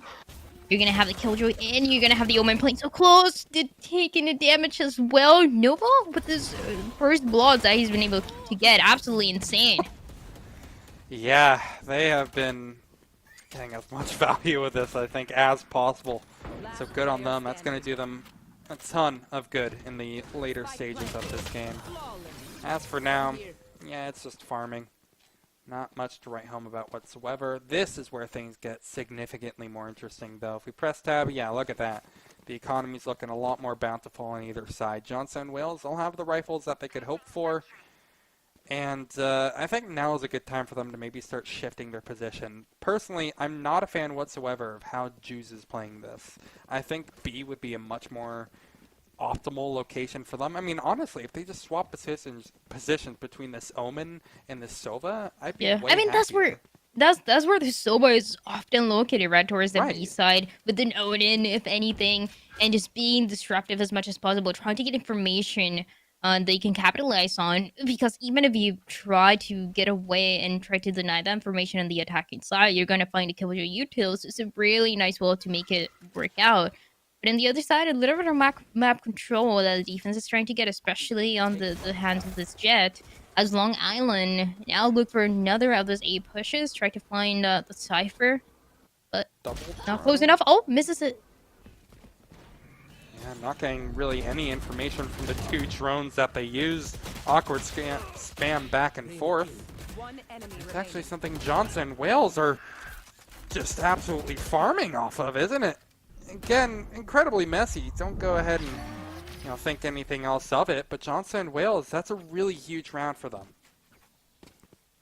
S11: you're going to have the Killjoy and you're going to have the Omen playing so close. They're taking the damage as well. Nova with his first bloods that he's been able to get. Absolutely insane.
S12: Yeah, they have been getting as much value with this, I think, as possible. So good on them. That's going to do them a ton of good in the later stages of this game. As for now, yeah, it's just farming. Not much to write home about whatsoever. This is where things get significantly more interesting, though. If we press tab, yeah, look at that. The economy's looking a lot more bountiful on either side. Johnson and Wales, they'll have the rifles that they could hope for. And I think now is a good time for them to maybe start shifting their position. Personally, I'm not a fan whatsoever of how Juice is playing this. I think B would be a much more optimal location for them. I mean, honestly, if they just swap positions between this Omen and this Sova, I'd be way
S11: I mean, that's
S12: happier.
S11: where the Sova is often located, right, towards the
S12: Right.
S11: B side, with an Odin, if anything, and just being disruptive as much as possible, trying to get information that you can capitalize on. Because even if you try to get away and try to deny that information on the attacking side, you're gonna find a kill with your utils. It's a really nice way to make it work out. But on the other side, a little bit of map control that the defense is trying to get, especially on the hands of this Jet. As Long Island now look for another of those A pushes, try to find the Cypher, but not close enough. Oh, misses it.
S12: Yeah, not getting really any information from the two drones that they use. Awkward spam back and forth. It's actually something Johnson and Wales are just absolutely farming off of, isn't it? Again, incredibly messy. Don't go ahead and think anything else of it, but Johnson and Wales, that's a really huge round for them.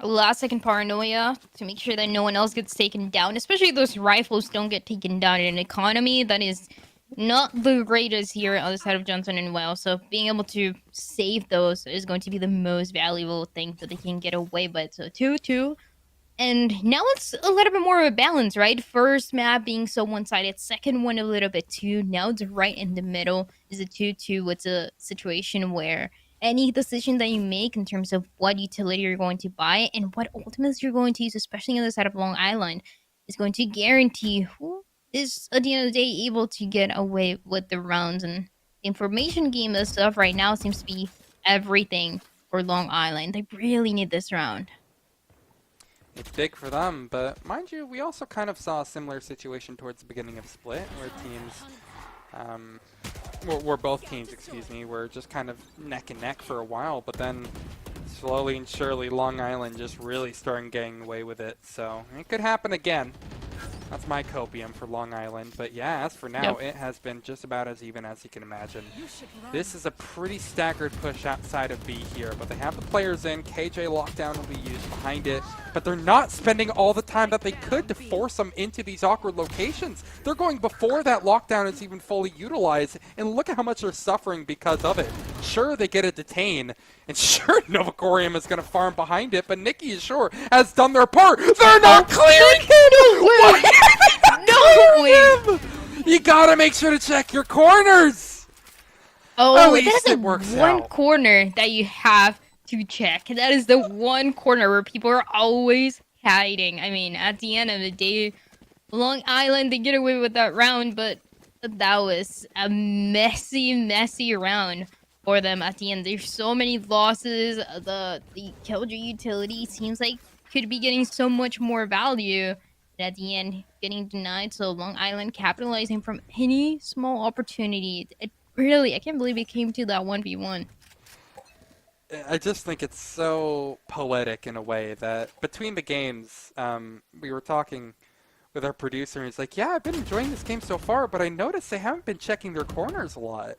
S11: Last second paranoia to make sure that no one else gets taken down, especially those rifles don't get taken down in an economy that is not the greatest here on the side of Johnson and Wales. So being able to save those is going to be the most valuable thing that they can get away with. So 2-2. And now it's a little bit more of a balance, right? First map being so one-sided, second one a little bit too. Now it's right in the middle. Is a 2-2. It's a situation where any decision that you make in terms of what utility you're going to buy and what ultimates you're going to use, especially on the side of Long Island, is going to guarantee who is, at the end of the day, able to get away with the rounds. And the information game and stuff right now seems to be everything for Long Island. They really need this round.
S12: It's big for them, but mind you, we also kind of saw a similar situation towards the beginning of Split, where both teams, were just kind of neck and neck for a while, but then slowly and surely Long Island just really started getting away with it, so it could happen again. That's my copium for Long Island, but yeah, as for now, it has been just about as even as you can imagine. This is a pretty staggered push outside of B here, but they have the players in. KJ lockdown will be used behind it, but they're not spending all the time that they could to force them into these awkward locations. They're going before that lockdown is even fully utilized, and look at how much they're suffering because of it. Sure, they get a detain, and sure, Novacorium is going to farm behind it, but Nikki is sure has done their part. They're not clearing it! No way! You gotta make sure to check your corners!
S11: Oh,
S12: at least
S11: that is
S12: it works
S11: one
S12: out.
S11: corner that you have to check. That is the one corner where people are always hiding. I mean, at the end of the day, Long Island, they get away with that round, but that was a messy round for them at the end. There's so many losses. The Killjoy utility seems like could be getting so much more value. And at the end, getting denied. So Long Island capitalizing from any small opportunity. It really, I can't believe it came to that 1v1.
S12: I just think it's so poetic in a way that between the games, we were talking with our producer, and he's like, yeah, I've been enjoying this game so far, but I noticed they haven't been checking their corners a lot.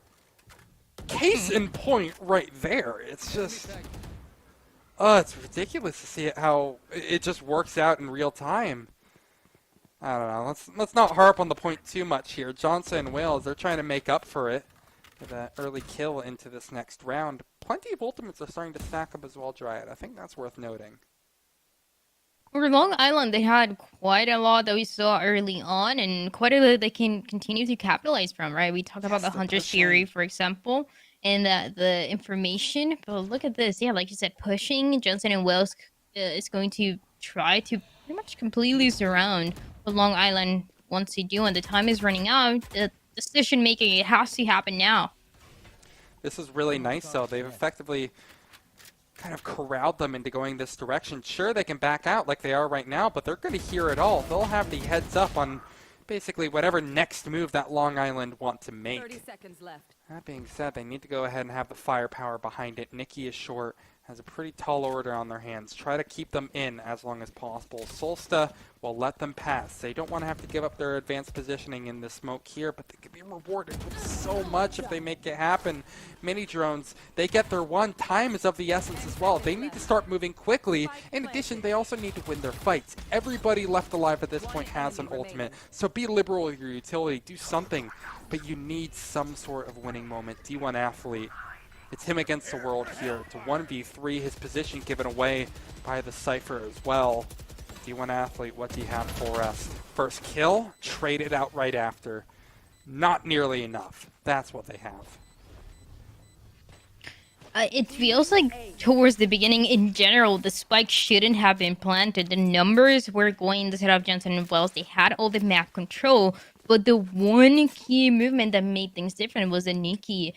S12: Case in point right there. It's just... it's ridiculous to see how it just works out in real time. I don't know. Let's not harp on the point too much here. Johnson and Wales, they're trying to make up for it with that early kill into this next round. Plenty of ultimates are starting to stack up as well, Dryad. I think that's worth noting.
S11: For Long Island, they had quite a lot that we saw early on, and quite a lot they can continue to capitalize from, right? We talk about the Hunter's Fury, for example, and the information. But look at this. Yeah, like you said, pushing. Johnson and Wales is going to try to pretty much completely surround what Long Island wants to do, and the time is running out. The decision making, it has to happen now.
S12: This is really nice, though. They've effectively kind of corralled them into going this direction. Sure, they can back out like they are right now, but they're going to hear it all. They'll have the heads up on basically whatever next move that Long Island want to make.
S13: 30 seconds left.
S12: That being said, they need to go ahead and have the firepower behind it. Nikki is short, has a pretty tall order on their hands. Try to keep them in as long as possible. Solsta will let them pass. They don't want to have to give up their advanced positioning in the smoke here, but they could be rewarded with so much if they make it happen. Mini drones, they get their one. Time is of the essence as well. They need to start moving quickly. In addition, they also need to win their fights. Everybody left alive at this point has an ultimate, so be liberal with your utility. Do something, but you need some sort of winning moment. D1 athlete. It's him against the world here. It's a 1v3, his position given away by the Cypher as well. D1 athlete, what do you have for us? First kill, traded out right after. Not nearly enough. That's what they have.
S11: It feels like towards the beginning, in general, the spike shouldn't have been planted. The numbers were going to set up Johnson and Wells. They had all the map control, but the one key movement that made things different was that Nikki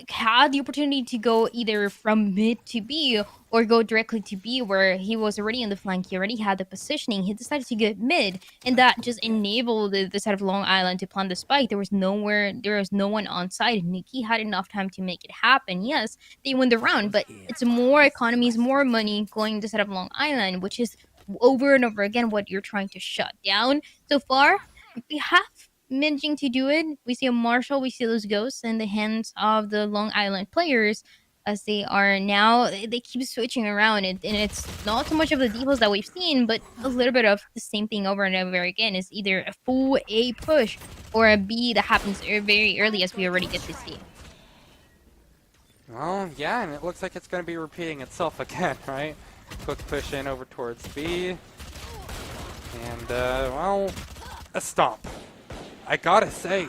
S11: had the opportunity to go either from mid to B or go directly to B, where he was already on the flank. He already had the positioning. He decided to get mid, and that just enabled the side of Long Island to plant the spike. There was no one on site. Nikki had enough time to make it happen. Yes, they win the round, but it's more economies, more money going to set up Long Island, which is over and over again what you're trying to shut down. So far, we have managing to do it. We see a Marshall, we see those ghosts in the hands of the Long Island players, as they are now, they keep switching around, and it's not so much of the defaults that we've seen, but a little bit of the same thing over and over again. Is either a full A push or a B that happens very early, as we already get to see.
S12: Well, yeah, and it looks like it's going to be repeating itself again, right? Quick push in over towards B. And, well, a stomp. I gotta say,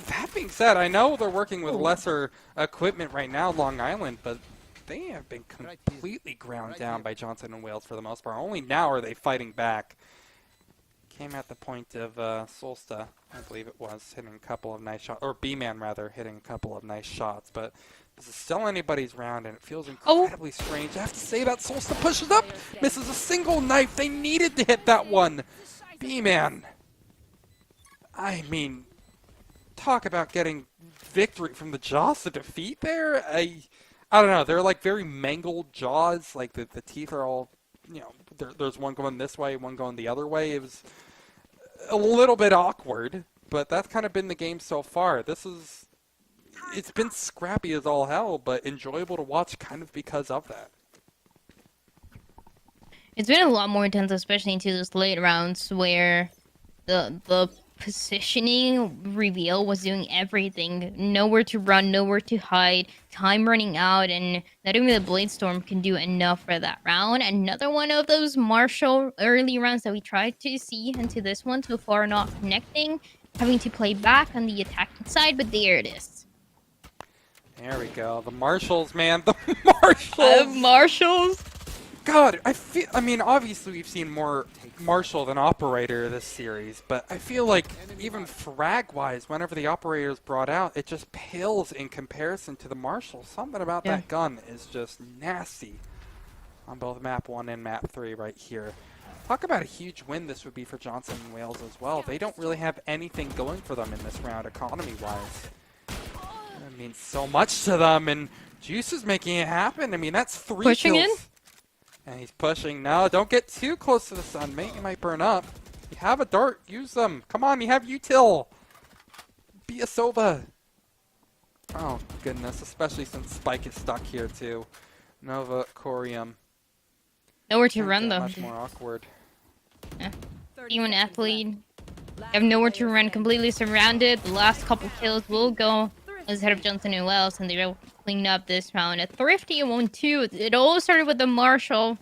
S12: that being said, I know they're working with lesser equipment right now, Long Island, but they have been completely ground down by Johnson and Wales for the most part. Only now are they fighting back. Came at the point of Solsta, I believe it was, hitting a couple of nice shots, or B-Man rather, hitting a couple of nice shots, but this is still anybody's round, and it feels incredibly strange. I have to say that Solsta pushes up, misses a single knife. They needed to hit that one. B-Man. I mean, talk about getting victory from the jaws to defeat there. I don't know. They're like very mangled jaws. Like the teeth are all, you know, there's one going this way, one going the other way. It was a little bit awkward, but that's kind of been the game so far. It's been scrappy as all hell, but enjoyable to watch kind of because of that.
S11: It's been a lot more intense, especially into those late rounds where the positioning reveal was doing everything. Nowhere to run, nowhere to hide, time running out, and not even the Blade Storm can do enough for that round. Another one of those Marshall early rounds that we tried to see into this one so far, not connecting, having to play back on the attacking side, but there it is.
S12: There we go. The Marshalls, man. The Marshalls!
S11: Marshalls!
S12: God, I mean, obviously we've seen more Marshall than Operator this series, but I feel like even frag-wise, whenever the Operator is brought out, it just pales in comparison to the Marshall. Something about that gun is just nasty on both map 1 and map 3 right here. Talk about a huge win this would be for Johnson and Wales as well. They don't really have anything going for them in this round economy-wise. It means so much to them, and Juice is making it happen. I mean, that's 3
S11: Pushing
S12: kills.
S11: in?
S12: And he's pushing. No, don't get too close to the sun, mate. You might burn up. You have a dart. Use them. Come on, you have util. Be a Sova. Oh, goodness. Especially since Spike is stuck here, too. Nova, Corium.
S11: Nowhere to run, though.
S12: Much more awkward.
S11: Yeah. Even athlete. Have nowhere to run. Completely surrounded. The last couple kills will go instead of Johnson and Wells, and they're clean up this round. A thrifty 1-2. It all started with the Marshall,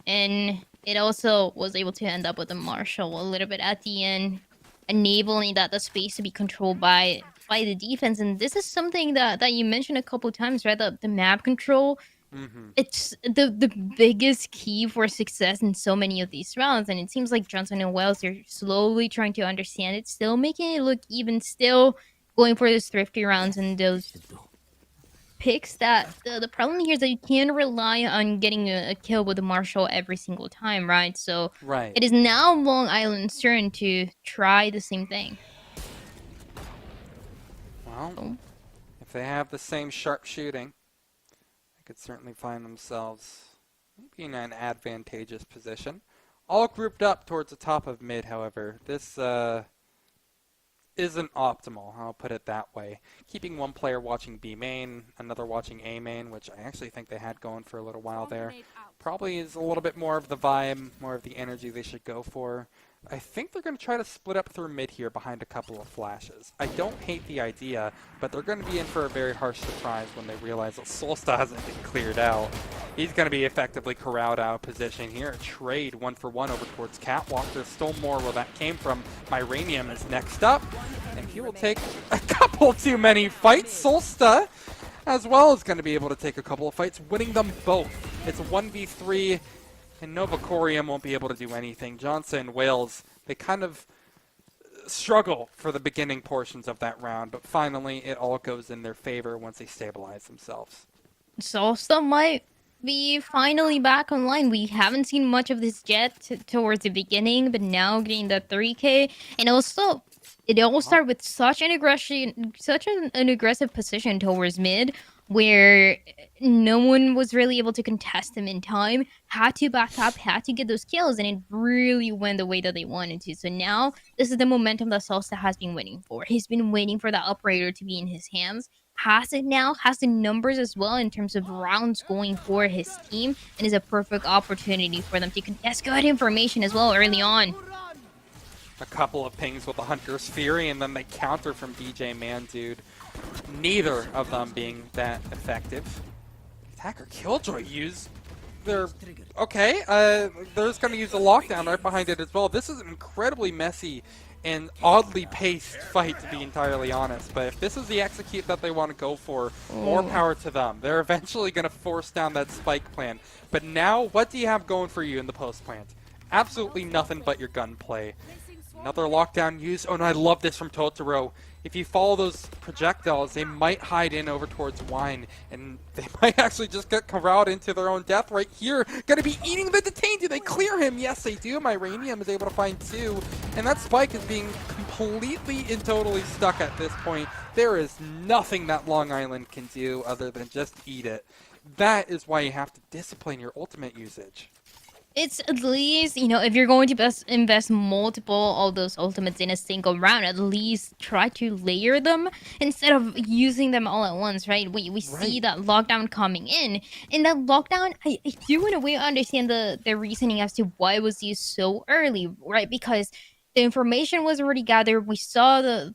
S11: and it also was able to end up with the Marshall a little bit at the end, enabling the space to be controlled by the defense. And this is something that you mentioned a couple times, right? The map control. It's the biggest key for success in so many of these rounds, and it seems like Johnson and Wells are slowly trying to understand it, still making it look even, still going for those thrifty rounds and those picks. That the problem here is that you can't rely on getting a kill with the Marshall every single time, right? So it is now Long Island's turn to try the same thing.
S12: Well, if they have the same sharp shooting, I could certainly find themselves maybe in an advantageous position. All grouped up towards the top of mid, however. This isn't optimal, I'll put it that way. Keeping one player watching B main, another watching A main, which I actually think they had going for a little while there. Probably is a little bit more of the vibe, more of the energy they should go for. I think they're going to try to split up through mid here behind a couple of flashes. I don't hate the idea, but they're going to be in for a very harsh surprise when they realize that Solsta hasn't been cleared out. He's going to be effectively corralled out of position here. Trade 1-for-1 over towards Catwalk. There's still more where that came from. Myranium is next up, and he will take a couple too many fights. Solsta as well is going to be able to take a couple of fights, winning them both. It's a 1v3. And Novacorium won't be able to do anything. Johnson, Wales, they kind of struggle for the beginning portions of that round, but finally it all goes in their favor once they stabilize themselves.
S11: Solsta might be finally back online. We haven't seen much of this yet towards the beginning, but now getting the 3K. And also, it all started with such an aggressive position towards mid, where no one was really able to contest him in time, had to back up, had to get those kills, and it really went the way that they wanted to. So now, this is the momentum that Solsta has been waiting for. He's been waiting for that operator to be in his hands. Has it now, has the numbers as well in terms of rounds going for his team, and is a perfect opportunity for them to contest good information as well early on.
S12: A couple of pings with the Hunter's Fury, and then they counter from DJ Mandude. Neither of them being that effective. Attacker Killjoy use their... Okay, they're just going to use a lockdown right behind it as well. This is an incredibly messy and oddly paced fight, to be entirely honest. But if this is the execute that they want to go for, more power to them. They're eventually going to force down that spike plan. But now, what do you have going for you in the post plant? Absolutely nothing but your gunplay. Another lockdown use. Oh no, I love this from Totoro. If you follow those projectiles, they might hide in over towards Wine, and they might actually just get corralled into their own death right here. Gonna be eating the detained. Do they clear him? Yes, they do. Myranium is able to find two, and that spike is being completely and totally stuck at this point. There is nothing that Long Island can do other than just eat it. That is why you have to discipline your ultimate usage.
S11: It's at least, you know, if you're going to invest multiple of those ultimates in a single round, at least try to layer them instead of using them all at once, right? We see that lockdown coming in. And that lockdown, I do in a way understand the reasoning as to why it was used so early, right? Because the information was already gathered. We saw the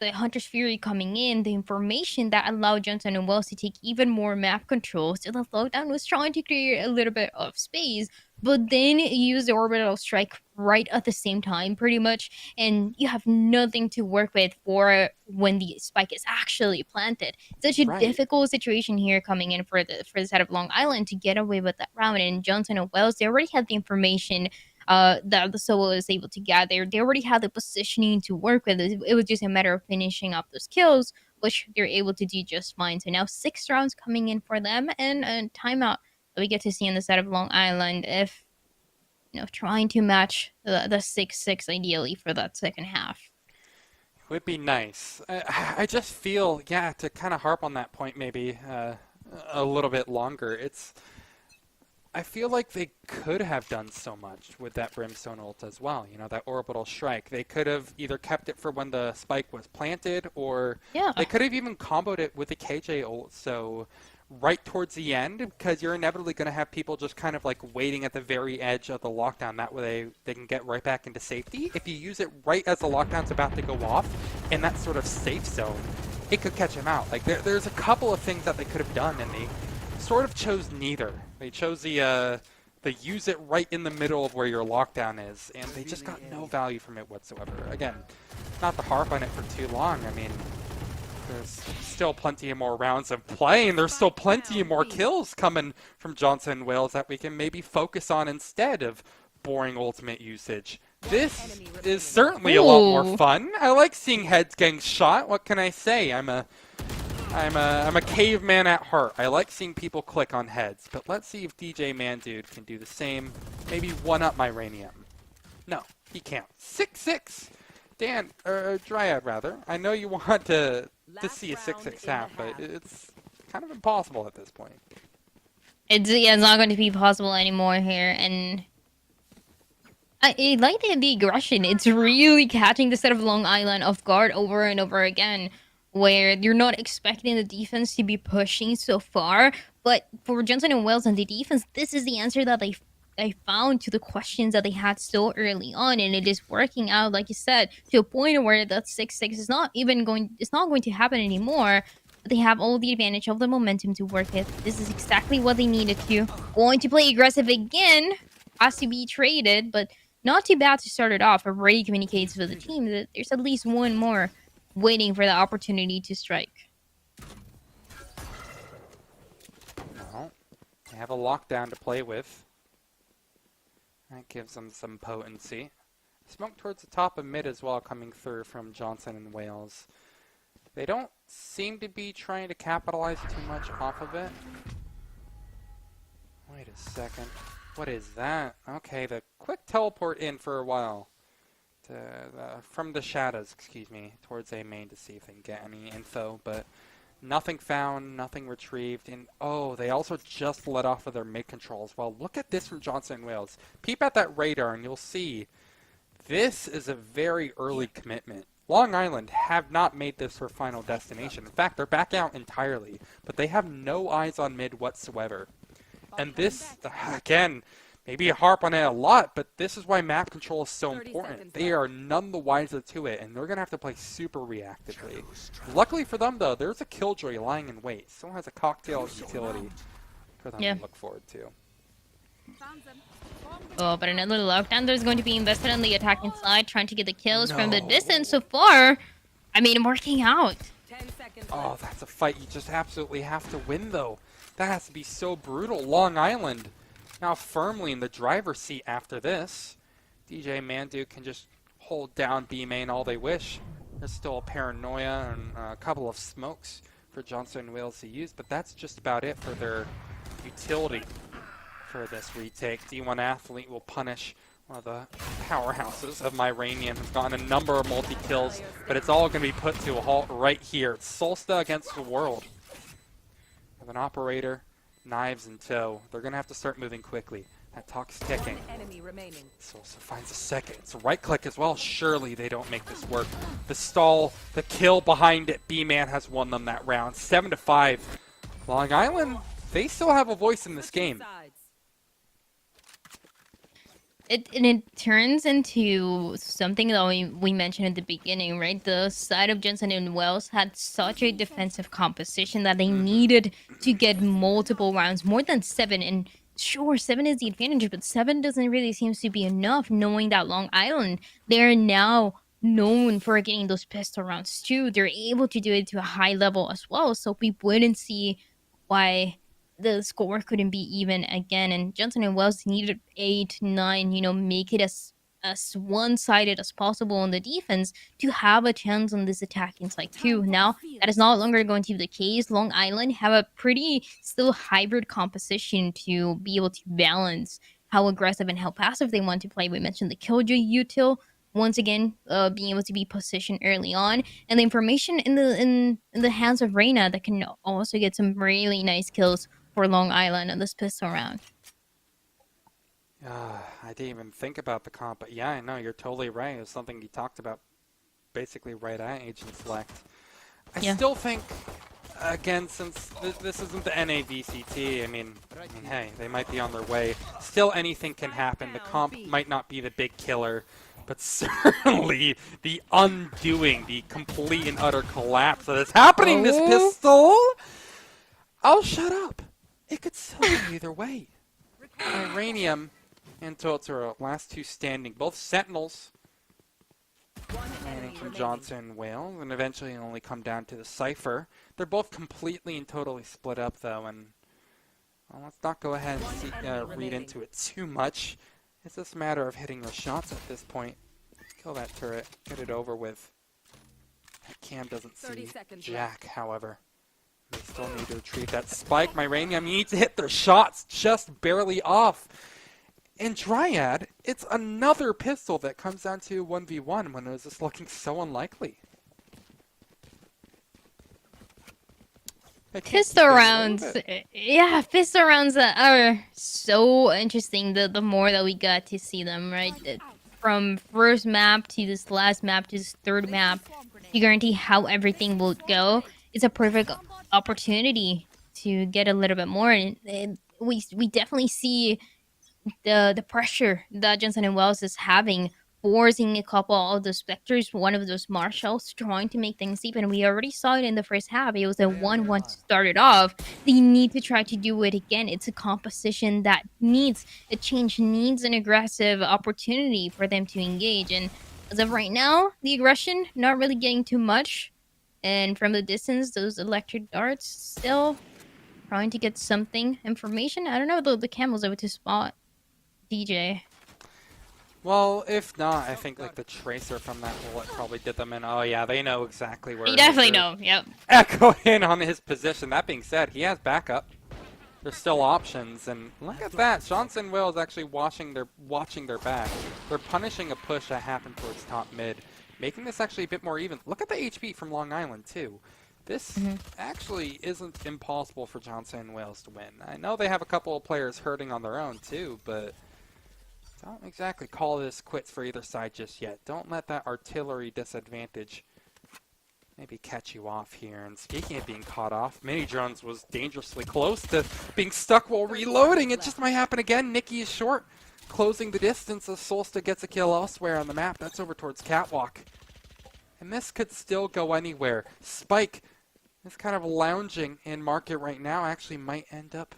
S11: Hunter's Fury coming in, the information that allowed Johnson and Wells to take even more map control. So the lockdown was trying to create a little bit of space, but then you use the orbital strike right at the same time, pretty much, and you have nothing to work with for when the spike is actually planted. Such a difficult situation here coming in for the side of Long Island to get away with that round. And Johnson and Wells, they already had the information that the solo is able to gather. They already had the positioning to work with. It was just a matter of finishing up those kills, which they're able to do just fine. So now 6 rounds coming in for them, and a timeout that we get to see on the side of Long Island, if, you know, trying to match the 6-6 ideally for that second half.
S12: It would be nice. I just feel, yeah, to kind of harp on that point maybe a little bit longer, I feel like they could have done so much with that Brimstone ult as well, you know, that orbital strike. They could have either kept it for when the spike was planted, or they could have even comboed it with the KJ ult, so right towards the end, because you're inevitably going to have people just kind of like waiting at the very edge of the lockdown. That way they can get right back into safety. If you use it right as the lockdown's about to go off in that sort of safe zone, it could catch them out. Like there's a couple of things that they could have done, and they sort of chose neither. They chose the use it right in the middle of where your lockdown is, and they just got no value from it whatsoever. Again, not to harp on it for too long. I mean, there's still plenty of more rounds of play, and there's still plenty of more kills coming from Johnson and Wales that we can maybe focus on instead of boring ultimate usage. This is certainly a lot more fun. I like seeing heads getting shot. What can I say? I'm a caveman at heart. I like seeing people click on heads, but let's see if DJ Mandude can do the same. Maybe one-up Myranium. No, he can't. 6-6. Dan, or Dryad rather. I know you want to see a 6-6 half, but it's kind of impossible at this point.
S11: It's not going to be possible anymore here, and I like the aggression. It's really catching the set of Long Island off guard over and over again, where you're not expecting the defense to be pushing so far, but for Johnson and Wales and the defense, this is the answer that they found to the questions that they had so early on, and it is working out, like you said, to a point where that 6-6 is not going to happen anymore. But they have all the advantage of the momentum to work it. This is exactly what they needed to. Going to play aggressive again, has to be traded, but not too bad to start it off. It already communicates with the team that there's at least one more waiting for the opportunity to strike.
S12: Well, they have a lockdown to play with. That gives them some potency. Smoke towards the top of mid as well coming through from Johnson and Wales. They don't seem to be trying to capitalize too much off of it. Wait a second. What is that? Okay, the quick teleport in for a while. From the shadows, excuse me, towards A main to see if they can get any info, but nothing found, nothing retrieved, and oh, they also just let off of their mid control as well. Look at this from Johnson and Wales. Peep at that radar and you'll see this is a very early commitment. Long Island have not made this their final destination. In fact, they're back out entirely, but they have no eyes on mid whatsoever. And this, again, maybe I harp on it a lot, but this is why map control is so important. They are none the wiser to it, and they're going to have to play super reactively. Luckily for them, though, there's a Killjoy lying in wait. Still has a cocktail of utility for them to look forward to.
S11: Oh, but another lockdown there's going to be invested on the attacking side, trying to get the kills from the distance so far. I mean, working out.
S12: Oh, that's a fight you just absolutely have to win, though. That has to be so brutal. Long Island now firmly in the driver's seat after this. DJ Mandu can just hold down B main all they wish. There's still a paranoia and a couple of smokes for Johnson and Wales to use, but that's just about it for their utility for this retake. D1 Athlete will punish one of the powerhouses of Myranian, who's gotten a number of multi-kills, but it's all going to be put to a halt right here. It's Solsta against the world. With an operator, knives in tow, they're going to have to start moving quickly. That clock's ticking. Solsta finds a second. It's a right click as well. Surely they don't make this work. The stall, the kill behind it. B-Man has won them that round. 7-5. Long Island, they still have a voice in this game.
S11: It turns into something that we mentioned at the beginning, right? The side of Johnson and Wales had such a defensive composition that they needed to get multiple rounds, more than 7. And sure, 7 is the advantage, but 7 doesn't really seem to be enough, knowing that Long Island, they're now known for getting those pistol rounds too. They're able to do it to a high level as well, so we wouldn't see why the score couldn't be even again. And Johnson and Wales needed 8, 9, make it as one-sided as possible on the defense to have a chance on this attacking side too. Now, that is no longer going to be the case. Long Island have a pretty still hybrid composition to be able to balance how aggressive and how passive they want to play. We mentioned the Killjoy util, once again, being able to be positioned early on, and the information in the hands of Reyna that can also get some really nice kills for Long Island on this pistol round.
S12: I didn't even think about the comp, but yeah, I know, you're totally right. It was something you talked about basically right at Agent Select. I still think, again, since this isn't the NAVCT, I mean, hey, they might be on their way. Still, anything can happen. The comp might not be the big killer, but certainly the undoing, the complete and utter collapse that is happening this pistol. I'll shut up. It could still go either way. Iranium and Totoro, last two standing. Both Sentinels. Manning from Johnson, Wales, and eventually it'll only come down to the Cypher. They're both completely and totally split up, though, and well, let's not go ahead and read into it too much. It's just a matter of hitting the shots at this point. Kill that turret, get it over with. Cam doesn't see Jack, however. They still need to retrieve that spike. Myranium needs to hit their shots just barely off. And Dryad, it's another pistol that comes down to 1v1 when it was just looking so unlikely.
S11: Pistol rounds, yeah, pistol rounds are so interesting. The more that we got to see them, right? From first map to this last map to this third map, you guarantee how everything will go. It's a perfect opportunity to get a little bit more. And we definitely see the pressure that Johnson and Wells is having, forcing a couple of those Spectres, one of those Marshals, trying to make things even. We already saw it in the first half. It was a 1-1 to start it off. They need to try to do it again. It's a composition that needs a change, needs an aggressive opportunity for them to engage. And as of right now, the aggression not really getting too much. And from the distance, those electric darts still trying to get something information. I don't know though, the Camel's able to spot DJ.
S12: Well, if not, I think like the tracer from that bullet probably did them in. Oh yeah, they know exactly where.
S11: You definitely know. Yep.
S12: Echo in on his position. That being said, he has backup. There's still options, and look at that. Johnson Will is actually watching their back. They're punishing a push that happened towards top mid, making this actually a bit more even. Look at the HP from Long Island too. This actually isn't impossible for Johnson and Wales to win. I know they have a couple of players hurting on their own too, but don't exactly call this quits for either side just yet. Don't let that artillery disadvantage maybe catch you off here. And speaking of being caught off, Mini Drones was dangerously close to being stuck while reloading. It just might happen again. Nikki is short, closing the distance as Solsta gets a kill elsewhere on the map. That's over towards Catwalk. And this could still go anywhere. Spike is kind of lounging in market right now. Actually might end up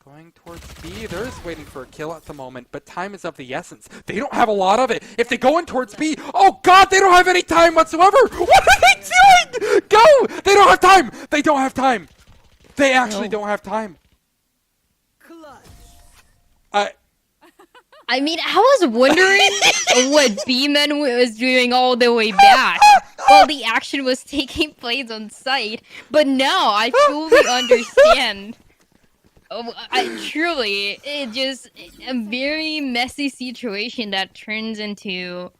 S12: going towards B. They're just waiting for a kill at the moment, but time is of the essence. They don't have a lot of it. If they go in towards B, oh god, they don't have any time whatsoever. What are they doing? Go! They don't have time. They don't have time. They actually don't have time.
S11: I mean, I was wondering what B-Man was doing all the way back while the action was taking place on site, but now I fully understand. Truly, it just a very messy situation that turns into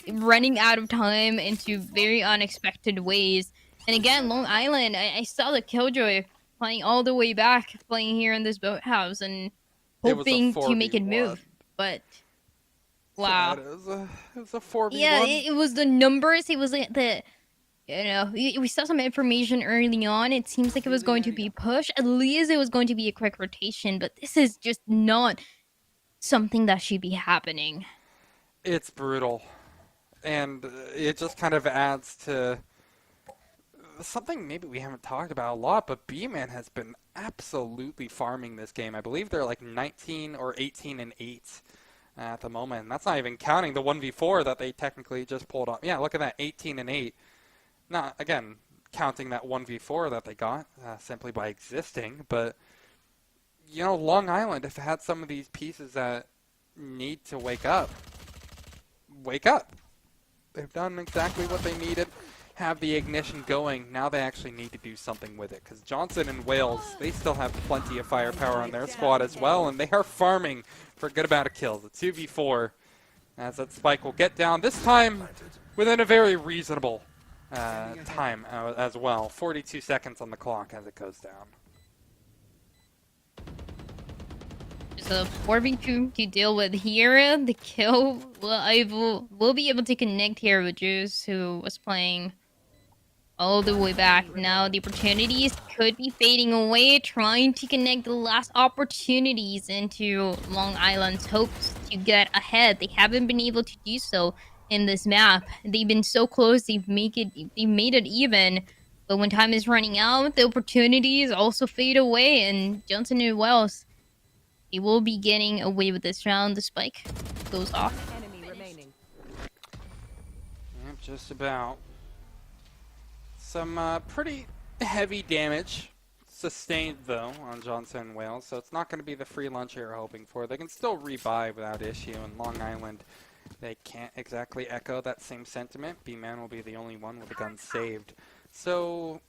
S11: running out of time into very unexpected ways. And again, Long Island, I saw the Killjoy playing all the way back, playing here in this boathouse and hoping to make it move. But wow,
S12: it was a 4v1.
S11: Yeah, it was the numbers. It was the. You know, we saw some information early on. It seems like it was going to be pushed. At least it was going to be a quick rotation, but this is just not something that should be happening.
S12: It's brutal. And it just kind of adds to something maybe we haven't talked about a lot, but B-Man has been absolutely farming this game. I believe they're like 19 or 18 and 8 at the moment. And that's not even counting the 1v4 that they technically just pulled off. Yeah, look at that, 18 and 8. Not, again, counting that 1v4 that they got simply by existing, but, you know, Long Island have had some of these pieces that need to wake up. Wake up! They've done exactly what they needed, have the ignition going. Now they actually need to do something with it, because Johnson and Wales, they still have plenty of firepower on their squad as well, and they are farming for a good amount of kills. A 2v4, as that Spike will get down, this time within a very reasonable time as well. 42 seconds on the clock as it goes down.
S11: So 4v2 to deal with here. The kill will be able to connect here with Juice, who was playing all the way back. Now the opportunities could be fading away, trying to connect the last opportunities into Long Island's hopes to get ahead. They haven't been able to do so in this map. They've been so close, they've made it even, but when time is running out, the opportunities also fade away, and Johnson and Wells, he will be getting away with this round. The Spike goes off.
S12: Yep, just about. Some pretty heavy damage sustained though on Johnson and Wales, so it's not going to be the free lunch you're hoping for. They can still rebuy without issue, and Long Island, they can't exactly echo that same sentiment. B-Man will be the only one with the gun saved. So,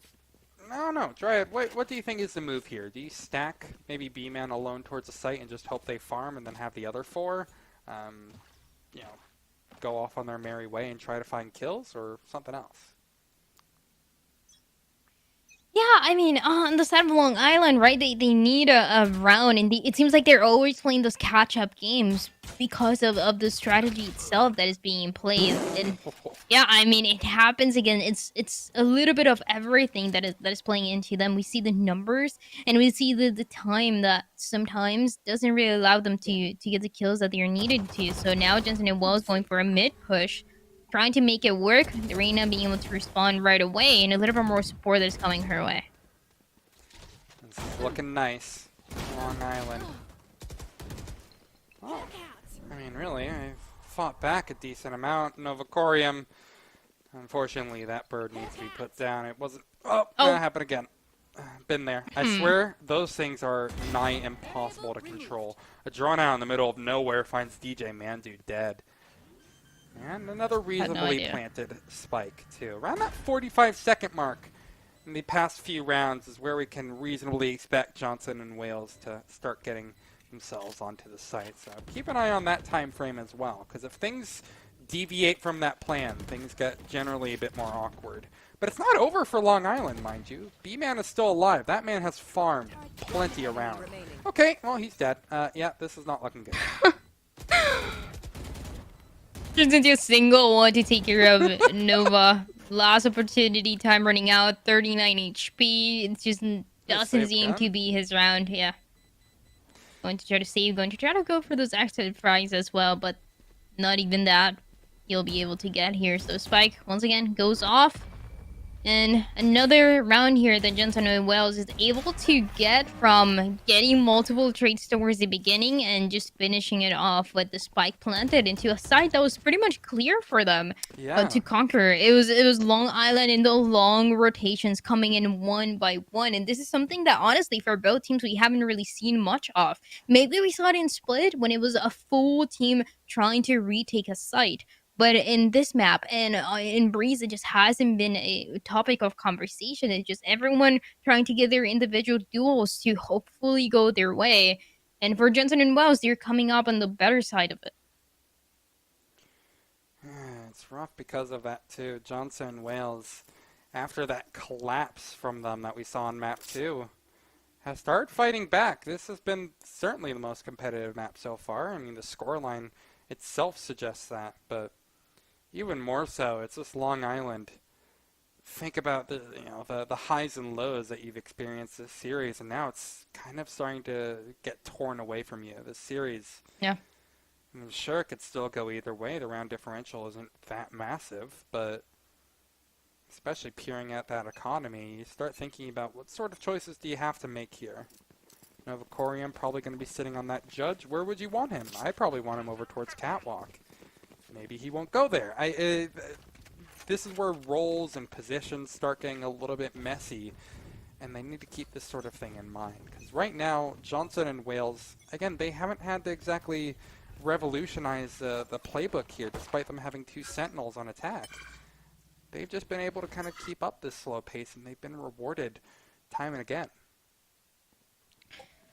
S12: I don't know. Dryad, what do you think is the move here? Do you stack maybe B-Man alone towards the site and just hope they farm and then have the other four, you know, go off on their merry way and try to find kills, or something else?
S11: Yeah, I mean, on the side of Long Island, right? They need a round, and it seems like they're always playing those catch-up games because of the strategy itself that is being played. And yeah, I mean, it happens again. It's a little bit of everything that is playing into them. We see the numbers, and we see the time that sometimes doesn't really allow them to get the kills that they're needed to. So now Jensen and Wells going for a mid push, trying to make it work. Reina being able to respond right away, and a little bit more support that is coming her way.
S12: This is looking nice. Long Island. Oh, I mean, really, I fought back a decent amount. Novacorium. Unfortunately, that bird needs to be put down. It wasn't. Oh, that happened again. Been there. I swear, those things are nigh impossible to control. A drone out in the middle of nowhere finds DJ Mandu dead. And another reasonably planted spike, too. Around that 45-second mark in the past few rounds is where we can reasonably expect Johnson and Wales to start getting themselves onto the site. So keep an eye on that time frame as well, because if things deviate from that plan, things get generally a bit more awkward. But it's not over for Long Island, mind you. B-Man is still alive. That man has farmed plenty around. Okay, well, he's dead. Yeah, this is not looking good.
S11: Turns into a single one to take care of Nova. Last opportunity, time running out, 39 HP. It just doesn't seem to be his round, yeah. Going to try to save, going to try to go for those extra frags as well, but not even that he'll be able to get here. So Spike, once again, goes off. And another round here that Jensen and Wells is able to get from getting multiple trades towards the beginning and just finishing it off with the spike planted into a site that was pretty much clear for them to conquer. It was Long Island in the long rotations coming in one by one. And this is something that honestly for both teams we haven't really seen much of. Maybe we saw it in Split when it was a full team trying to retake a site. But in this map and in Breeze, it just hasn't been a topic of conversation. It's just everyone trying to get their individual duels to hopefully go their way. And for Jensen and Wells, they're coming up on the better side of it.
S12: It's rough because of that, too. Johnson and Wales, after that collapse from them that we saw on map 2, have started fighting back. This has been certainly the most competitive map so far. I mean, the scoreline itself suggests that, but even more so, it's just Long Island. Think about the highs and lows that you've experienced this series, and now it's kind of starting to get torn away from you. This series, I mean, sure, it could still go either way. The round differential isn't that massive, but especially peering at that economy, you start thinking about what sort of choices do you have to make here. Novacorium probably going to be sitting on that judge. Where would you want him? I probably want him over towards Catwalk. Maybe he won't go there. This is where roles and positions start getting a little bit messy, and they need to keep this sort of thing in mind. Because right now, Johnson and Wales, again, they haven't had to exactly revolutionize the playbook here, despite them having 2 Sentinels on attack. They've just been able to kind of keep up this slow pace, and they've been rewarded time and again.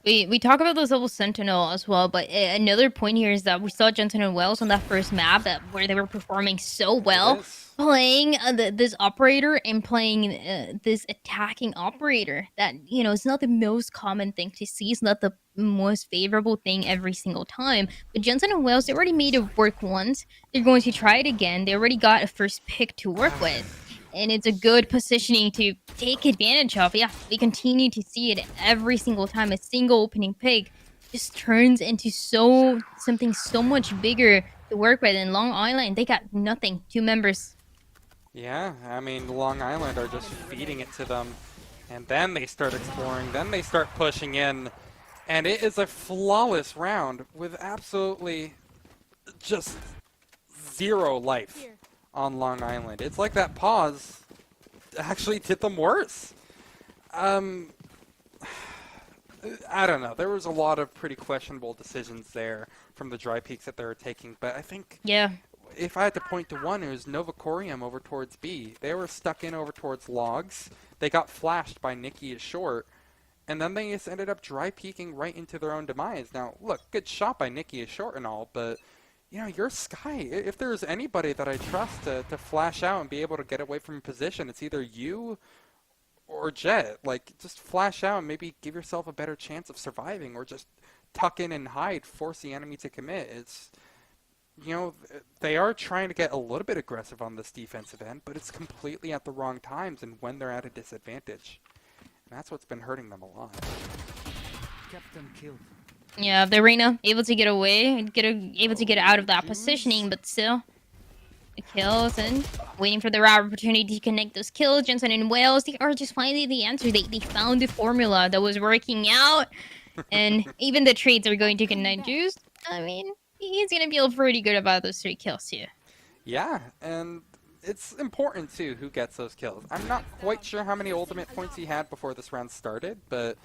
S11: We talk about those double Sentinel as well, but another point here is that we saw Jensen and Wells on that first map where they were performing so well, playing this operator and playing this attacking operator. That, you know, it's not the most common thing to see. It's not the most favorable thing every single time. But Jensen and Wells, they already made it work once. They're going to try it again. They already got a first pick to work with. And it's a good positioning to take advantage of. Yeah, we continue to see it every single time. A single opening pick just turns into something so much bigger to work with. In Long Island, they got nothing. 2 members.
S12: Yeah, I mean, Long Island are just feeding it to them. And then they start exploring. Then they start pushing in. And it is a flawless round with absolutely just 0 life on Long Island. It's like that pause actually did them worse. I don't know. There was a lot of pretty questionable decisions there from the dry peaks that they were taking, but I think if I had to point to one, it was Novacorium over towards B. They were stuck in over towards Logs. They got flashed by Nikki is short, and then they just ended up dry peaking right into their own demise. Now, look, good shot by Nikki is short and all, but you know, you're Sky. If there's anybody that I trust to flash out and be able to get away from position, it's either you or Jet. Like, just flash out and maybe give yourself a better chance of surviving, or just tuck in and hide, force the enemy to commit. It's, you know, they are trying to get a little bit aggressive on this defensive end, but it's completely at the wrong times and when they're at a disadvantage. And that's what's been hurting them a lot.
S13: Kept them killed.
S11: Yeah, the Arena able to get away, able to get out of that positioning, but still, the kills and waiting for the right opportunity to connect those kills. Johnson and Wales, they are just finding the answer. They found the formula that was working out, and even the trades are going to connect Juice. I mean, he's gonna feel pretty good about those 3 kills too.
S12: Yeah, and it's important too who gets those kills. I'm not quite sure how many ultimate points he had before this round started, but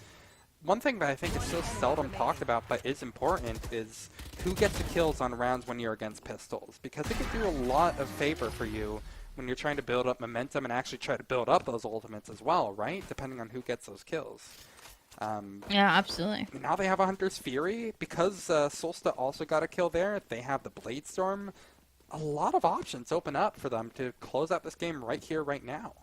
S12: one thing that I think is so seldom talked about but is important is who gets the kills on rounds when you're against pistols, because it can do a lot of favor for you when you're trying to build up momentum and actually try to build up those ultimates as well, right? Depending on who gets those kills.
S11: Yeah, absolutely.
S12: Now they have a Hunter's Fury. Because Solsta also got a kill there, they have the Blade Storm. A lot of options open up for them to close out this game right here, right now.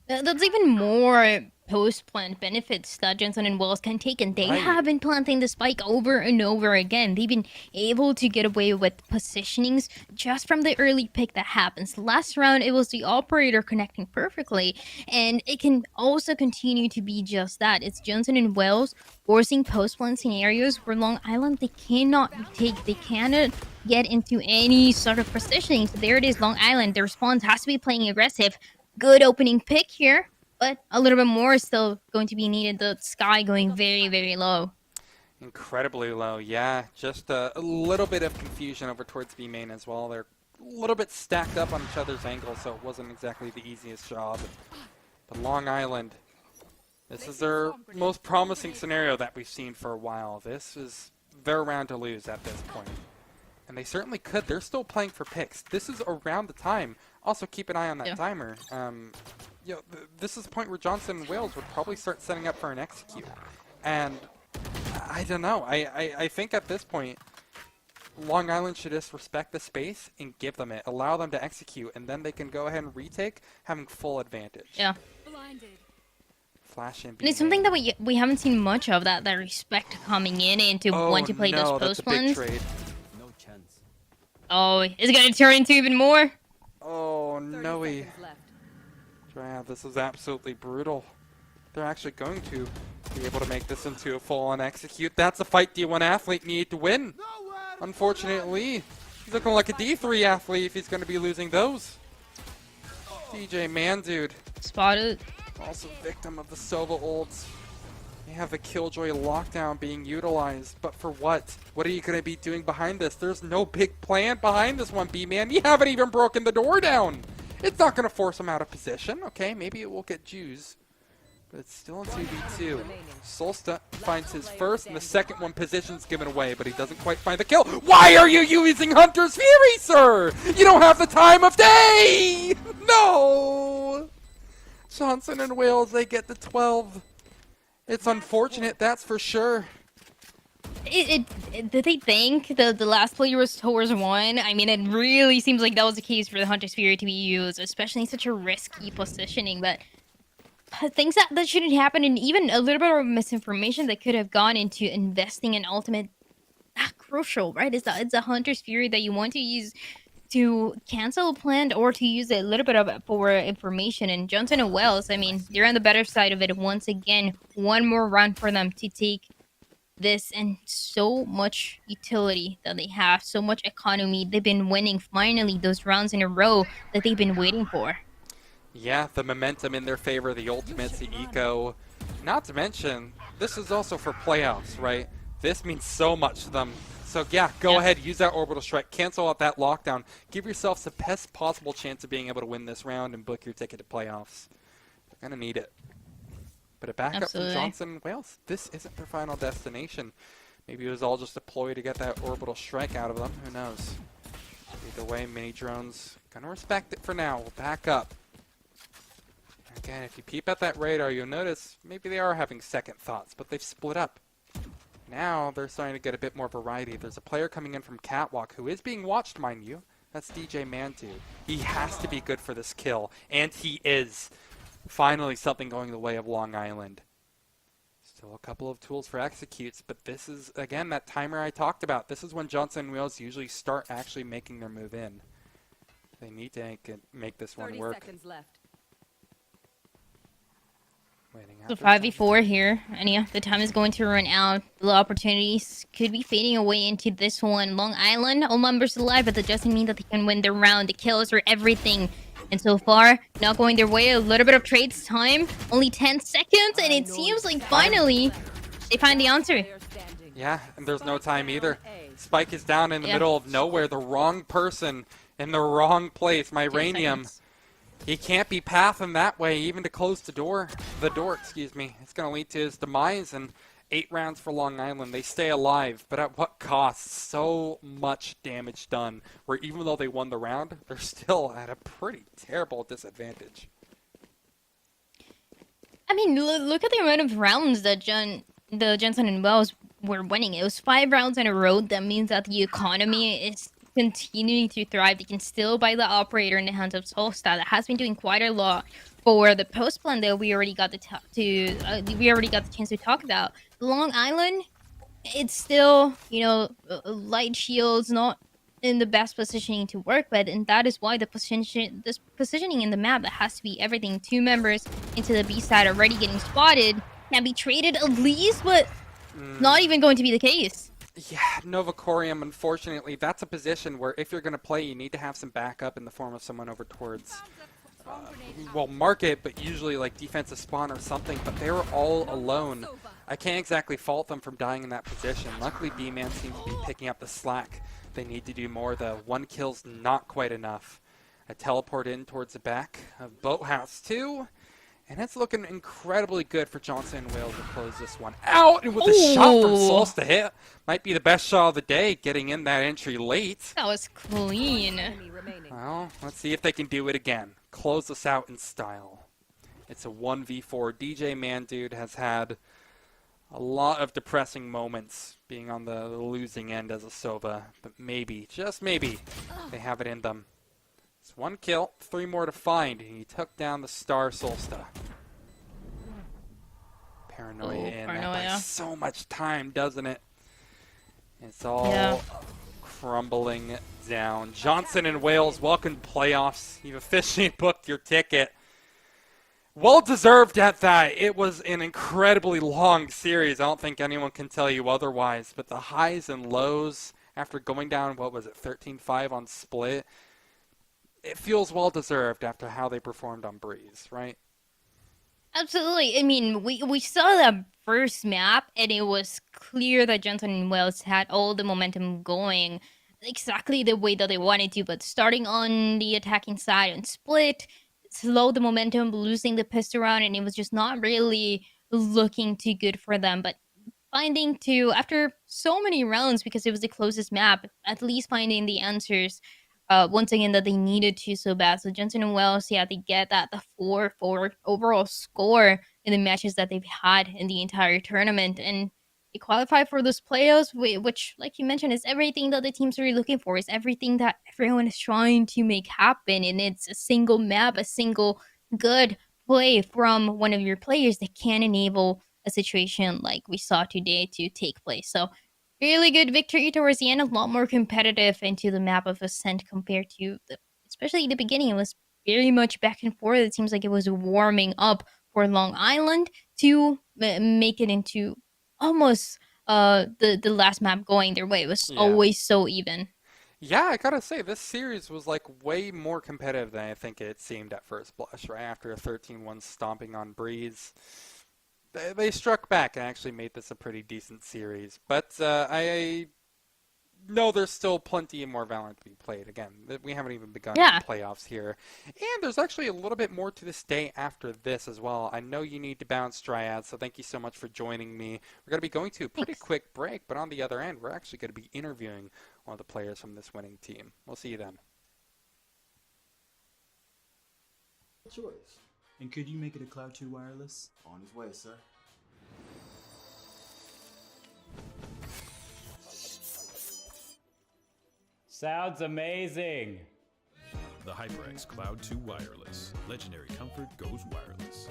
S11: That's even more post-plant benefits that Johnson and Wells can take, and they have been planting the spike over and over again. They've been able to get away with positionings just from the early pick that happens. Last round, it was the operator connecting perfectly, and it can also continue to be just that. It's Johnson and Wells forcing post-plant scenarios where Long Island, they cannot get into any sort of positioning. So there it is, Long Island. The response has to be playing aggressive. Good opening pick here, but a little bit more is still going to be needed. The Sky going very, very low.
S12: Incredibly low, yeah. Just a little bit of confusion over towards B main as well. They're a little bit stacked up on each other's angles, so it wasn't exactly the easiest job. But Long Island, this is their most promising scenario that we've seen for a while. This is their round to lose at this point. And they certainly could. They're still playing for picks. This is around the time. Also, keep an eye on that timer. You know, this is the point where Johnson and Wales would probably start setting up for an execute. And I don't know. I think at this point, Long Island should just respect the space and give them it. Allow them to execute, and then they can go ahead and retake, having full advantage.
S11: Yeah.
S12: Flash in.
S11: And it's something that we haven't seen much of, that respect coming in and to want to play those post ones.
S13: No chance.
S11: Oh, is it going to turn into even more?
S12: Oh, no. Yeah, this is absolutely brutal. They're actually going to be able to make this into a full-on execute. That's a fight D1 athlete need to win. Unfortunately, he's looking like a D3 athlete if he's going to be losing those. DJ Mandude.
S11: Spotted.
S12: Also victim of the Sova ults. You have the Killjoy lockdown being utilized, but for what? What are you going to be doing behind this? There's no big plan behind this one, B-Man. You haven't even broken the door down. It's not going to force him out of position. Okay, maybe it will get Jews, but it's still in 2v2. Solsta finds his first, and the second one position's given away, but he doesn't quite find the kill. Why are you using Hunter's Fury, sir? You don't have the time of day! No! Johnson and Wales, they get the 12. It's unfortunate, that's for sure.
S11: Did they think the last player was towards 1? I mean, it really seems like that was the case for the Hunter's Fury to be used, especially in such a risky positioning. But things that shouldn't happen, and even a little bit of misinformation that could have gone into investing in ultimate, that crucial, right? It's a Hunter's Fury that you want to use to cancel a plan or to use a little bit of it for information. And Johnson and Wells, I mean, they're on the better side of it once again. One more run for them to take this, and so much utility that they have, so much economy. They've been winning finally those rounds in a row that they've been waiting for.
S12: Yeah, the momentum in their favor, the ultimates, the eco. Not to mention, this is also for playoffs, right? This means so much to them. So yeah, go ahead, use that orbital strike, cancel out that lockdown, give yourselves the best possible chance of being able to win this round and book your ticket to playoffs. They're gonna need it. But a backup from Johnson and Wales. This isn't their final destination. Maybe it was all just a ploy to get that orbital strike out of them. Who knows? Either way, mini drones gonna respect it for now. We'll back up. Again, if you peep at that radar, you'll notice maybe they are having second thoughts, but they've split up. Now they're starting to get a bit more variety. There's a player coming in from Catwalk who is being watched, mind you. That's DJ Mantu. He has to be good for this kill, and he is. Finally something going the way of Long Island. Still a couple of tools for executes, but this is, again, that timer I talked about. This is when Johnson & Wales usually start actually making their move in. They need to make this one work.
S14: 30 seconds left.
S12: Waiting
S11: So
S12: after
S11: 5v4 here, and yeah, the time is going to run out. The opportunities could be fading away into this one. Long Island, all members alive, but that doesn't mean that they can win the round. The kills are everything. And so far, not going their way. A little bit of trades time. Only 10 seconds, and it seems like finally they find the answer.
S12: Yeah, and there's no time either. Spike is down in the middle of nowhere. The wrong person in the wrong place. Myranium. He can't be pathing that way, even to close the door. Excuse me. It's going to lead to his demise, and 8 rounds for Long Island. They stay alive, but at what cost? So much damage done, where even though they won the round, they're still at a pretty terrible disadvantage.
S11: I mean, look at the amount of rounds that the Johnson & Wales were winning. It was 5 rounds in a row. That means that the economy is continuing to thrive. They can still buy the operator in the hands of Solstad. That has been doing quite a lot for the post plan that we already got the chance to talk about. Long Island, it's still, you know, light shields, not in the best positioning to work with, and that is why this positioning in the map that has to be everything. 2 members into the B side already getting spotted, can be traded at least, but not even going to be the case.
S12: Yeah, Novacorium, unfortunately, that's a position where if you're going to play, you need to have some backup in the form of someone over towards, well, market, but usually like defensive spawn or something, but they were all alone. I can't exactly fault them from dying in that position. Luckily, B-Man seems to be picking up the slack. They need to do more, though. 1 kill's not quite enough. A teleport in towards the back of Boathouse, too. And it's looking incredibly good for Johnson & Wales to close this one out. And with a shot from Solst to hit, might be the best shot of the day, getting in that entry late.
S11: That was clean.
S12: Well, let's see if they can do it again. Close this out in style. It's a 1v4. DJ Mandude has had a lot of depressing moments being on the losing end as a Sova. But maybe, just maybe, they have it in them. It's 1 kill, 3 more to find, and he took down the Star Solsta. Paranoia in. That buys so much time, doesn't it? It's all crumbling down. Johnson & Wales, welcome to playoffs. You've officially booked your ticket. Well deserved at that. It was an incredibly long series. I don't think anyone can tell you otherwise. But the highs and lows after going down, what was it, 13-5 on split? It feels well deserved after how they performed on Breeze, right?
S11: Absolutely. I mean, we saw that first map, and it was clear that Johnson & Wales had all the momentum going exactly the way that they wanted to, but starting on the attacking side and split, slowed the momentum, losing the pistol round, and it was just not really looking too good for them. But finding after so many rounds, because it was the closest map, at least finding the answers once again that they needed to so bad. So Johnson & Wales, they get the 4-4 overall score in the matches that they've had in the entire tournament, and they qualify for those playoffs, which, like you mentioned, is everything that the teams are looking for. Is everything that everyone is trying to make happen, and it's a single map, a single good play from one of your players that can enable a situation like we saw today to take place. So really good victory towards the end, a lot more competitive into the map of Ascent compared to especially the beginning. It was very much back and forth. It seems like it was warming up for Long Island to make it into almost the last map going their way. It was always so even.
S12: Yeah, I gotta say, this series was like way more competitive than I think it seemed at first blush, right? After a 13-1 stomping on Breeze. They struck back and actually made this a pretty decent series. But I know there's still plenty more Valorant to be played. Again, we haven't even begun the playoffs here. And there's actually a little bit more to this day after this as well. I know you need to bounce, Dryad, so thank you so much for joining me. We're going to be going to a pretty quick break, but on the other end, we're actually going to be interviewing one of the players from this winning team. We'll see you then.
S2: Choice.
S5: And could you make it a Cloud 2 wireless?
S2: On his way, sir.
S4: Sounds amazing.
S1: The HyperX Cloud 2 Wireless. Legendary comfort goes wireless.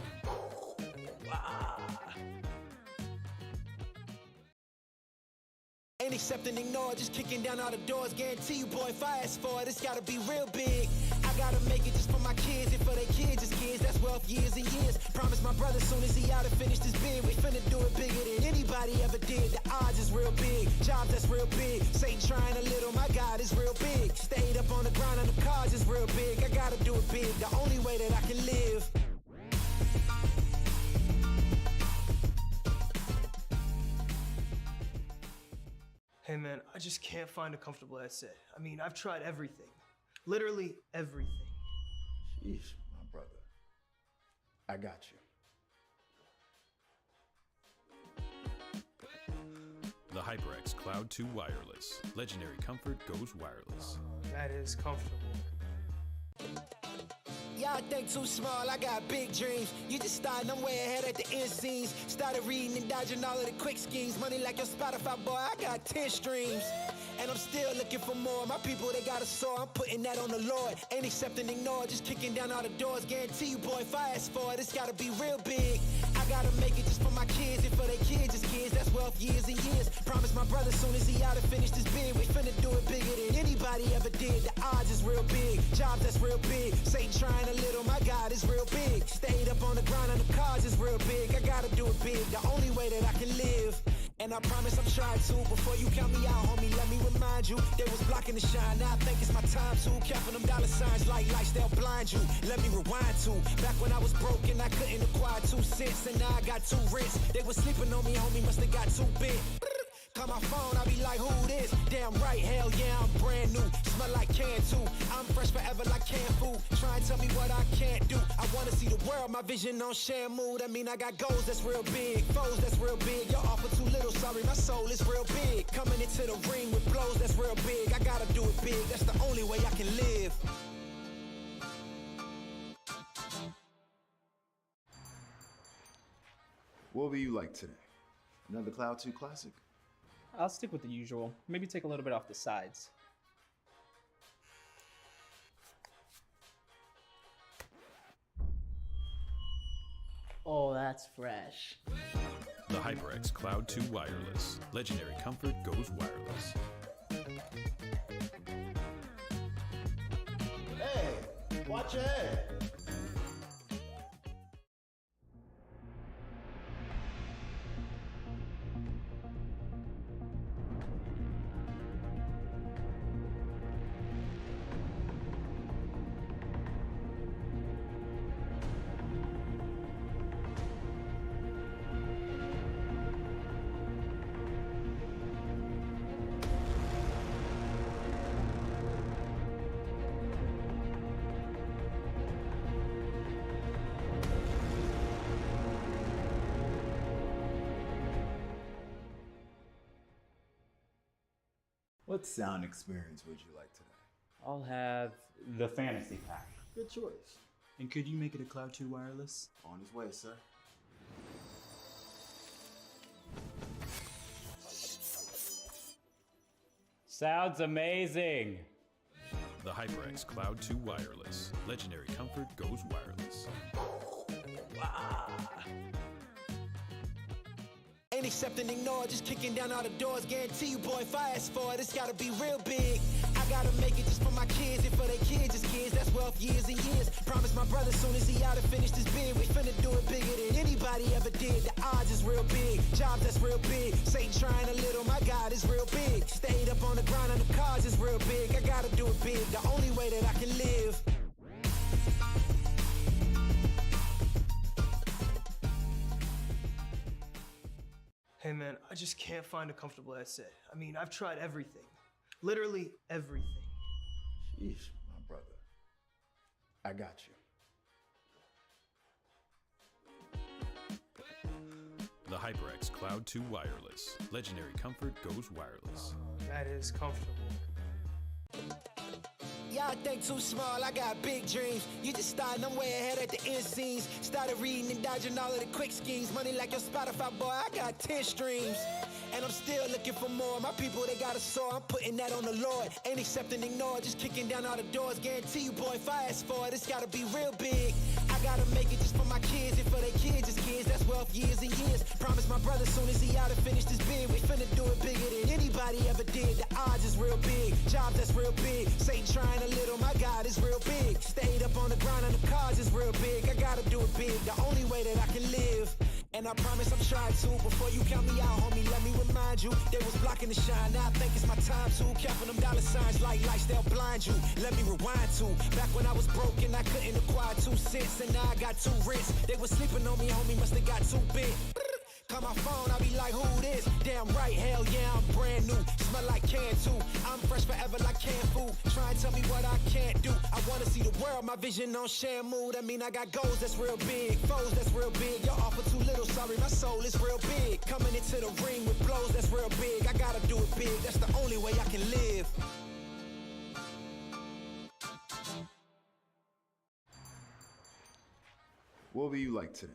S6: Ain't accept and ignore, just kicking down all the doors. Guarantee you, boy, if I ask for it, it's gotta be real big. I gotta make it just for my kids and for their kids' kids. That's wealth years and years. Promise my brother soon as he out and finished his bid, we finna do it bigger than anybody ever did. The odds is real big, jobs that's real big. Satan trying a little, my God is real big. Stayed up on the ground on the cars is real big. I gotta do it big, the only way that I can live.
S7: Hey man, I just can't find a comfortable headset. I mean, I've tried everything. Literally everything.
S3: Sheesh, my brother. I got you.
S1: The HyperX Cloud 2 Wireless. Legendary comfort goes wireless.
S7: That is comfortable.
S6: Y'all think too small, I got big dreams. You just starting, I'm way ahead at the end scenes. Started reading and dodging all of the quick schemes. Money like your Spotify, boy, I got 10 streams. And I'm still looking for more. My people, they got a soar, I'm putting that on the Lord. Ain't accept and ignore, just kicking down all the doors. Guarantee you, boy, if I ask for it, it's gotta be real big. I gotta make it just for my kids and for their kids' kids. That's wealth years and years. Promise my brother soon as he out and finished his bid, we finna do it bigger than anybody ever did. The odds is real big, jobs that's real big. Satan trying a little, my God is real big. Stayed up on the ground on the cars is real big. I gotta do it big, the only way that I can live. And I promise I'm trying to. Before you count me out, homie, let me remind you. They was blocking the shine, now I think it's my time to. Counting them dollar signs like lights, they'll blind you. Let me rewind to. Back when I was broke and I couldn't acquire 2 cents. And now I got 2 rents. They was sleeping on me, homie, must have got too big. Call my phone, I be like, who this? Damn right, hell yeah, I'm brand new. Smell like can too. I'm fresh forever like canned food. Try and tell me what I can't do. I wanna see the world, my vision on Shamu. That mean I got goals that's real big, foes that's real big. Y'all offer too little, sorry, my soul is real big. Coming into the ring with blows that's real big. I gotta do it big, that's the only way I can live.
S2: What will you like today? Another Cloud 2 classic?
S8: I'll stick with the usual. Maybe take a little bit off the sides.
S9: Oh, that's fresh.
S1: The HyperX Cloud 2 Wireless. Legendary comfort goes wireless.
S3: Hey, watch your head.
S2: What sound experience would you like today?
S4: I'll have the fantasy pack.
S3: Good choice.
S5: And could you make it a Cloud 2 Wireless?
S2: On his way, sir.
S4: Sounds amazing.
S1: The HyperX Cloud 2 Wireless. Legendary comfort goes wireless.
S6: Ain't accept and ignore, just kicking down all the doors. Guarantee you, boy, if I ask for it, it's gotta be real big. I gotta make it just for my kids and for their kids' kids. That's wealth years and years. Promise my brother soon as he out and finished his bid, we finna do it bigger than anybody ever did. The odds is real big, jobs that's real big. Satan trying a little, my God is real big. Stayed up on the ground on the cars is real big. I gotta do it big, the only way that I can live.
S7: Hey man, I just can't find a comfortable headset. I mean, I've tried everything. Literally everything.
S3: Sheesh, my brother. I got you.
S1: The HyperX Cloud 2 Wireless. Legendary comfort goes wireless.
S7: That is comfortable.
S6: Y'all think too small, I got big dreams. You just starting, I'm way ahead at the end scenes. Started reading and dodging all of the quick schemes. Money like your Spotify, boy, I got 10 streams. And I'm still looking for more. My people, they got a soar. I'm putting that on the Lord. Ain't accepting, ignore, just kicking down all the doors. Guarantee you, boy, if I ask for it, it's gotta be real big. I gotta make it just for my kids and for their kids' as kids. That's wealth years and years. Promise my brother soon as he out and finish this bid, we finna do it bigger than anybody ever did. The odds is real big. Jobs that's real big. Satan trying a little, my God is real big. Stayed up on the grind on the cars is real big. I gotta do it big, the only way that I can live. And I promise I'm trying to. Before you count me out, homie, let me remind you. They was blocking the shine, now I think it's my time to. Counting them dollar signs like lights, they'll blind you. Let me rewind to. Back when I was broken, I couldn't acquire 2 cents. And now I got 2 rents. They was sleeping on me, homie, must have got too big. Call my phone, I be like, who this? Damn right, hell yeah, I'm brand new. Smell like can too. I'm fresh forever like canned food. Try and tell me what I can't do. I wanna see the world, my vision on Shamu. That mean I got goals that's real big, foes that's real big. Y'all offer too little, sorry, my soul is real big. Coming into the ring with blows that's real big. I gotta do it big, that's the only way I can live.
S2: What will you like today?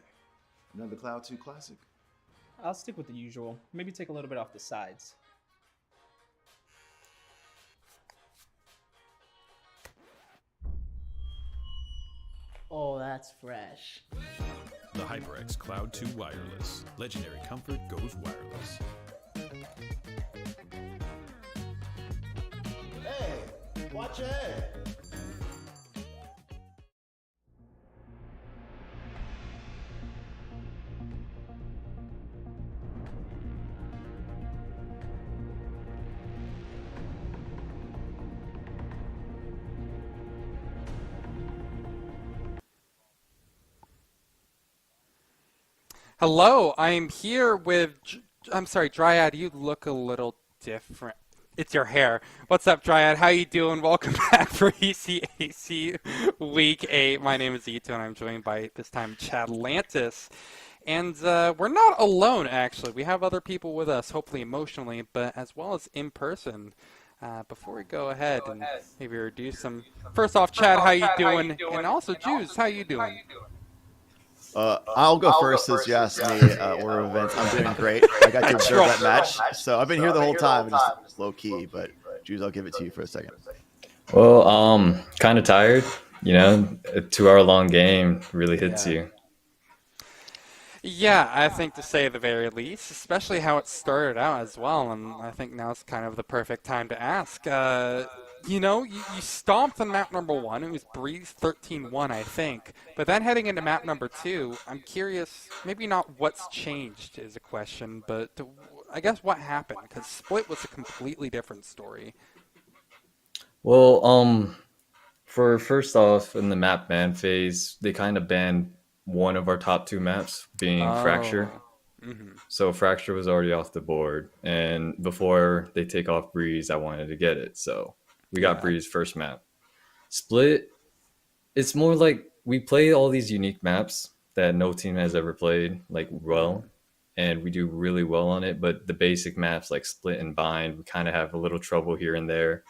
S2: Another Cloud 2 classic?
S8: I'll stick with the usual. Maybe take a little bit off the sides.
S9: Oh, that's fresh.
S1: The HyperX Cloud 2 Wireless. Legendary comfort goes wireless.
S3: Hey, watch your head.
S12: Hello, I'm here with, I'm sorry, Dryad, you look a little different. It's your hair. What's up, Dryad? How you doing? Welcome back for ECAC Week 8. My name is Ito, and I'm joined by, this time, Chadlantis. And we're not alone, actually. We have other people with us, hopefully emotionally, but as well as in person. Before we go ahead and maybe reduce some... First off, Chad, how you doing? And also, Juice, how you doing?
S14: I'll go first since you asked me order of events. I'm doing great. I got to observe that match, so I've been here the whole time, just low key. But Jews, I'll give it to you for a second.
S15: Well, kind of tired. You know, a 2-hour long game really hits you.
S12: Yeah, I think to say the very least, especially how it started out as well, and I think now's kind of the perfect time to ask. You know, you stomped on map number 1. It was Breeze 13-1, I think. But then heading into map number 2, I'm curious, maybe not what's changed is a question, but I guess what happened, because Split was a completely different story.
S15: Well, for first off, in the map ban phase, they kind of banned one of our top 2 maps, being Fracture. So Fracture was already off the board, and before they take off Breeze, I wanted to get it, so we got Breeze first map. Split, it's more like we play all these unique maps that no team has ever played like well, and we do really well on it, but the basic maps like Split and Bind, we kind of have a little trouble here and there,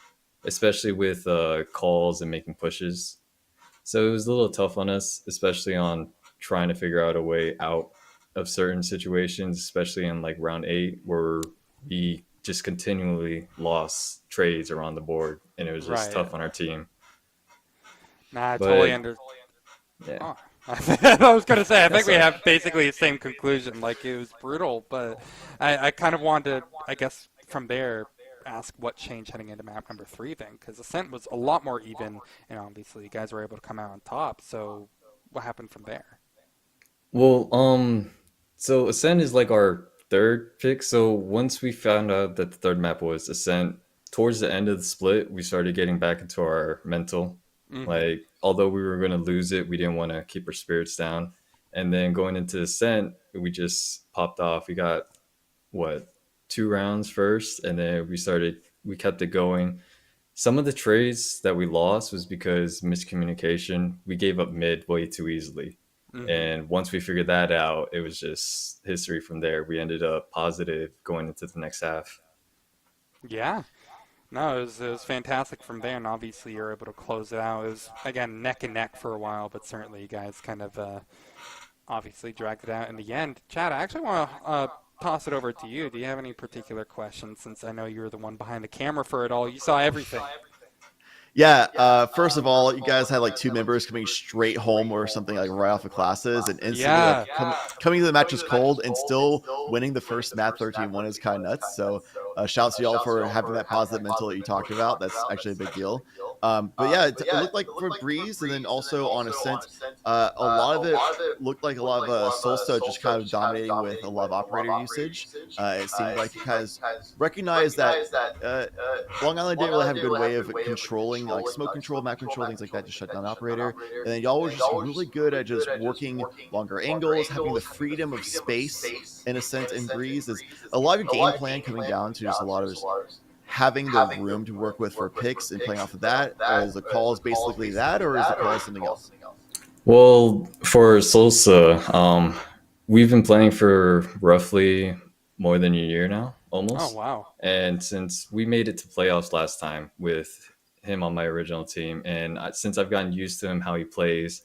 S15: especially with calls and making pushes. So it was a little tough on us, especially on trying to figure out a way out of certain situations, especially in like round 8 where we just continually lost trades around the board, and it was just tough on our team.
S12: Nah, I totally understand.
S15: Yeah.
S12: Oh. I was going to say, I think we have basically the same conclusion. Like, it was brutal, but I kind of wanted to, I guess, from there, ask what changed heading into map number 3 then, because Ascent was a lot more even, and obviously you guys were able to come out on top, so what happened from there?
S15: Well, so Ascent is like our 3rd pick, so once we found out that the 3rd map was Ascent, towards the end of the split, we started getting back into our mental. Like, although we were going to lose it, we didn't want to keep our spirits down. And then going into Ascent, we just popped off. We got, 2 rounds first, and then we kept it going. Some of the trades that we lost was because miscommunication. We gave up mid way too easily. And once we figured that out, it was just history from there. We ended up positive going into the next half.
S12: Yeah. No, it was fantastic from there, and obviously you're able to close it out. It was, again, neck and neck for a while, but certainly you guys kind of obviously dragged it out in the end. Chad, I actually want to toss it over to you. Do you have any particular questions, since I know you were the one behind the camera for it all? You saw everything.
S14: Yeah, first of all, you guys had like 2 members coming straight home or something like right off of classes, and instantly like, coming to the matches cold and still winning the first map 13-1 is kind of nuts. So shouts to y'all for having that positive mental that you talked about. That's actually a big deal. But yeah, it looked like for Breeze, and then also on Ascent, a lot of it looked like a lot of Solsta just kind of dominating with a lot of operator usage. It seemed like you guys recognized that Long Island didn't really have a good way of controlling like smoke control, map control, things like that to shut down operator. And then y'all were just really good at just working longer angles, having the freedom of space in Ascent and Breeze. Is a lot of your game plan coming down to just a lot of having the room to work with for picks and playing off of that? Is the calls basically that, or is the call something else?
S15: Well, for Salsa, we've been playing for roughly more than a year now, almost.
S12: Oh, wow.
S15: And since we made it to playoffs last time with him on my original team, and since I've gotten used to him, how he plays,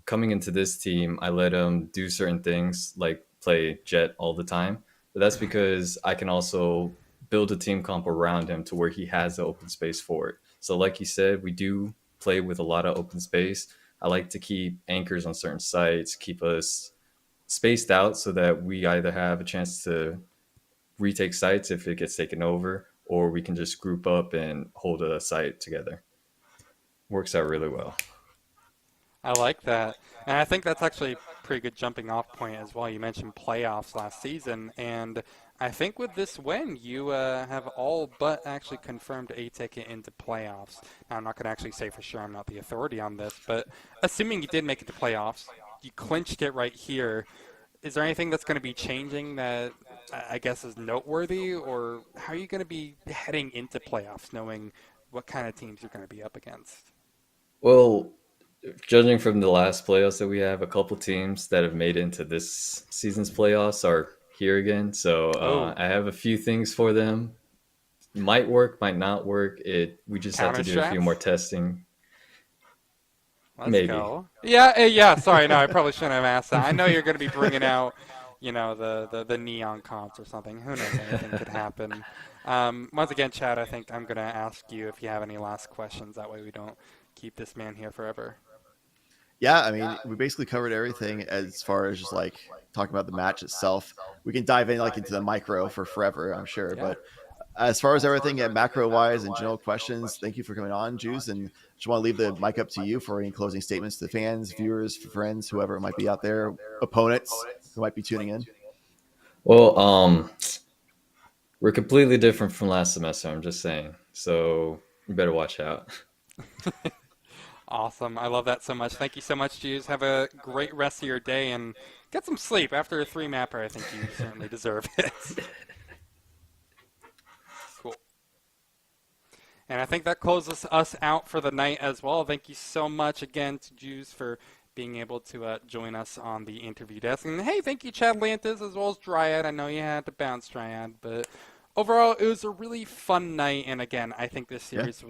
S15: coming into this team, I let him do certain things like play Jet all the time. But that's because I can also build a team comp around him to where he has the open space for it. So like you said, we do play with a lot of open space. I like to keep anchors on certain sites, keep us spaced out so that we either have a chance to retake sites if it gets taken over, or we can just group up and hold a site together. Works out really well.
S12: I like that. And I think that's actually a pretty good jumping off point as well. You mentioned playoffs last season, and I think with this win, you have all but actually confirmed a ticket into playoffs. Now, I'm not going to actually say for sure, I'm not the authority on this, but assuming you did make it to playoffs, you clinched it right here. Is there anything that's going to be changing that I guess is noteworthy, or how are you going to be heading into playoffs knowing what kind of teams you're going to be up against?
S15: Well, judging from the last playoffs that we have, a couple teams that have made it into this season's playoffs are here again. So I have a few things for them. Might work, might not work. We just have to do a few more testing.
S12: Let's go. Yeah. Sorry, no, I probably shouldn't have asked that. I know you're going to be bringing out, the neon comps or something. Who knows? Anything could happen. Once again, Chad, I think I'm going to ask you if you have any last questions. That way we don't keep this man here forever.
S14: Yeah, I mean, we basically covered everything as far as just like talking about the match itself. We can dive in like into the micro for forever, I'm sure. Yeah. But as far as everything at macro wise and general questions, thank you for coming on, Juice. And just want to leave the mic up to you for any closing statements to fans, viewers, friends, whoever it might be out there, opponents who might be tuning in.
S15: Well, we're completely different from last semester, I'm just saying. So you better watch out.
S12: Awesome. I love that so much. Thank you so much, Juice. Have a great rest of your day and get some sleep. After a 3-mapper, I think you certainly deserve it. Cool. And I think that closes us out for the night as well. Thank you so much again to Juice for being able to join us on the interview desk. And hey, thank you, Chad Lantis, as well as Dryad. I know you had to bounce, Dryad, but overall, it was a really fun night. And again, I think this series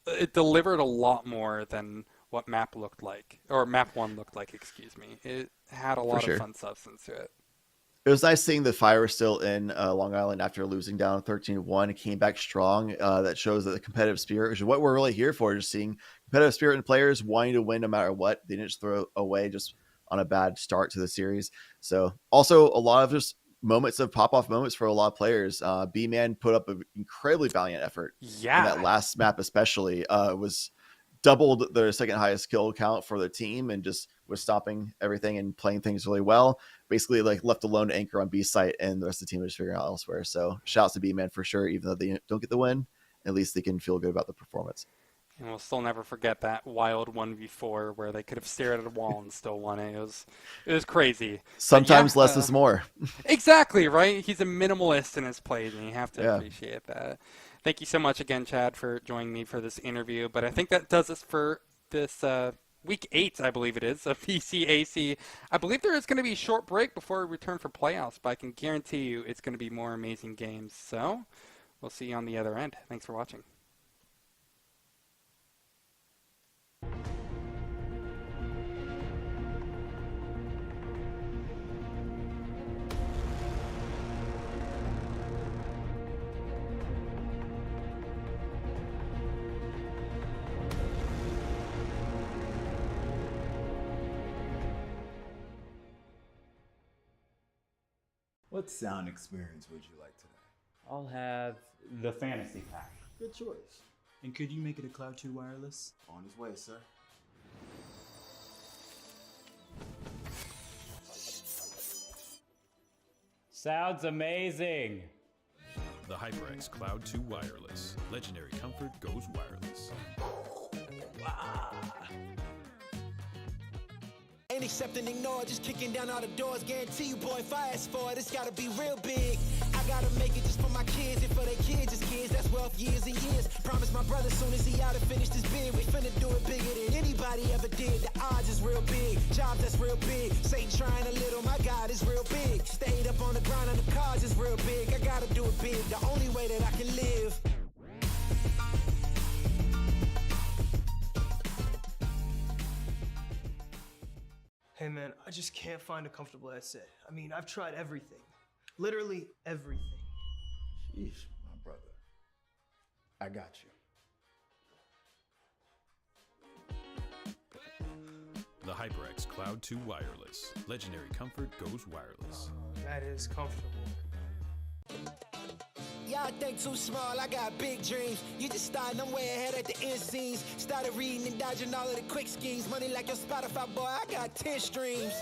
S12: it delivered a lot more than what map looked like, or map 1 looked like, excuse me. It had a lot of fun substance to it.
S14: It was nice seeing the fire still in Long Island after losing down 13-1. It came back strong. That shows that the competitive spirit, which is what we're really here for, just seeing competitive spirit in players wanting to win no matter what. They didn't just throw away just on a bad start to the series. So also a lot of just moments of pop-off moments for a lot of players. B-Man put up an incredibly valiant effort.
S12: Yeah.
S14: In that last map especially. Was doubled their second highest kill count for the team and just was stopping everything and playing things really well. Basically like left alone to anchor on B site, and the rest of the team was figuring out elsewhere. So shouts to B-Man for sure, even though they don't get the win, at least they can feel good about the performance.
S12: And we'll still never forget that wild 1v4 where they could have stared at a wall and still won it. It was crazy.
S14: Sometimes less is more.
S12: Exactly, right? He's a minimalist in his plays, and you have to appreciate that. Thank you so much again, Chad, for joining me for this interview. But I think that does us for this week 8, I believe it is, of ECAC. I believe there is going to be a short break before we return for playoffs, but I can guarantee you it's going to be more amazing games. So we'll see you on the other end. Thanks for watching.
S3: What sound experience would you like today?
S4: I'll have the fantasy pack.
S3: Good choice.
S5: And could you make it a Cloud 2 wireless?
S2: On his way, sir.
S4: Sounds amazing.
S1: The HyperX Cloud 2 Wireless. Legendary comfort goes wireless.
S6: Ain't accept and ignore, just kicking down all the doors. Guarantee you, boy, if I ask for it, it's gotta be real big. I gotta make it just for my kids and for their kids' kids. That's wealth years and years. Promise my brother soon as he out and finished his bid, we finna do it bigger than anybody ever did. The odds is real big, jobs that's real big. Satan trying a little, my God is real big. Stayed up on the grind on the cars is real big. I gotta do it big, the only way that I can live.
S7: Hey man, I just can't find a comfortable headset. I mean, I've tried everything. Literally everything.
S3: Sheesh, my brother. I got you.
S1: The HyperX Cloud 2 Wireless. Legendary comfort goes wireless.
S7: That is comfortable.
S6: Y'all think too small, I got big dreams. You just starting, I'm way ahead at the end scenes. Started reading and dodging all of the quick schemes. Money like your Spotify, boy, I got 10 streams.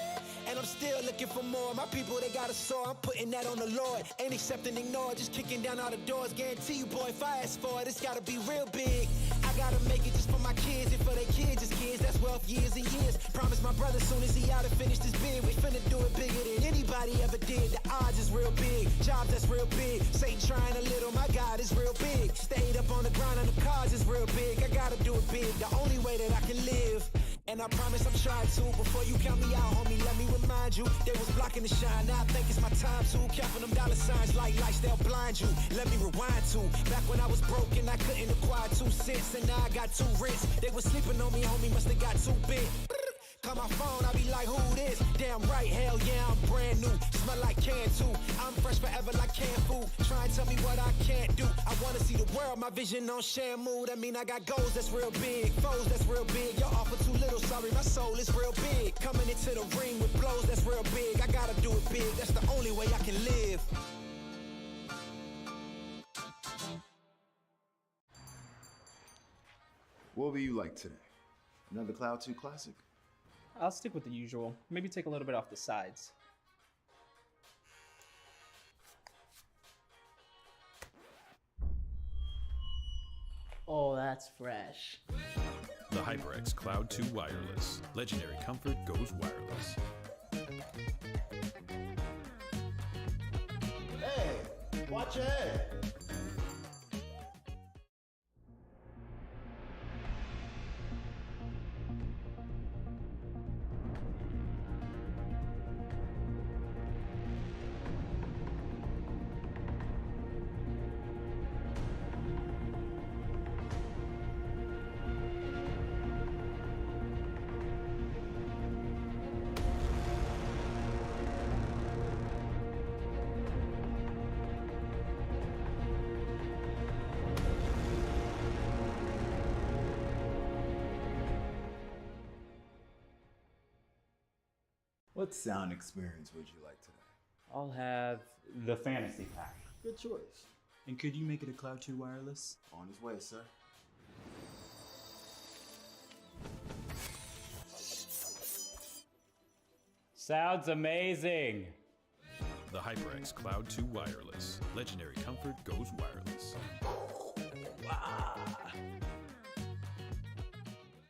S6: And I'm still looking for more. My people, they got a soar, I'm putting that on the Lord. Ain't accept and ignore, just kicking down all the doors. Guarantee you, boy, if I ask for it, it's gotta be real big. I gotta make it just for my kids and for their kids' kids. That's wealth years and years. Promise my brother soon as he out and finished his bid, we finna do it bigger than anybody ever did. The odds is real big, jobs that's real big. Satan trying a little, my God is real big. Stayed up on the grind on the cars is real big. I gotta do it big, the only way that I can live. And I promise I'm trying to. Before you count me out, homie, let me remind you. They was blocking the shine, now I think it's my time to. Counting them dollar signs like lights, they'll blind you. Let me rewind to. Back when I was broke and I couldn't acquire 2 cents. And now I got 2 rents. They was sleeping on me, homie, must have got too big. Call my phone, I be like, who this? Damn right, hell yeah, I'm brand new. Smell like can too. I'm fresh forever like canned food. Try and tell me what I can't do. I wanna see the world, my vision on Shamu. That mean I got goals that's real big, foes that's real big. Y'all offer too little, sorry, my soul is real big. Coming into the ring with blows that's real big. I gotta do it big, that's the only way I can live.
S2: What will you like today? Another Cloud 2 classic?
S8: I'll stick with the usual. Maybe take a little bit off the sides.
S9: Oh, that's fresh.
S1: The HyperX Cloud 2 Wireless. Legendary comfort goes wireless.
S3: Hey, watch your head. What sound experience would you like today?
S4: I'll have the fantasy pack.
S3: Good choice.
S5: And could you make it a Cloud 2 wireless?
S2: On his way, sir.
S4: Sounds amazing.
S1: The HyperX Cloud 2 Wireless. Legendary comfort goes wireless.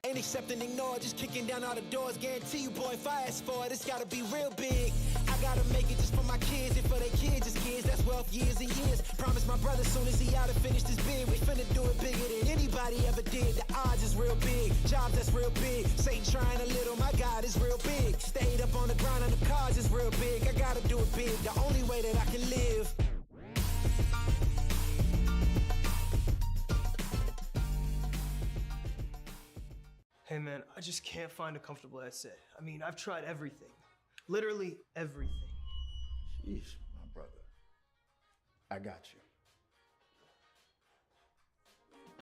S6: Ain't accept and ignore, just kicking down all the doors. Guarantee you, boy, if I ask for it, it's gotta be real big. I gotta make it just for my kids and for their kids' kids. That's wealth years and years. Promise my brother soon as he out and finished his bid, we finna do it bigger than anybody ever did. The odds is real big, jobs that's real big. Satan trying a little, my God is real big. Stayed up on the grind on the cars is real big. I gotta do it big, the only way that I can live.
S7: Hey man, I just can't find a comfortable headset. I mean, I've tried everything. Literally everything.
S3: Sheesh, my brother. I got you.